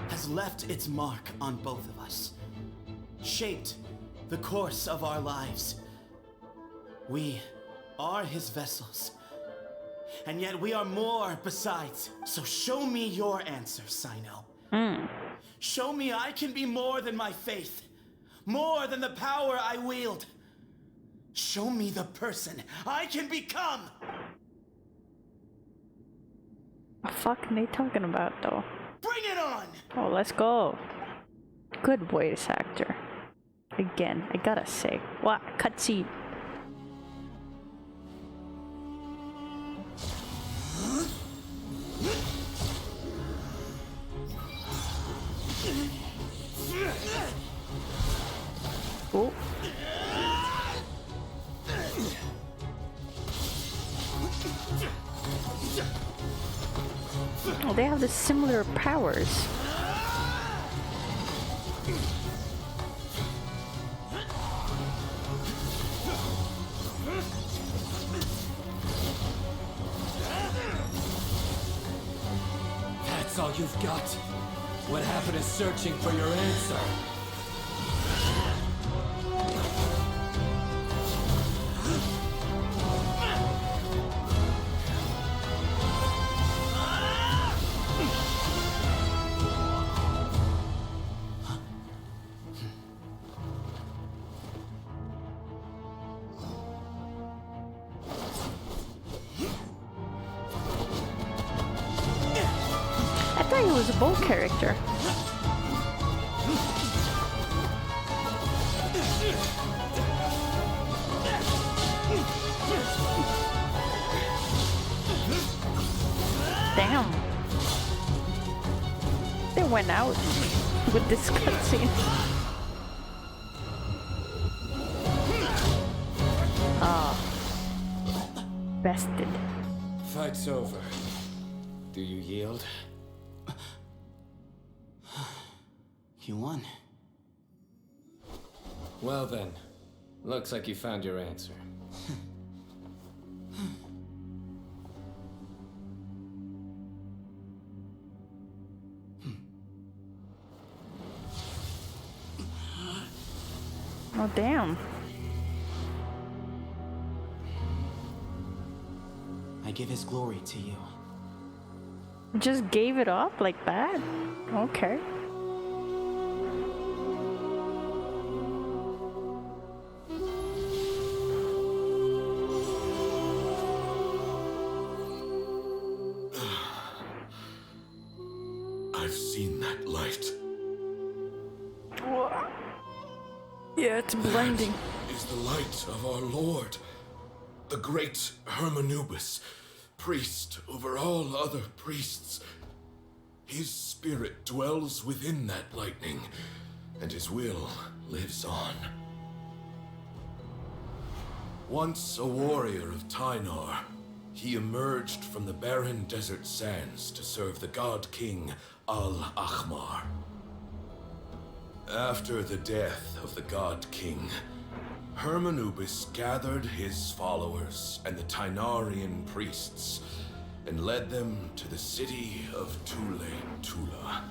has left its mark on both of us, shaped the course of our lives. We are his vessels, and yet we are more besides. So show me your answer, Sino. Show me I can be more than my faith, more than the power I wield. Show me the person I can become. What the fuck are they talking about, though? Bring it on! Oh, let's go. Good voice actor. Again, I gotta say. What? Cutscene. Oh. Oh, they have the similar powers. That's all you've got? What happened to searching for your answer? I thought he was a bold character. Damn. They went out with this cutscene. Ah. Bested. Fight's over. Do you yield? You won. Well then, looks like you found your answer. Oh, damn. I give his glory to you. Just gave it up like that? Okay. I've seen that light. Yeah, it's blinding. That is the light of our Lord, the great Hermanubis, priest over all other priests. His spirit dwells within that lightning, and his will lives on. Once a warrior of Tynar, he emerged from the barren desert sands to serve the god king Al-Ahmar. After the death of the god king, Hermanubis gathered his followers and the Tainarian priests and led them to the city of Tule-Tula.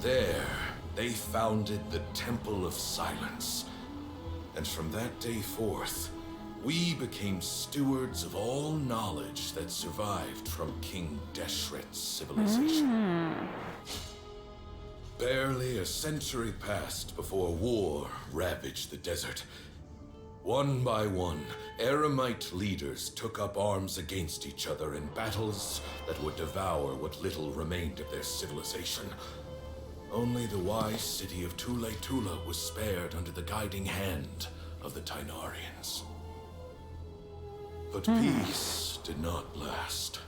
There, they founded the Temple of Silence, and from that day forth, we became stewards of all knowledge that survived from King Deshret's civilization. Barely a century passed before war ravaged the desert. One by one, Eremite leaders took up arms against each other in battles that would devour what little remained of their civilization. Only the wise city of Tule-Tula was spared under the guiding hand of the Tainarians. But peace did not last.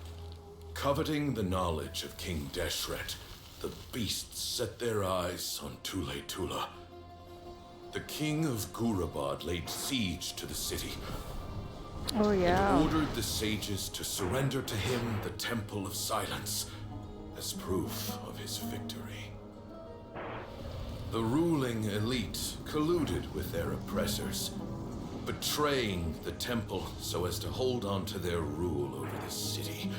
Coveting the knowledge of King Deshret, the beasts set their eyes on Tule-Tula. The king of Gurabad laid siege to the city. Oh yeah. And ordered the sages to surrender to him the Temple of Silence as proof of his victory. The ruling elite colluded with their oppressors, betraying the temple so as to hold on to their rule over the city.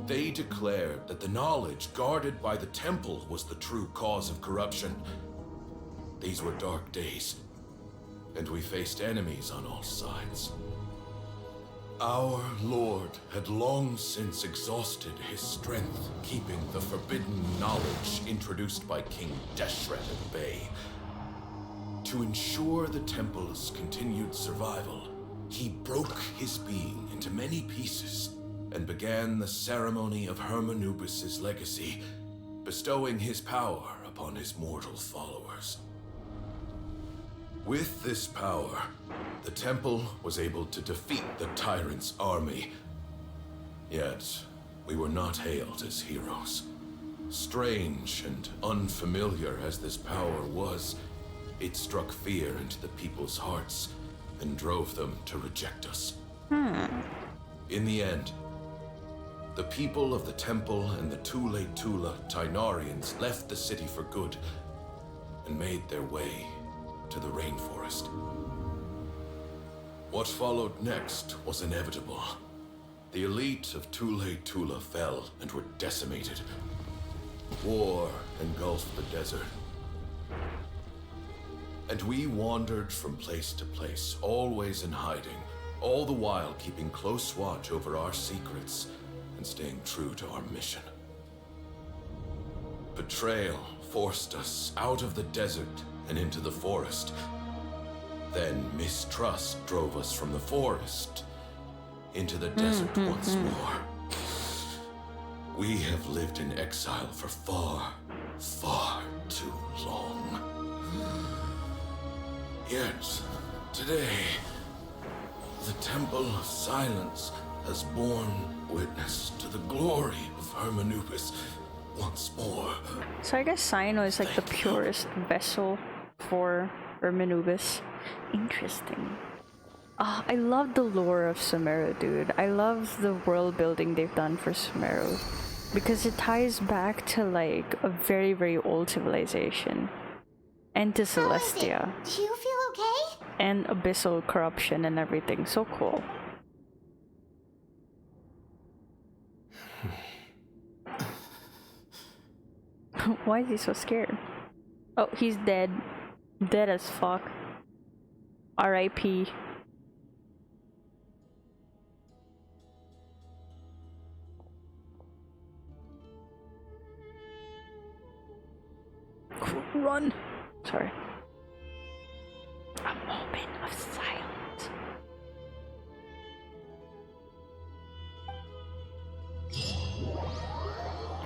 They declared that the knowledge guarded by the temple was the true cause of corruption. These were dark days, and we faced enemies on all sides. Our lord had long since exhausted his strength, keeping the forbidden knowledge introduced by King Deshret at bay. To ensure the temple's continued survival, he broke his being into many pieces and began the ceremony of Hermanubis' legacy, bestowing his power upon his mortal followers. With this power, the temple was able to defeat the tyrant's army. Yet, we were not hailed as heroes. Strange and unfamiliar as this power was, it struck fear into the people's hearts and drove them to reject us. In the end, the people of the temple and the Tule-Tula Tainarians left the city for good and made their way to the rainforest. What followed next was inevitable. The elite of Tule-Tula fell and were decimated. War engulfed the desert. And we wandered from place to place, always in hiding, all the while keeping close watch over our secrets and staying true to our mission. Betrayal forced us out of the desert and into the forest. Then mistrust drove us from the forest into the desert once more. We have lived in exile for far, far too long. Yet, today, the Temple of Silence has borne witness to the glory of Hermanubis once more. So I guess Sino is like the purest vessel for Hermanubis. Interesting. I love the lore of Sumeru, dude. I love the world building they've done for Sumeru, because it ties back to like a very, very old civilization. And to Celestia. Do you feel okay? And abyssal corruption and everything. So cool. Why is he so scared? Oh, he's dead. Dead as fuck. R.I.P. Run! Sorry. A moment of silence.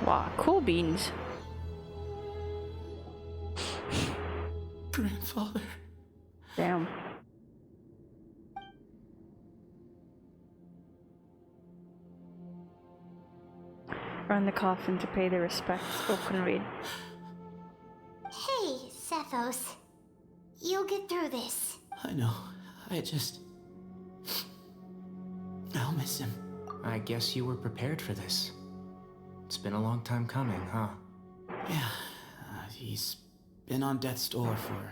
Wow, cool beans. Grandfather. Damn. Run the coffin to pay their respects. Open read. Hey, Cephos. You'll get through this. I know. I just... I'll miss him. I guess you were prepared for this. It's been a long time coming, huh? Yeah, he's been on death's door for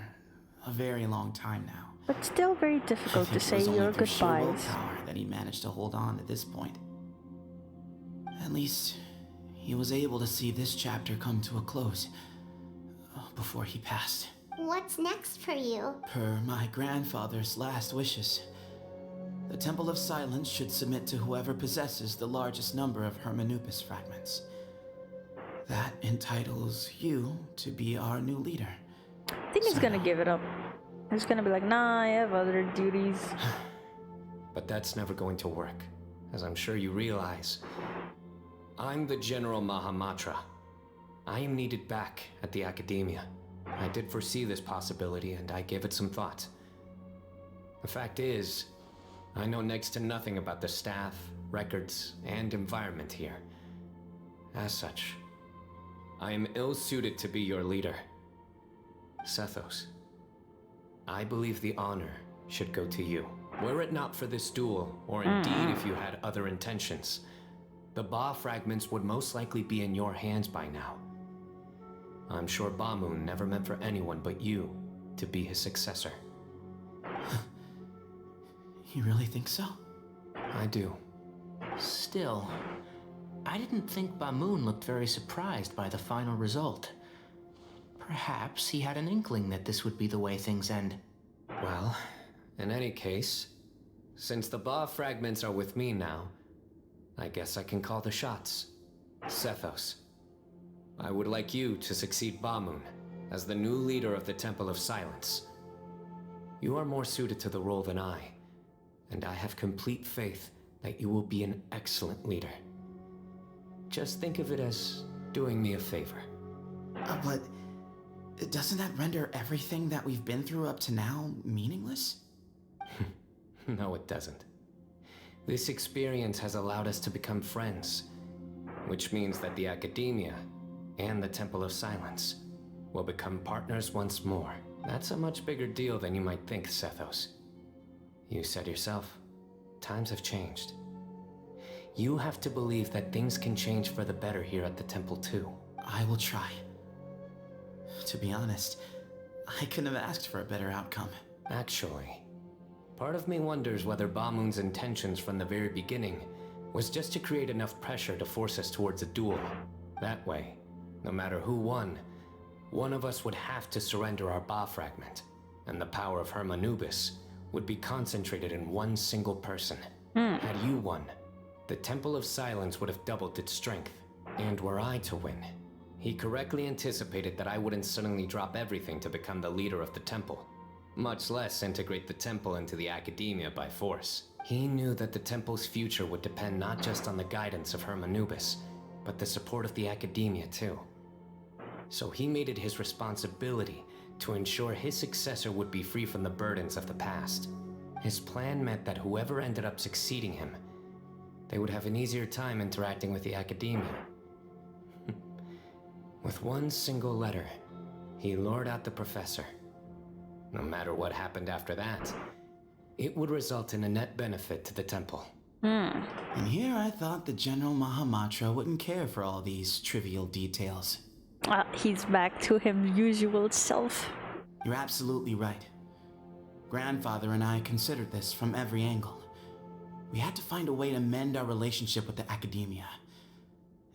a very long time now. But still very difficult to say your goodbyes. That he managed to hold on to this point. At least, he was able to see this chapter come to a close before he passed. What's next for you? Per my grandfather's last wishes, the Temple of Silence should submit to whoever possesses the largest number of Hermanupis fragments. That entitles you to be our new leader. I think he's gonna give it up. He's gonna be like, nah, I have other duties. But that's never going to work, as I'm sure you realize. I'm the General Mahamatra. I am needed back at the Academia. I did foresee this possibility, and I gave it some thought. The fact is, I know next to nothing about the staff, records, and environment here. As such, I am ill-suited to be your leader. Sethos, I believe the honor should go to you. Were it not for this duel, or indeed if you had other intentions, the Ba fragments would most likely be in your hands by now. I'm sure Bamun never meant for anyone but you to be his successor. You really think so? I do. Still, I didn't think Bamun looked very surprised by the final result. Perhaps he had an inkling that this would be the way things end. Well, in any case, since the Ba fragments are with me now, I guess I can call the shots. Sethos, I would like you to succeed Bamun as the new leader of the Temple of Silence. You are more suited to the role than I, and I have complete faith that you will be an excellent leader. Just think of it as doing me a favor. But doesn't that render everything that we've been through up to now meaningless? No, it doesn't. This experience has allowed us to become friends, which means that the Academia and the Temple of Silence will become partners once more. That's a much bigger deal than you might think, Sethos. You said yourself, times have changed. You have to believe that things can change for the better here at the temple too. I will try. To be honest, I couldn't have asked for a better outcome. Actually, part of me wonders whether Bamun's intentions from the very beginning was just to create enough pressure to force us towards a duel. That way, no matter who won, one of us would have to surrender our Ba fragment, and the power of Hermanubis would be concentrated in one single person. Had you won, the Temple of Silence would have doubled its strength. And were I to win, he correctly anticipated that I wouldn't suddenly drop everything to become the leader of the temple, much less integrate the temple into the Academia by force. He knew that the temple's future would depend not just on the guidance of Hermanubis, but the support of the Academia too. So he made it his responsibility to ensure his successor would be free from the burdens of the past. His plan meant that whoever ended up succeeding him, they would have an easier time interacting with the Academia. With one single letter, he lured out the professor. No matter what happened after that, it would result in a net benefit to the temple. And here I thought the General Mahamatra wouldn't care for all these trivial details. He's back to his usual self. You're absolutely right. Grandfather and I considered this from every angle. We had to find a way to mend our relationship with the Academia.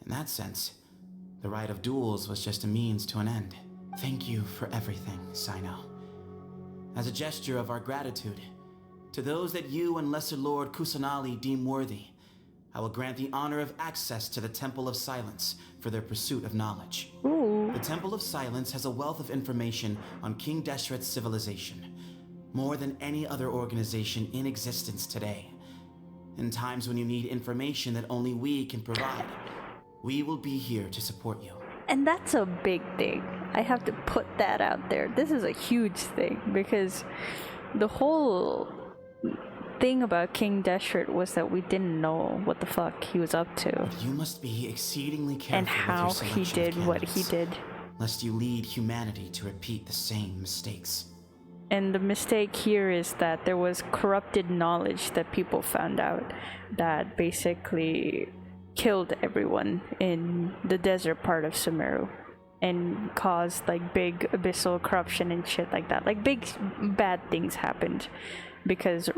In that sense, the right of duels was just a means to an end. Thank you for everything, Sino. As a gesture of our gratitude, to those that you and Lesser Lord Kusanali deem worthy, I will grant the honor of access to the Temple of Silence for their pursuit of knowledge. The Temple of Silence has a wealth of information on King Deshret's civilization, more than any other organization in existence today. In times when you need information that only we can provide, we will be here to support you. And that's a big thing. I have to put that out there. This is a huge thing because the whole thing about King Deshret was that we didn't know what the fuck he was up to. But you must be exceedingly careful and how with your he did what he did. Lest you lead humanity to repeat the same mistakes. And the mistake here is that there was corrupted knowledge that people found out that basically killed everyone in the desert part of Sumeru and caused like big abyssal corruption and shit like that. Like big bad things happened because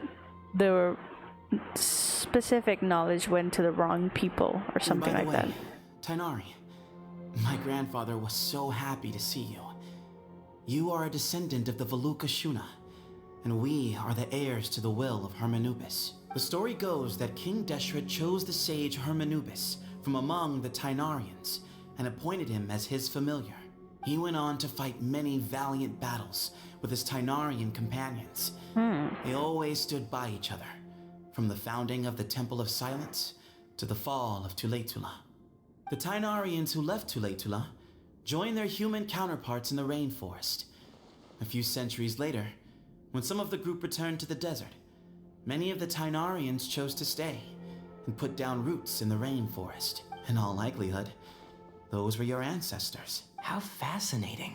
the specific knowledge went to the wrong people or something like that. Tainari, my grandfather was so happy to see you. You are a descendant of the Veluca Shuna, and we are the heirs to the will of Hermanubis. The story goes that King Deshret chose the sage Hermanubis from among the Tainarians and appointed him as his familiar. He went on to fight many valiant battles with his Tainarian companions. They always stood by each other, from the founding of the Temple of Silence to the fall of Tuletula. The Tainarians who left Tuletula joined their human counterparts in the rainforest. A few centuries later, when some of the group returned to the desert, many of the Tainarians chose to stay and put down roots in the rainforest. In all likelihood, those were your ancestors. How fascinating.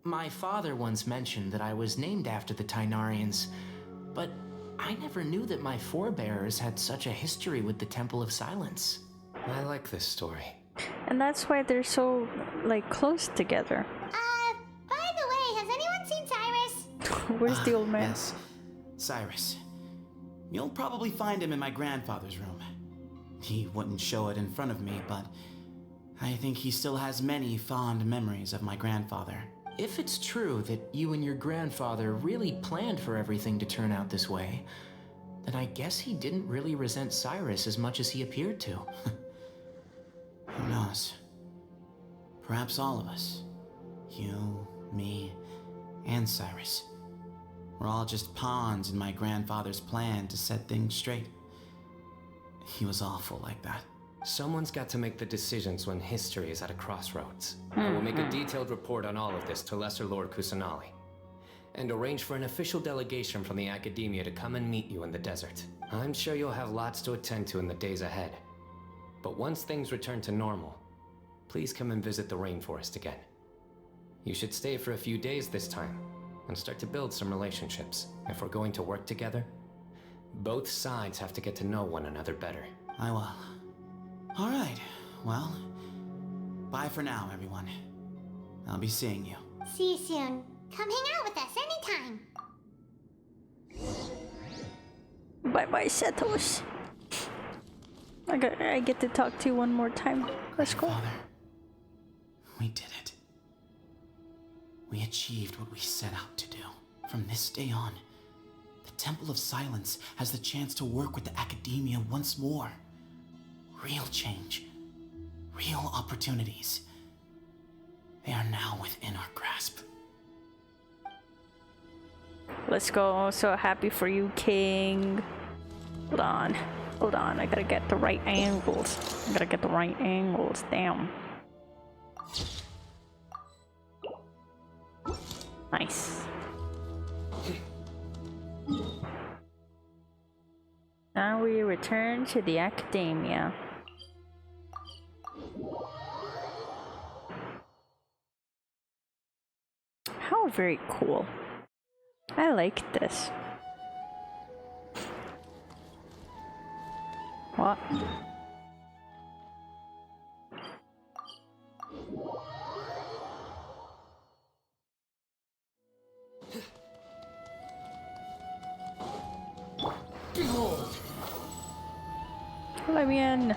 My father once mentioned that I was named after the Tainarians, but I never knew that my forebears had such a history with the Temple of Silence. I like this story. And that's why they're so, like, close together. By the way, has anyone seen Cyrus? Where's the old man? Yes, Cyrus. You'll probably find him in my grandfather's room. He wouldn't show it in front of me, but I think he still has many fond memories of my grandfather. If it's true that you and your grandfather really planned for everything to turn out this way, then I guess he didn't really resent Cyrus as much as he appeared to. Who knows? Perhaps all of us. You, me, and Cyrus. We're all just pawns in my grandfather's plan to set things straight. He was awful like that. Someone's got to make the decisions when history is at a crossroads. I will make a detailed report on all of this to Lesser Lord Kusanali, and arrange for an official delegation from the Academia to come and meet you in the desert. I'm sure you'll have lots to attend to in the days ahead. But once things return to normal, please come and visit the rainforest again. You should stay for a few days this time, and start to build some relationships. If we're going to work together, both sides have to get to know one another better. I will. All right, well, bye for now, everyone. I'll be seeing you. See you soon. Come hang out with us anytime. Bye-bye, Setos. I get to talk to you one more time. Let's go. Father, we did it. We achieved what we set out to do. From this day on, the Temple of Silence has the chance to work with the Academia once more. Real change. Real opportunities. They are now within our grasp. Let's go. So happy for you, King. Hold on. Hold on. I gotta get the right angles. Damn. Nice. Now we return to the Academia. How very cool. I like this. What? Let me in.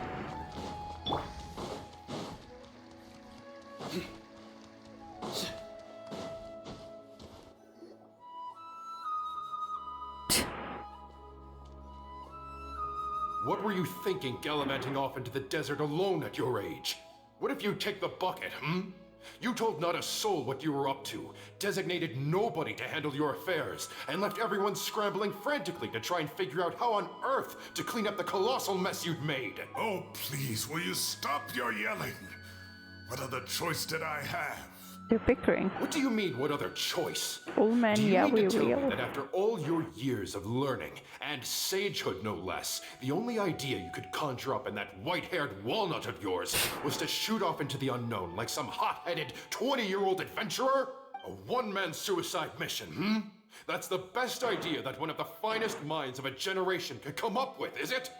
What were you thinking gallivanting off into the desert alone at your age? What if you take the bucket, You told not a soul what you were up to, designated nobody to handle your affairs, and left everyone scrambling frantically to try and figure out how on earth to clean up the colossal mess you'd made. Oh, please, will you stop your yelling? What other choice did I have? They're bickering. What do you mean, what other choice? Old man, Do you yeah, mean we to tell me will. that after all your years of learning, and sagehood no less, the only idea you could conjure up in that white-haired walnut of yours was to shoot off into the unknown like some hot-headed 20-year-old adventurer? A one-man suicide mission, That's the best idea that one of the finest minds of a generation could come up with, is it?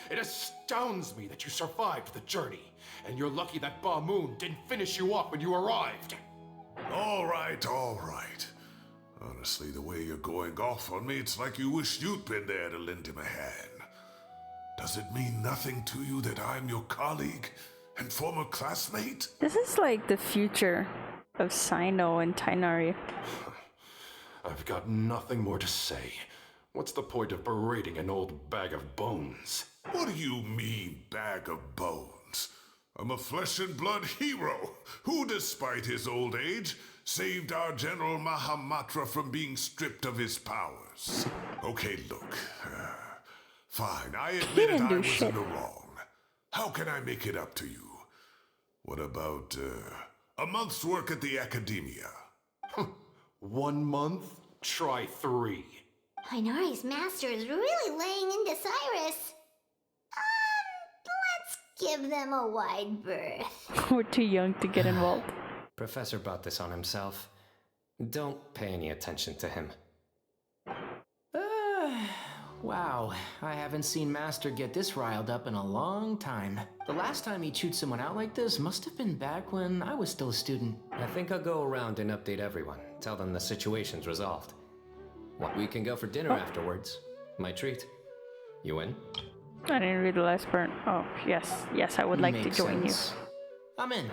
It astounds me that you survived the journey, and you're lucky that Ba Moon didn't finish you off when you arrived. All right, all right. Honestly, the way you're going off on me, it's like you wished you'd been there to lend him a hand. Does it mean nothing to you that I'm your colleague and former classmate? This is like the future of Sino and Tainari. I've got nothing more to say. What's the point of berating an old bag of bones? What do you mean, bag of bones? I'm a flesh and blood hero who, despite his old age, saved our General Mahamatra from being stripped of his powers. Okay, look. Fine, I admit it, I was in the wrong. How can I make it up to you? What about, a month's work at the Academia? 1 month? Try 3. Tainari's master is really laying into Cyrus. Let's give them a wide berth. We're too young to get involved. Professor brought this on himself. Don't pay any attention to him. Wow, I haven't seen Master get this riled up in a long time. The last time he chewed someone out like this must have been back when I was still a student. I think I'll go around and update everyone. Tell them the situation's resolved. We can go for dinner afterwards. My treat. You in? I didn't read the last part. Oh, yes. Yes, I would like to join you. I'm in.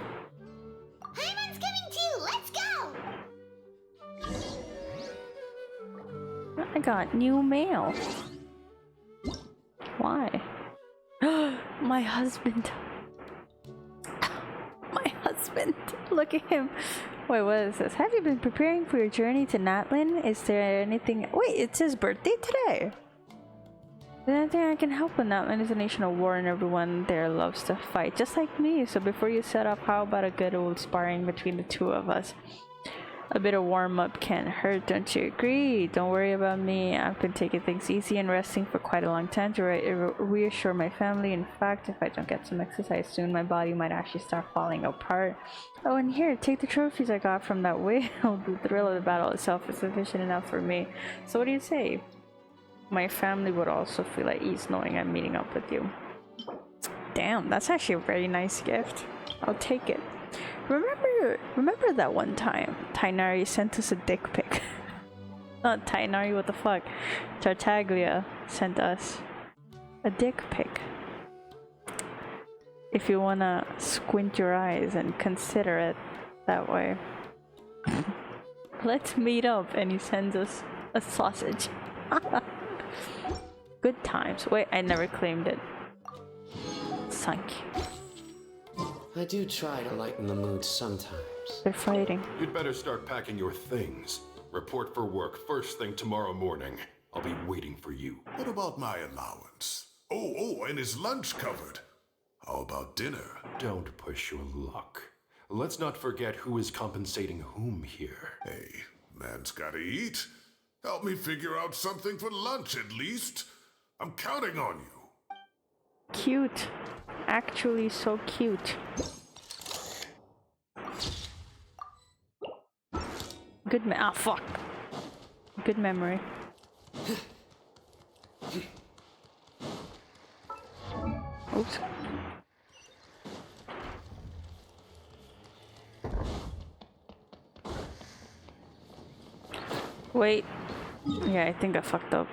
Hyman's coming too! Let's go! I got new mail. Why? My husband. My husband. Look at him. Wait, what is this? Have you been preparing for your journey to Natlan? Is there anything... Wait, it's his birthday today! Is there anything I can help with? Natlan is a nation of war and everyone there loves to fight, just like me. So before you set up, how about a good old sparring between the two of us? A bit of warm-up can't hurt, don't you agree? Don't worry about me. I've been taking things easy and resting for quite a long time to reassure my family. In fact, if I don't get some exercise soon, my body might actually start falling apart. Oh, and here, take the trophies I got from that whale. The thrill of the battle itself is sufficient enough for me. So what do you say? My family would also feel at ease knowing I'm meeting up with you. Damn, that's actually a very nice gift. I'll take it. Remember that one time Tainari sent us a dick pic? Not Tainari, what the fuck? Tartaglia sent us a dick pic. If you wanna squint your eyes and consider it that way. Let's meet up, and he sends us a sausage. Good times. Wait, I never claimed it. Thank you. I do try to lighten the mood sometimes. They're fighting. You'd better start packing your things. Report for work first thing tomorrow morning. I'll be waiting for you. What about my allowance? Oh, and is lunch covered? How about dinner? Don't push your luck. Let's not forget who is compensating whom here. Hey, man's gotta eat. Help me figure out something for lunch at least. I'm counting on you. Cute. Actually so cute. Good fuck. Good memory. Oops. Wait. Yeah, I think I fucked up.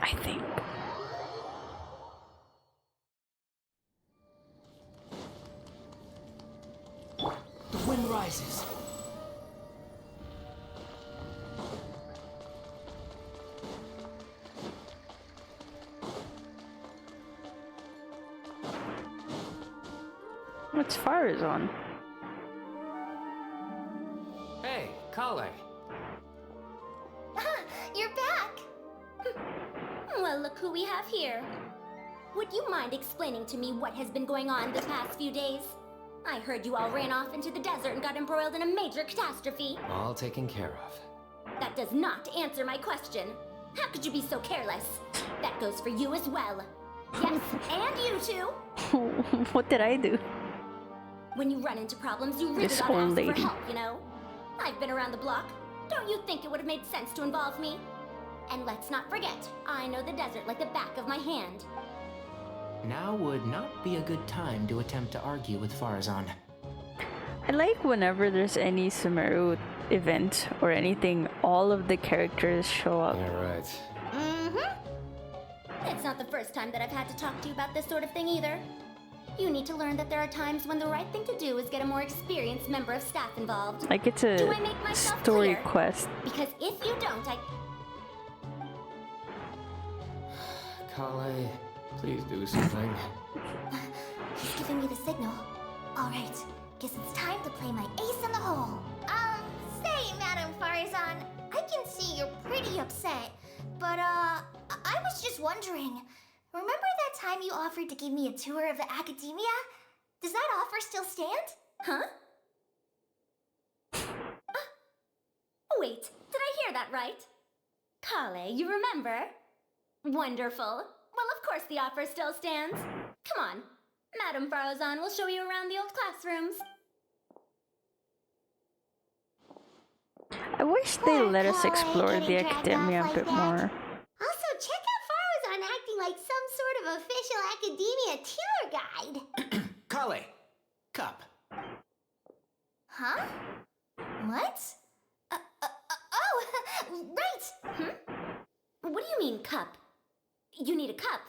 I think. The wind rises. What's fire is on? Hey, Kale. You're back! Well, look who we have here. Would you mind explaining to me what has been going on the past few days? I heard you all ran off into the desert and got embroiled in a major catastrophe. All taken care of. That does not answer my question. How could you be so careless? That goes for you as well. Yes, and you too. What did I do? When you run into problems, you really This gotta old ask lady. for help, you know? I've been around the block. Don't you think it would have made sense to involve me? And let's not forget, I know the desert like the back of my hand. Now would not be a good time to attempt to argue with Farazan. I like whenever there's any Sumeru event or anything, all of the characters show up. Yeah, right. It's not the first time that I've had to talk to you about this sort of thing either. You need to learn that there are times when the right thing to do is get a more experienced member of staff involved. Like it's a Do I make myself story clear? quest. Because if you don't, Kale, please do something. He's giving me the signal. All right, guess it's time to play my ace in the hole. Say, Madam Farazan, I can see you're pretty upset, but I was just wondering. Remember that time you offered to give me a tour of the academia? Does that offer still stand? Huh? Wait, did I hear that right? Kale, you remember? Wonderful. Well, of course the offer still stands. Come on. Madam Farazan will show you around the old classrooms. I wish they let us explore the academia a bit more. Also, check out Farazan acting like some sort of official academia tour guide. Kale! Cup. Huh? What? Oh, right! What do you mean, cup? You need a cup.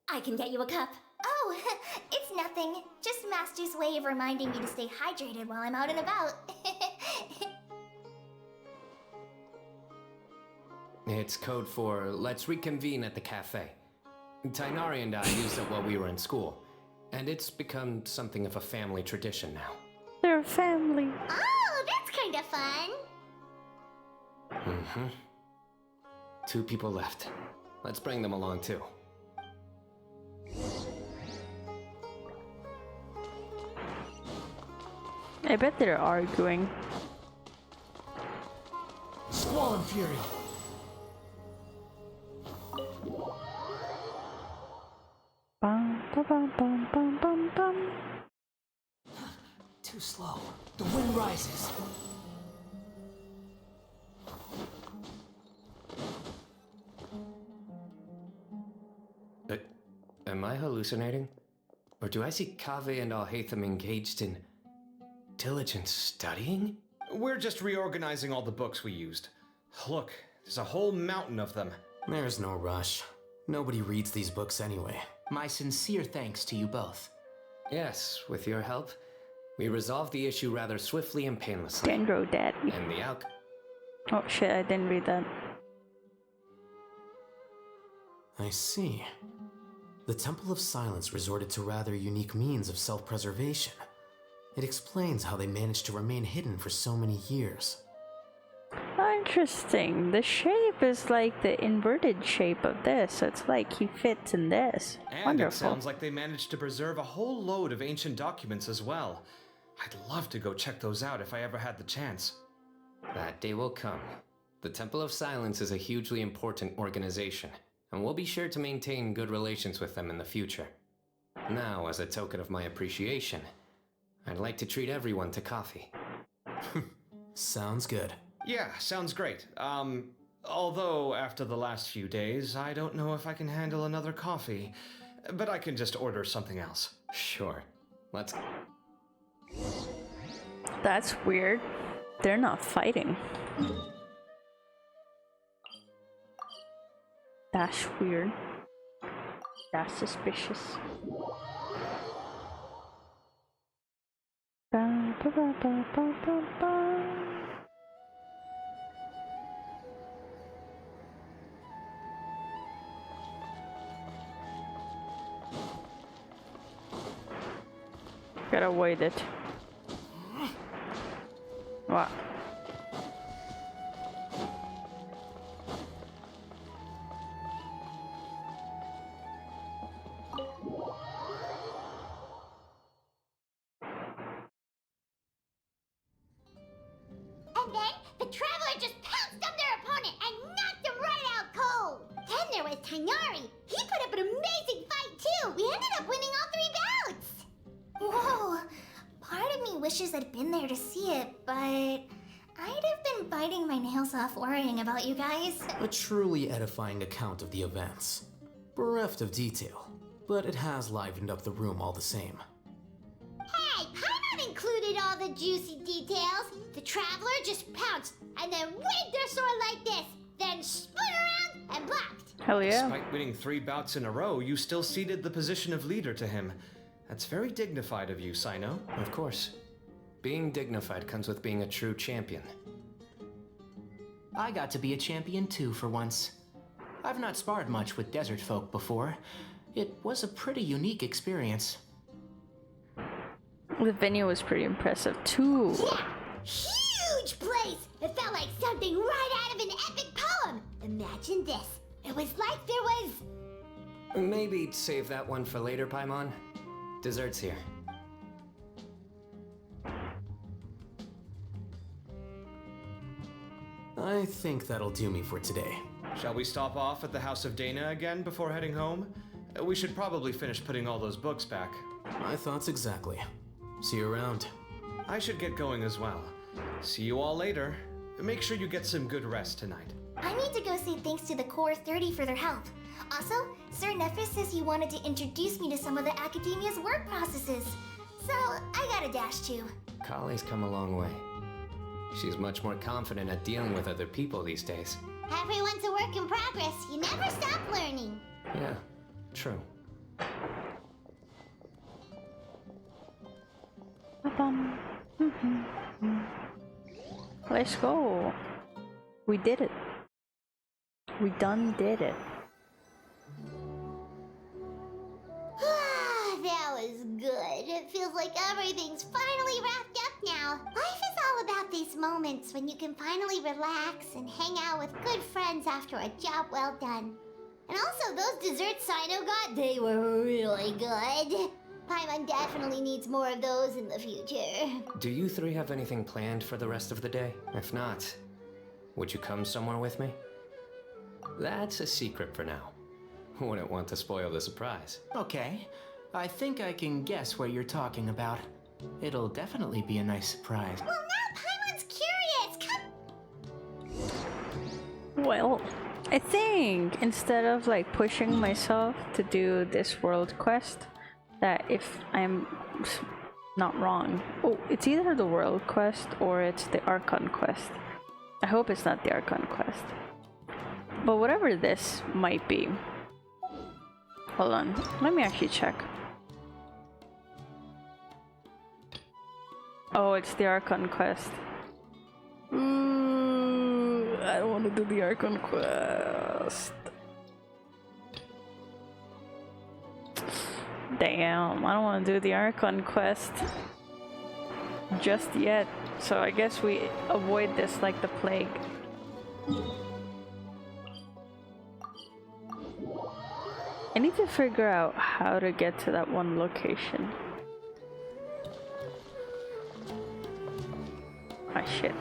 I can get you a cup. Oh, it's nothing. Just Master's way of reminding me to stay hydrated while I'm out and about. It's code for let's reconvene at the cafe. Tainari and I used it while we were in school, and it's become something of a family tradition now. They're a family. Oh, that's kind of fun. Mm-hmm. 2 people left. Let's bring them along too. I bet they're arguing. Squall Fury. Bum, ba, bum, bum, bum, bum, bum. Too slow. The wind rises. Am I hallucinating? Or do I see Kaveh and Alhaitham engaged in diligent studying? We're just reorganizing all the books we used. Look, there's a whole mountain of them. There's no rush. Nobody reads these books anyway. My sincere thanks to you both. Yes, with your help, we resolved the issue rather swiftly and painlessly. Dendro Daddy. And the outcome. Oh shit, I didn't read that. I see. The Temple of Silence resorted to rather unique means of self-preservation. It explains how they managed to remain hidden for so many years. Interesting. The shape is like the inverted shape of this, so it's like he fits in this. And Wonderful. it sounds like they managed to preserve a whole load of ancient documents as well. I'd love to go check those out if I ever had the chance. That day will come. The Temple of Silence is a hugely important organization, and we'll be sure to maintain good relations with them in the future. Now, as a token of my appreciation, I'd like to treat everyone to coffee. Sounds good. Yeah, sounds great. Although after the last few days, I don't know if I can handle another coffee. But I can just order something else. Sure. Let's... That's weird. They're not fighting. That's weird. That's suspicious. Ba, ba, ba, ba, ba, ba, ba. Gotta avoid it. What? And then the Traveler just pounced on their opponent and knocked him right out cold. Then there was Tainari. He put up an amazing fight too. We ended up winning all 3 bouts. Whoa. Part of me wishes I'd been there to see it, but I'd have been biting my nails off worrying about you guys. A truly edifying account of the events. Bereft of detail, but it has livened up the room all the same. Hey, Paimon included all the juicy details. The Traveler just pounced and then waved their sword like this, then spun around and blocked. Hell yeah. Despite winning 3 bouts in a row, you still ceded the position of leader to him. That's very dignified of you, Sino. Of course. Being dignified comes with being a true champion. I got to be a champion too for once. I've not sparred much with desert folk before. It was a pretty unique experience. The venue was pretty impressive too. Yeah, huge place. It felt like something right out of an epic poem. Imagine this. It was like there was... Maybe save that one for later, Paimon. Dessert's here. I think that'll do me for today. Shall we stop off at the House of Dana again before heading home? We should probably finish putting all those books back. My thoughts exactly. See you around. I should get going as well. See you all later. Make sure you get some good rest tonight. I need to go say thanks to the Core 30 for their help. Also, Sir Nephis says he wanted to introduce me to some of the Academia's work processes. So, I gotta dash too. Kali's come a long way. She's much more confident at dealing with other people these days. Everyone's a work in progress. You never stop learning. Yeah, true. Let's go. We did it. We done did it. That was good. It feels like everything's finally wrapped up now. Life is all about these moments when you can finally relax and hang out with good friends after a job well done. And also, those desserts Sino got, they were really good. Paimon definitely needs more of those in the future. Do you 3 have anything planned for the rest of the day? If not, would you come somewhere with me? That's a secret for now. Wouldn't want to spoil the surprise. Okay. I think I can guess what you're talking about. It'll definitely be a nice surprise. Well, now Paimon's curious. Come. Well, I think instead of like pushing myself to do this world quest, that if I'm not wrong, oh, it's either the world quest or it's the Archon quest. I hope it's not the Archon quest. But whatever this might be. Hold on, let me actually check. Oh, it's the Archon quest. Ooh, I don't want to do the Archon quest. Damn, I don't want to do the Archon quest just yet. So I guess we avoid this like the plague. I need to figure out how to get to that one location. Ah, shit.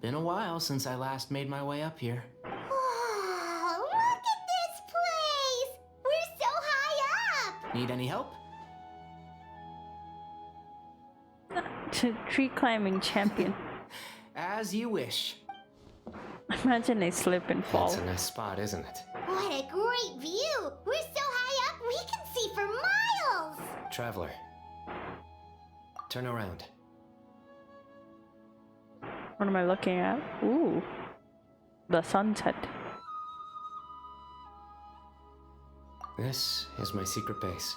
Been a while since I last made my way up here. Oh, look at this place! We're so high up! Need any help? Tree climbing champion. As you wish. Imagine they slip and fall. That's a nice spot, isn't it? What a great view! We're so high up, we can see for miles! Traveler. Turn around. What am I looking at? Ooh. The sunset. This is my secret base.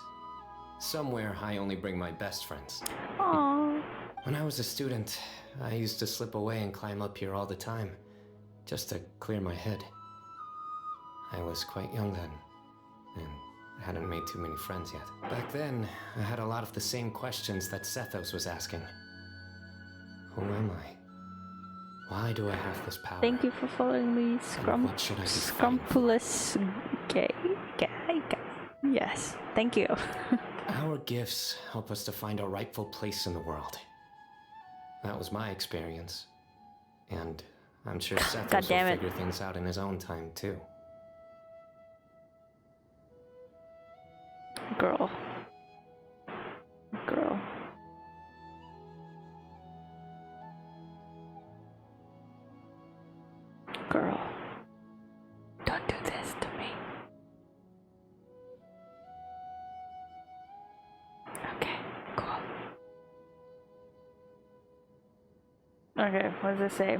Somewhere I only bring my best friends. Aww. When I was a student, I used to slip away and climb up here all the time, just to clear my head. I was quite young then, and hadn't made too many friends yet. Back then, I had a lot of the same questions that Sethos was asking. Who am I? Why do I have this power? Thank you for following me, What should I be Scrumpulous guy. Yes, thank you. Our gifts help us to find our rightful place in the world. That was my experience. And I'm sure Seth will figure things out in his own time, too. Girl. Girl. Girl. Don't do this to me. Okay, cool. Okay, what does it say?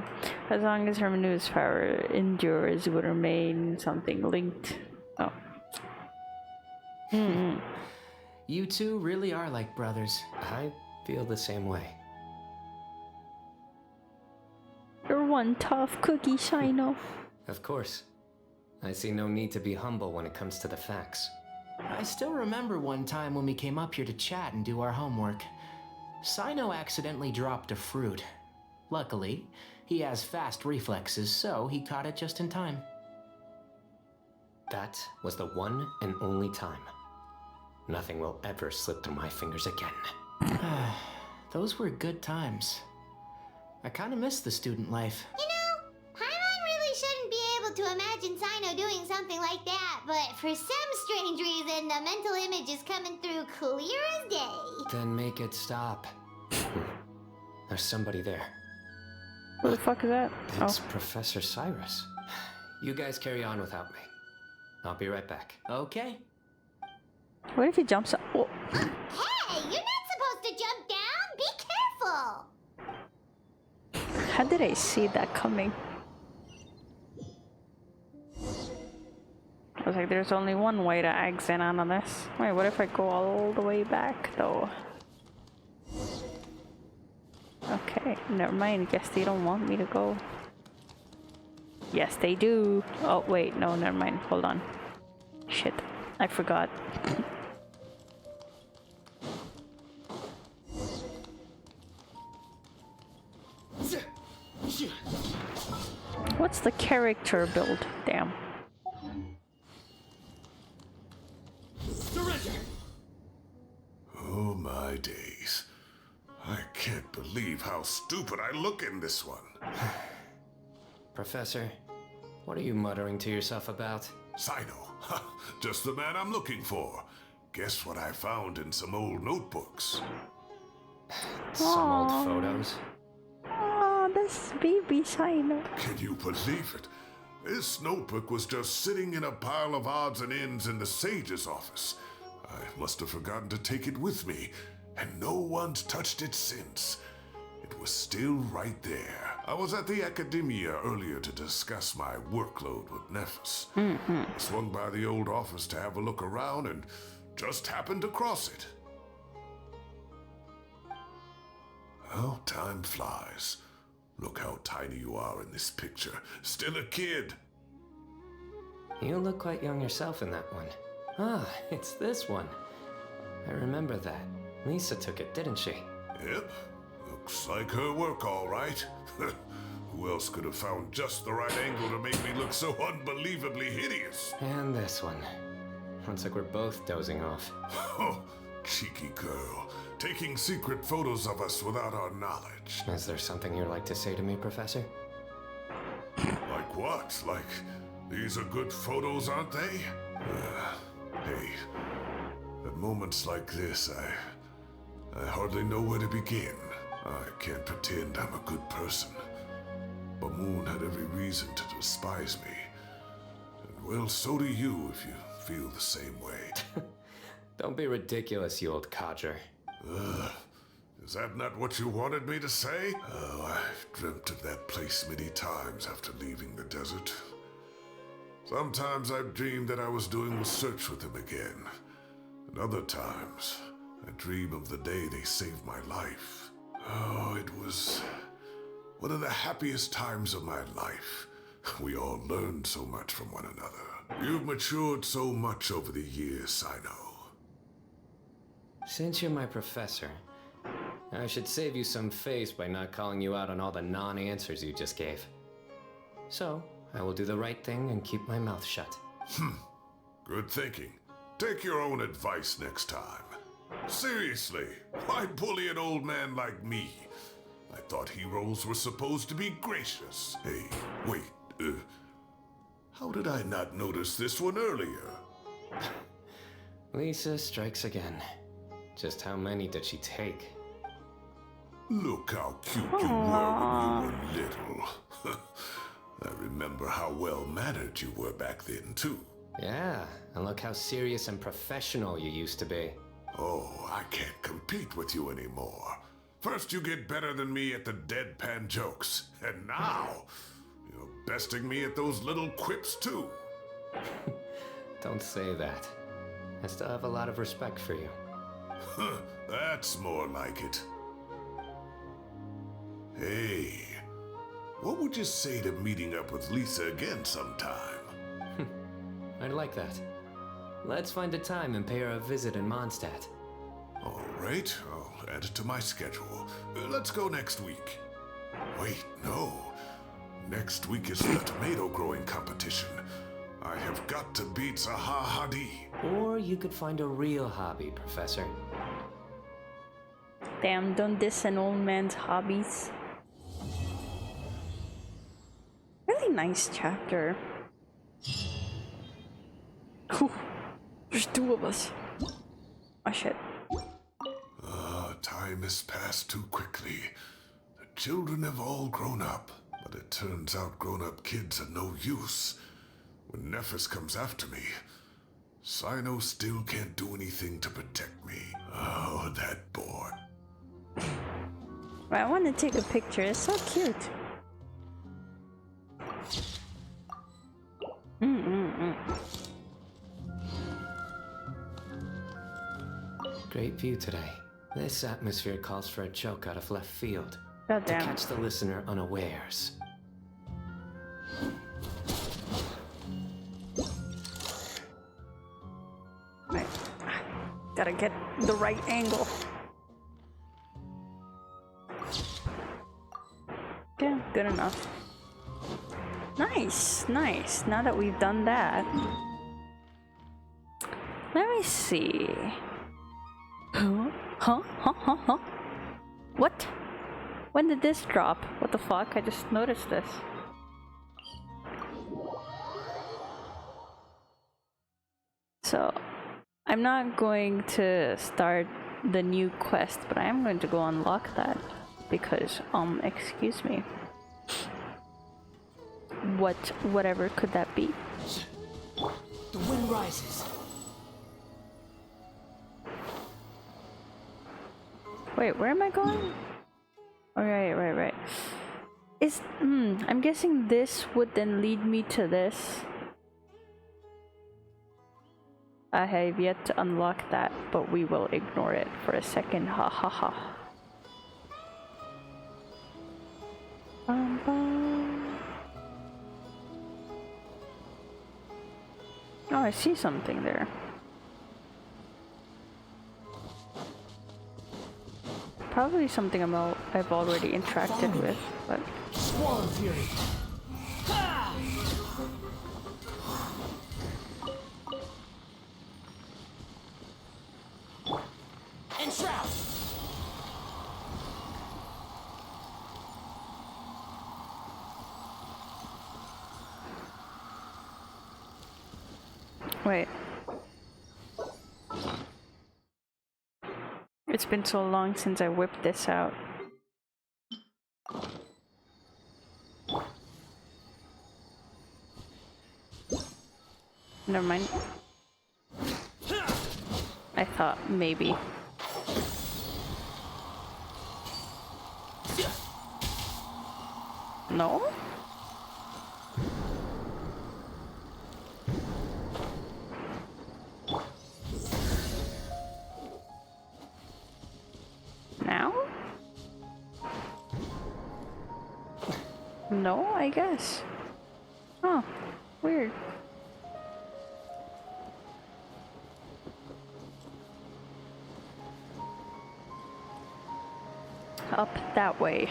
As long as her news power endures, it would remain something linked. Oh. You two really are like brothers. I feel the same way. You're one tough cookie, Shino. Of course. I see no need to be humble when it comes to the facts. I still remember one time when we came up here to chat and do our homework. Sino accidentally dropped a fruit. Luckily, he has fast reflexes, so he caught it just in time. That was the one and only time. Nothing will ever slip through my fingers again. Those were good times. I kind of miss the student life. You know, Paimon really shouldn't be able to imagine Sino doing something like that, but for some strange reason, the mental image is coming through clear as day. Then make it stop. There's somebody there. Who the fuck is that? It's Professor Cyrus. You guys carry on without me. I'll be right back. Okay. What if he jumps up? Oh. Hey, you're not supposed to jump down! Be careful! How did I see that coming? I was like, there's only one way to exit on this. Wait, what if I go all the way back, though? Okay, never mind. Guess they don't want me to go. Yes, they do. Oh, wait. No, never mind. Hold on. Shit. I forgot. What's the character build? Damn. Surrender! Oh my days. I can't believe how stupid I look in this one. Professor, what are you muttering to yourself about? Sino. Just the man I'm looking for. Guess what I found in some old notebooks? Some old photos? Oh, this baby Sino. Can you believe it? This notebook was just sitting in a pile of odds and ends in the sage's office. I must have forgotten to take it with me, and no one's touched it since. It was still right there. I was at the academia earlier to discuss my workload with Nephis. I swung by the old office to have a look around and just happened to cross it. Well, time flies. Look how tiny you are in this picture. Still a kid. You look quite young yourself in that one. Ah, it's this one. I remember that. Lisa took it, didn't she? Yep. Looks like her work, all right. Who else could have found just the right angle to make me look so unbelievably hideous? And this one. Looks like we're both dozing off. Oh, cheeky girl. Taking secret photos of us without our knowledge. Is there something you'd like to say to me, Professor? Like what? Like, these are good photos, aren't they? Hey, at moments like this, I hardly know where to begin. I can't pretend I'm a good person. But Moon had every reason to despise me. And well, so do you if you feel the same way. Don't be ridiculous, you old codger. Is that not what you wanted me to say? Oh, I've dreamt of that place many times after leaving the desert. Sometimes I've dreamed that I was doing research with them again. And other times, I dream of the day they saved my life. Oh, it was one of the happiest times of my life. We all learned so much from one another. You've matured so much over the years, I know. Since you're my professor, I should save you some face by not calling you out on all the non-answers you just gave. So, I will do the right thing and keep my mouth shut. Good thinking. Take your own advice next time. Seriously, why bully an old man like me? I thought heroes were supposed to be gracious. Hey, wait, how did I not notice this one earlier? Lisa strikes again. Just how many did she take? Look how cute you were when you were little. I remember how well-mannered you were back then, too. Yeah, and look how serious and professional you used to be. Oh, I can't compete with you anymore. First you get better than me at the deadpan jokes, and now you're besting me at those little quips, too. Don't say that. I still have a lot of respect for you. That's more like it. Hey, what would you say to meeting up with Lisa again sometime? I'd like that. Let's find a time and pay her a visit in Mondstadt. All right, I'll add it to my schedule. Let's go next week. Wait, no. Next week is the tomato growing competition. I have got to beat Zaha Hadi. Or you could find a real hobby, Professor. Damn, don't diss an old man's hobbies. Really nice chapter. Whew. There's two of us. Oh shit. Time has passed too quickly. The children have all grown up, but it turns out grown-up kids are no use. When Nephis comes after me, Sino still can't do anything to protect me. Oh, that boy. I want to take a picture. It's so cute. Great view today. This atmosphere calls for a joke out of left field. Goddamn. To catch the listener unawares. Right. Gotta get the right angle. Yeah, good enough. Nice, nice. Now that we've done that, let me see. Huh? What? When did this drop? What the fuck? I just noticed this. So, I'm not going to start the new quest, but I am going to go unlock that. Because, excuse me. Whatever could that be? The wind rises. Wait, where am I going? Oh, right. I'm guessing this would then lead me to this. I have yet to unlock that, but we will ignore it for a second. Ha ha ha. Bum, bum. Oh, I see something there. Probably something I've already interacted with, but... Swarm Fury! Ha! Enshroud! Wait. It's been so long since I whipped this out. Never mind. I thought maybe. No? Now? No, I guess. Oh, weird. Up that way.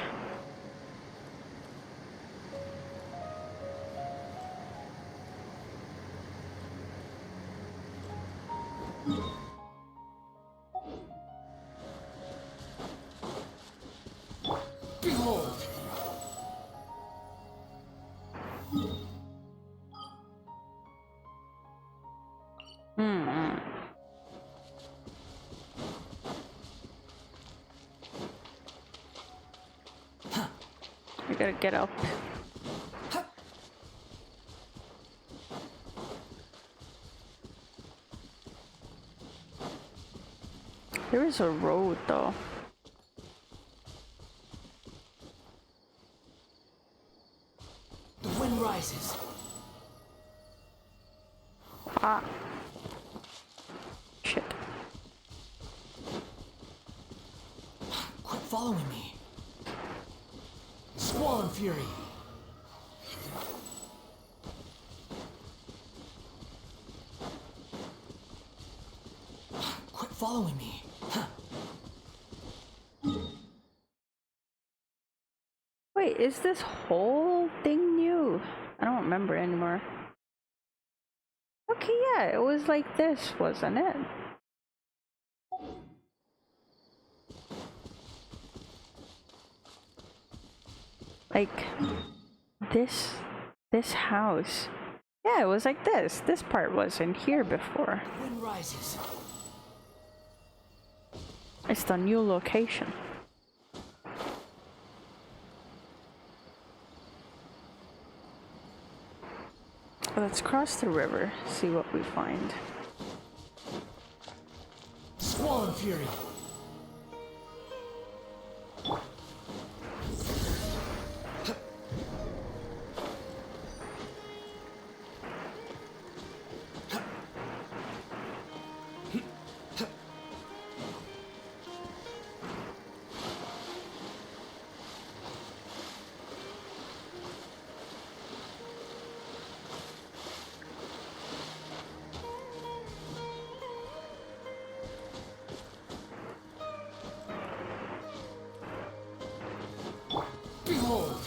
Behold! We gotta get up. There is a road though. The wind rises. Ah. Shit. Quit following me. Squall and fury. Quit following me. Wait, is this whole thing new? I don't remember anymore. Okay, yeah, it was like this, wasn't it? Like this house. Yeah, it was like this. This part wasn't here before. Wind rises. It's the new location. Let's cross the river, see what we find. Squall and fury. Behold!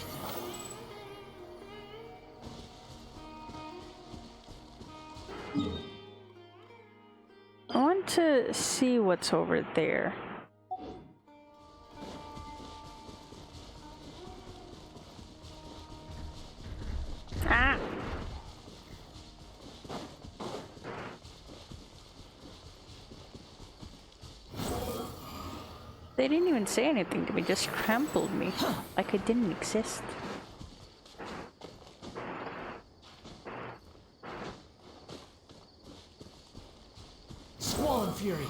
I want to see what's over there. Ah! They didn't even say anything to me, just trampled me like I didn't exist. Squall and fury.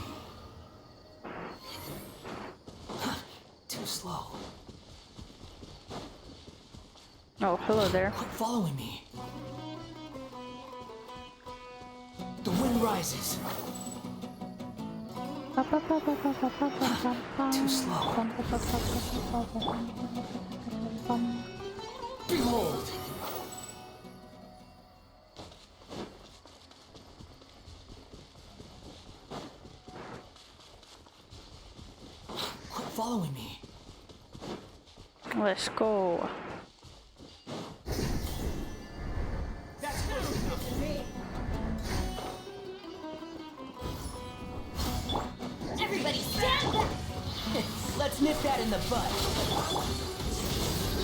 Too slow. Oh, hello there. Quit following me. The wind rises. Too slow. Behold! Quit following me. Let's go. That's close enough for me. Everybody stand back! Let's nip that in the bud.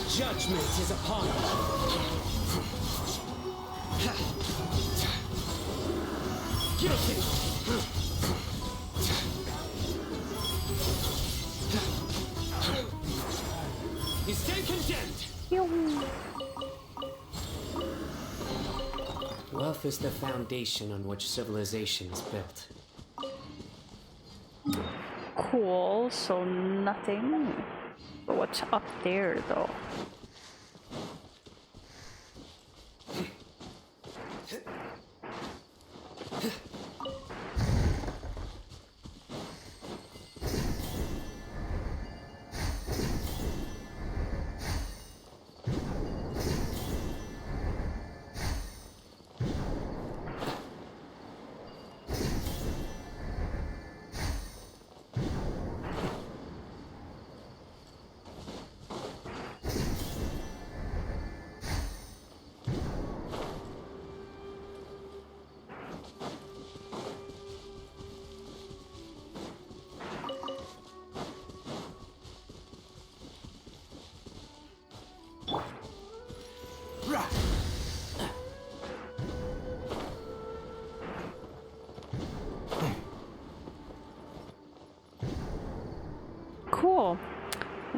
Judgment is upon us. Guilty. You stay condemned. Wealth is the foundation on which civilization is built. Cool, so nothing. But what's up there though?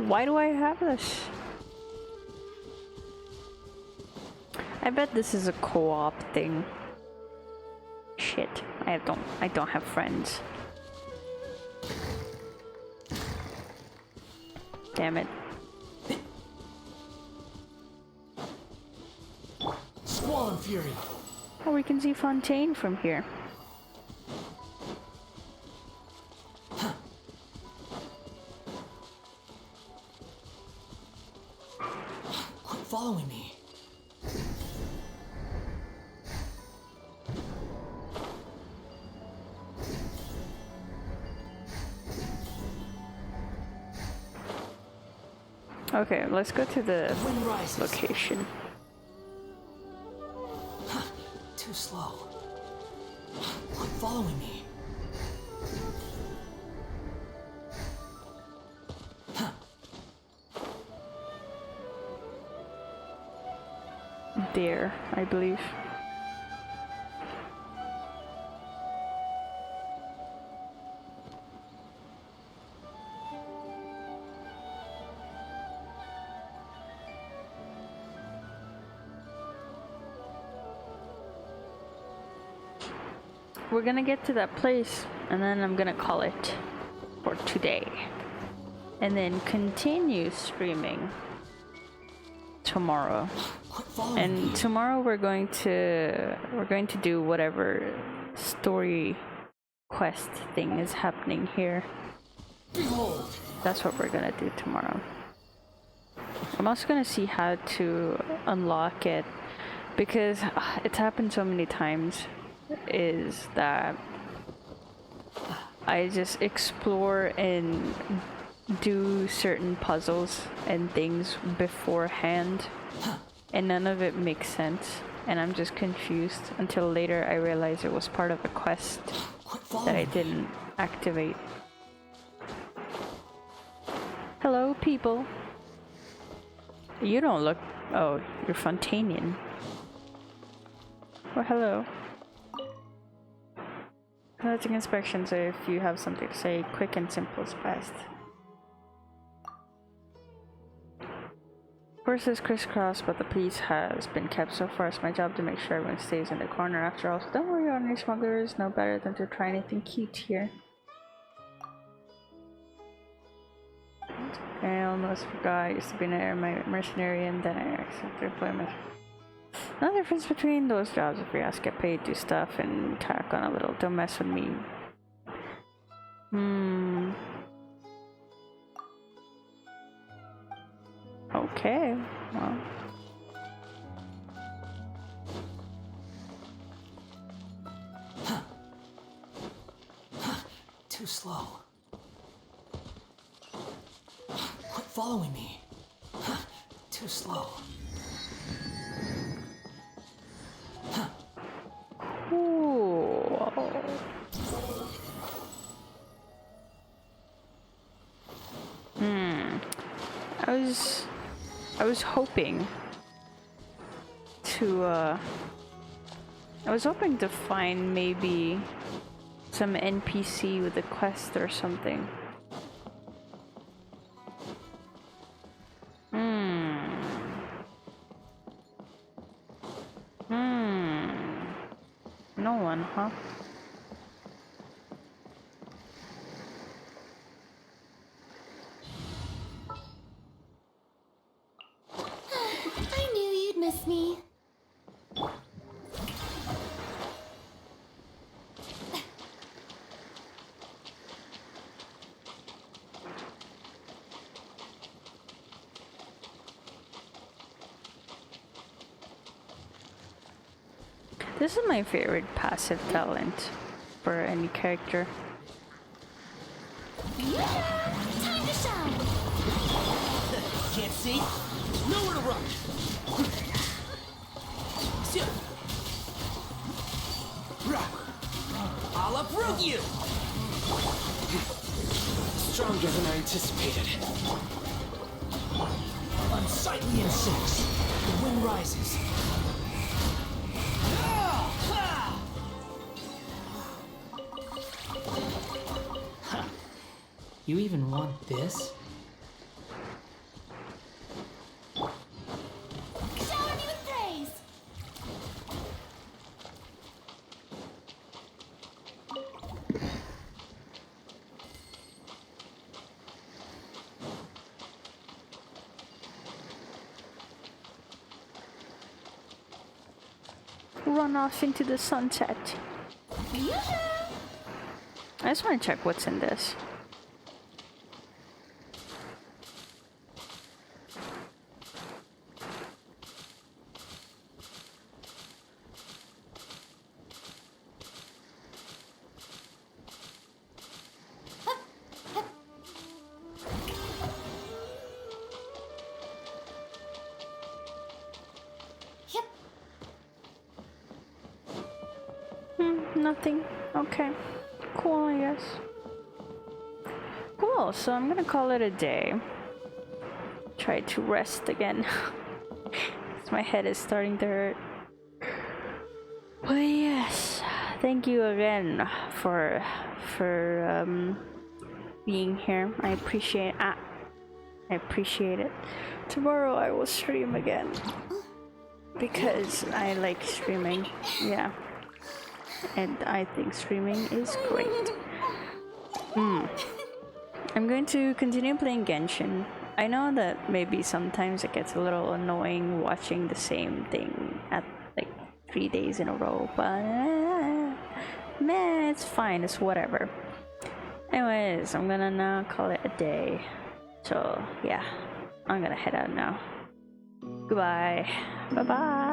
Why do I have this? I bet this is a co-op thing. Shit, I don't have friends. Damn it. Squall and Fury. Oh, we can see Fontaine from here. Quit following me. Okay, let's go to the location. Too slow. Quit following me. There, I believe. We're gonna get to that place and then I'm gonna call it for today. And then continue streaming tomorrow. And tomorrow we're going to do whatever story quest thing is happening here. Behold. That's what we're gonna do tomorrow. I'm also gonna see how to unlock it because it's happened so many times. Is that I just explore and do certain puzzles and things beforehand and none of it makes sense and I'm just confused until later I realize it was part of a quest that I didn't activate. Hello, people. You don't look... Oh, you're Fontanian. Oh, hello. Conducting inspections if you have something to say. Quick and simple is best. Course is crisscross, but the peace has been kept so far. It's my job to make sure everyone stays in the corner after all. So don't worry, ordinary smugglers know better than to try anything cute here. I almost forgot. I used to be an air mercenary and then I accepted employment. No difference between those jobs if we ask, get paid, do stuff, and tack on a little. Don't mess with me. Okay, well. Too slow. Quit following me. Too slow. Ooh. I was hoping to find maybe some NPC with a quest or something. No one, huh? I knew you'd miss me. This is my favorite passive talent for any character. Time to shine! Can't see? Nowhere to run! I'll uproot you! Stronger than I anticipated. Unsightly insects. The wind rises. You even want this? run off into the sunset. I just want to check what's in this. Nothing. Okay. Cool, I guess. Cool, so I'm gonna call it a day. Try to rest again. My head is starting to hurt. But yes, thank you again for being here. I appreciate it. Tomorrow I will stream again because I like streaming. Yeah. And I think streaming is great. I'm going to continue playing Genshin. I know that maybe sometimes it gets a little annoying watching the same thing at like 3 days in a row, but man, it's fine, it's whatever. Anyways, I'm gonna now call it a day. So yeah, I'm gonna head out now. Goodbye. Bye bye.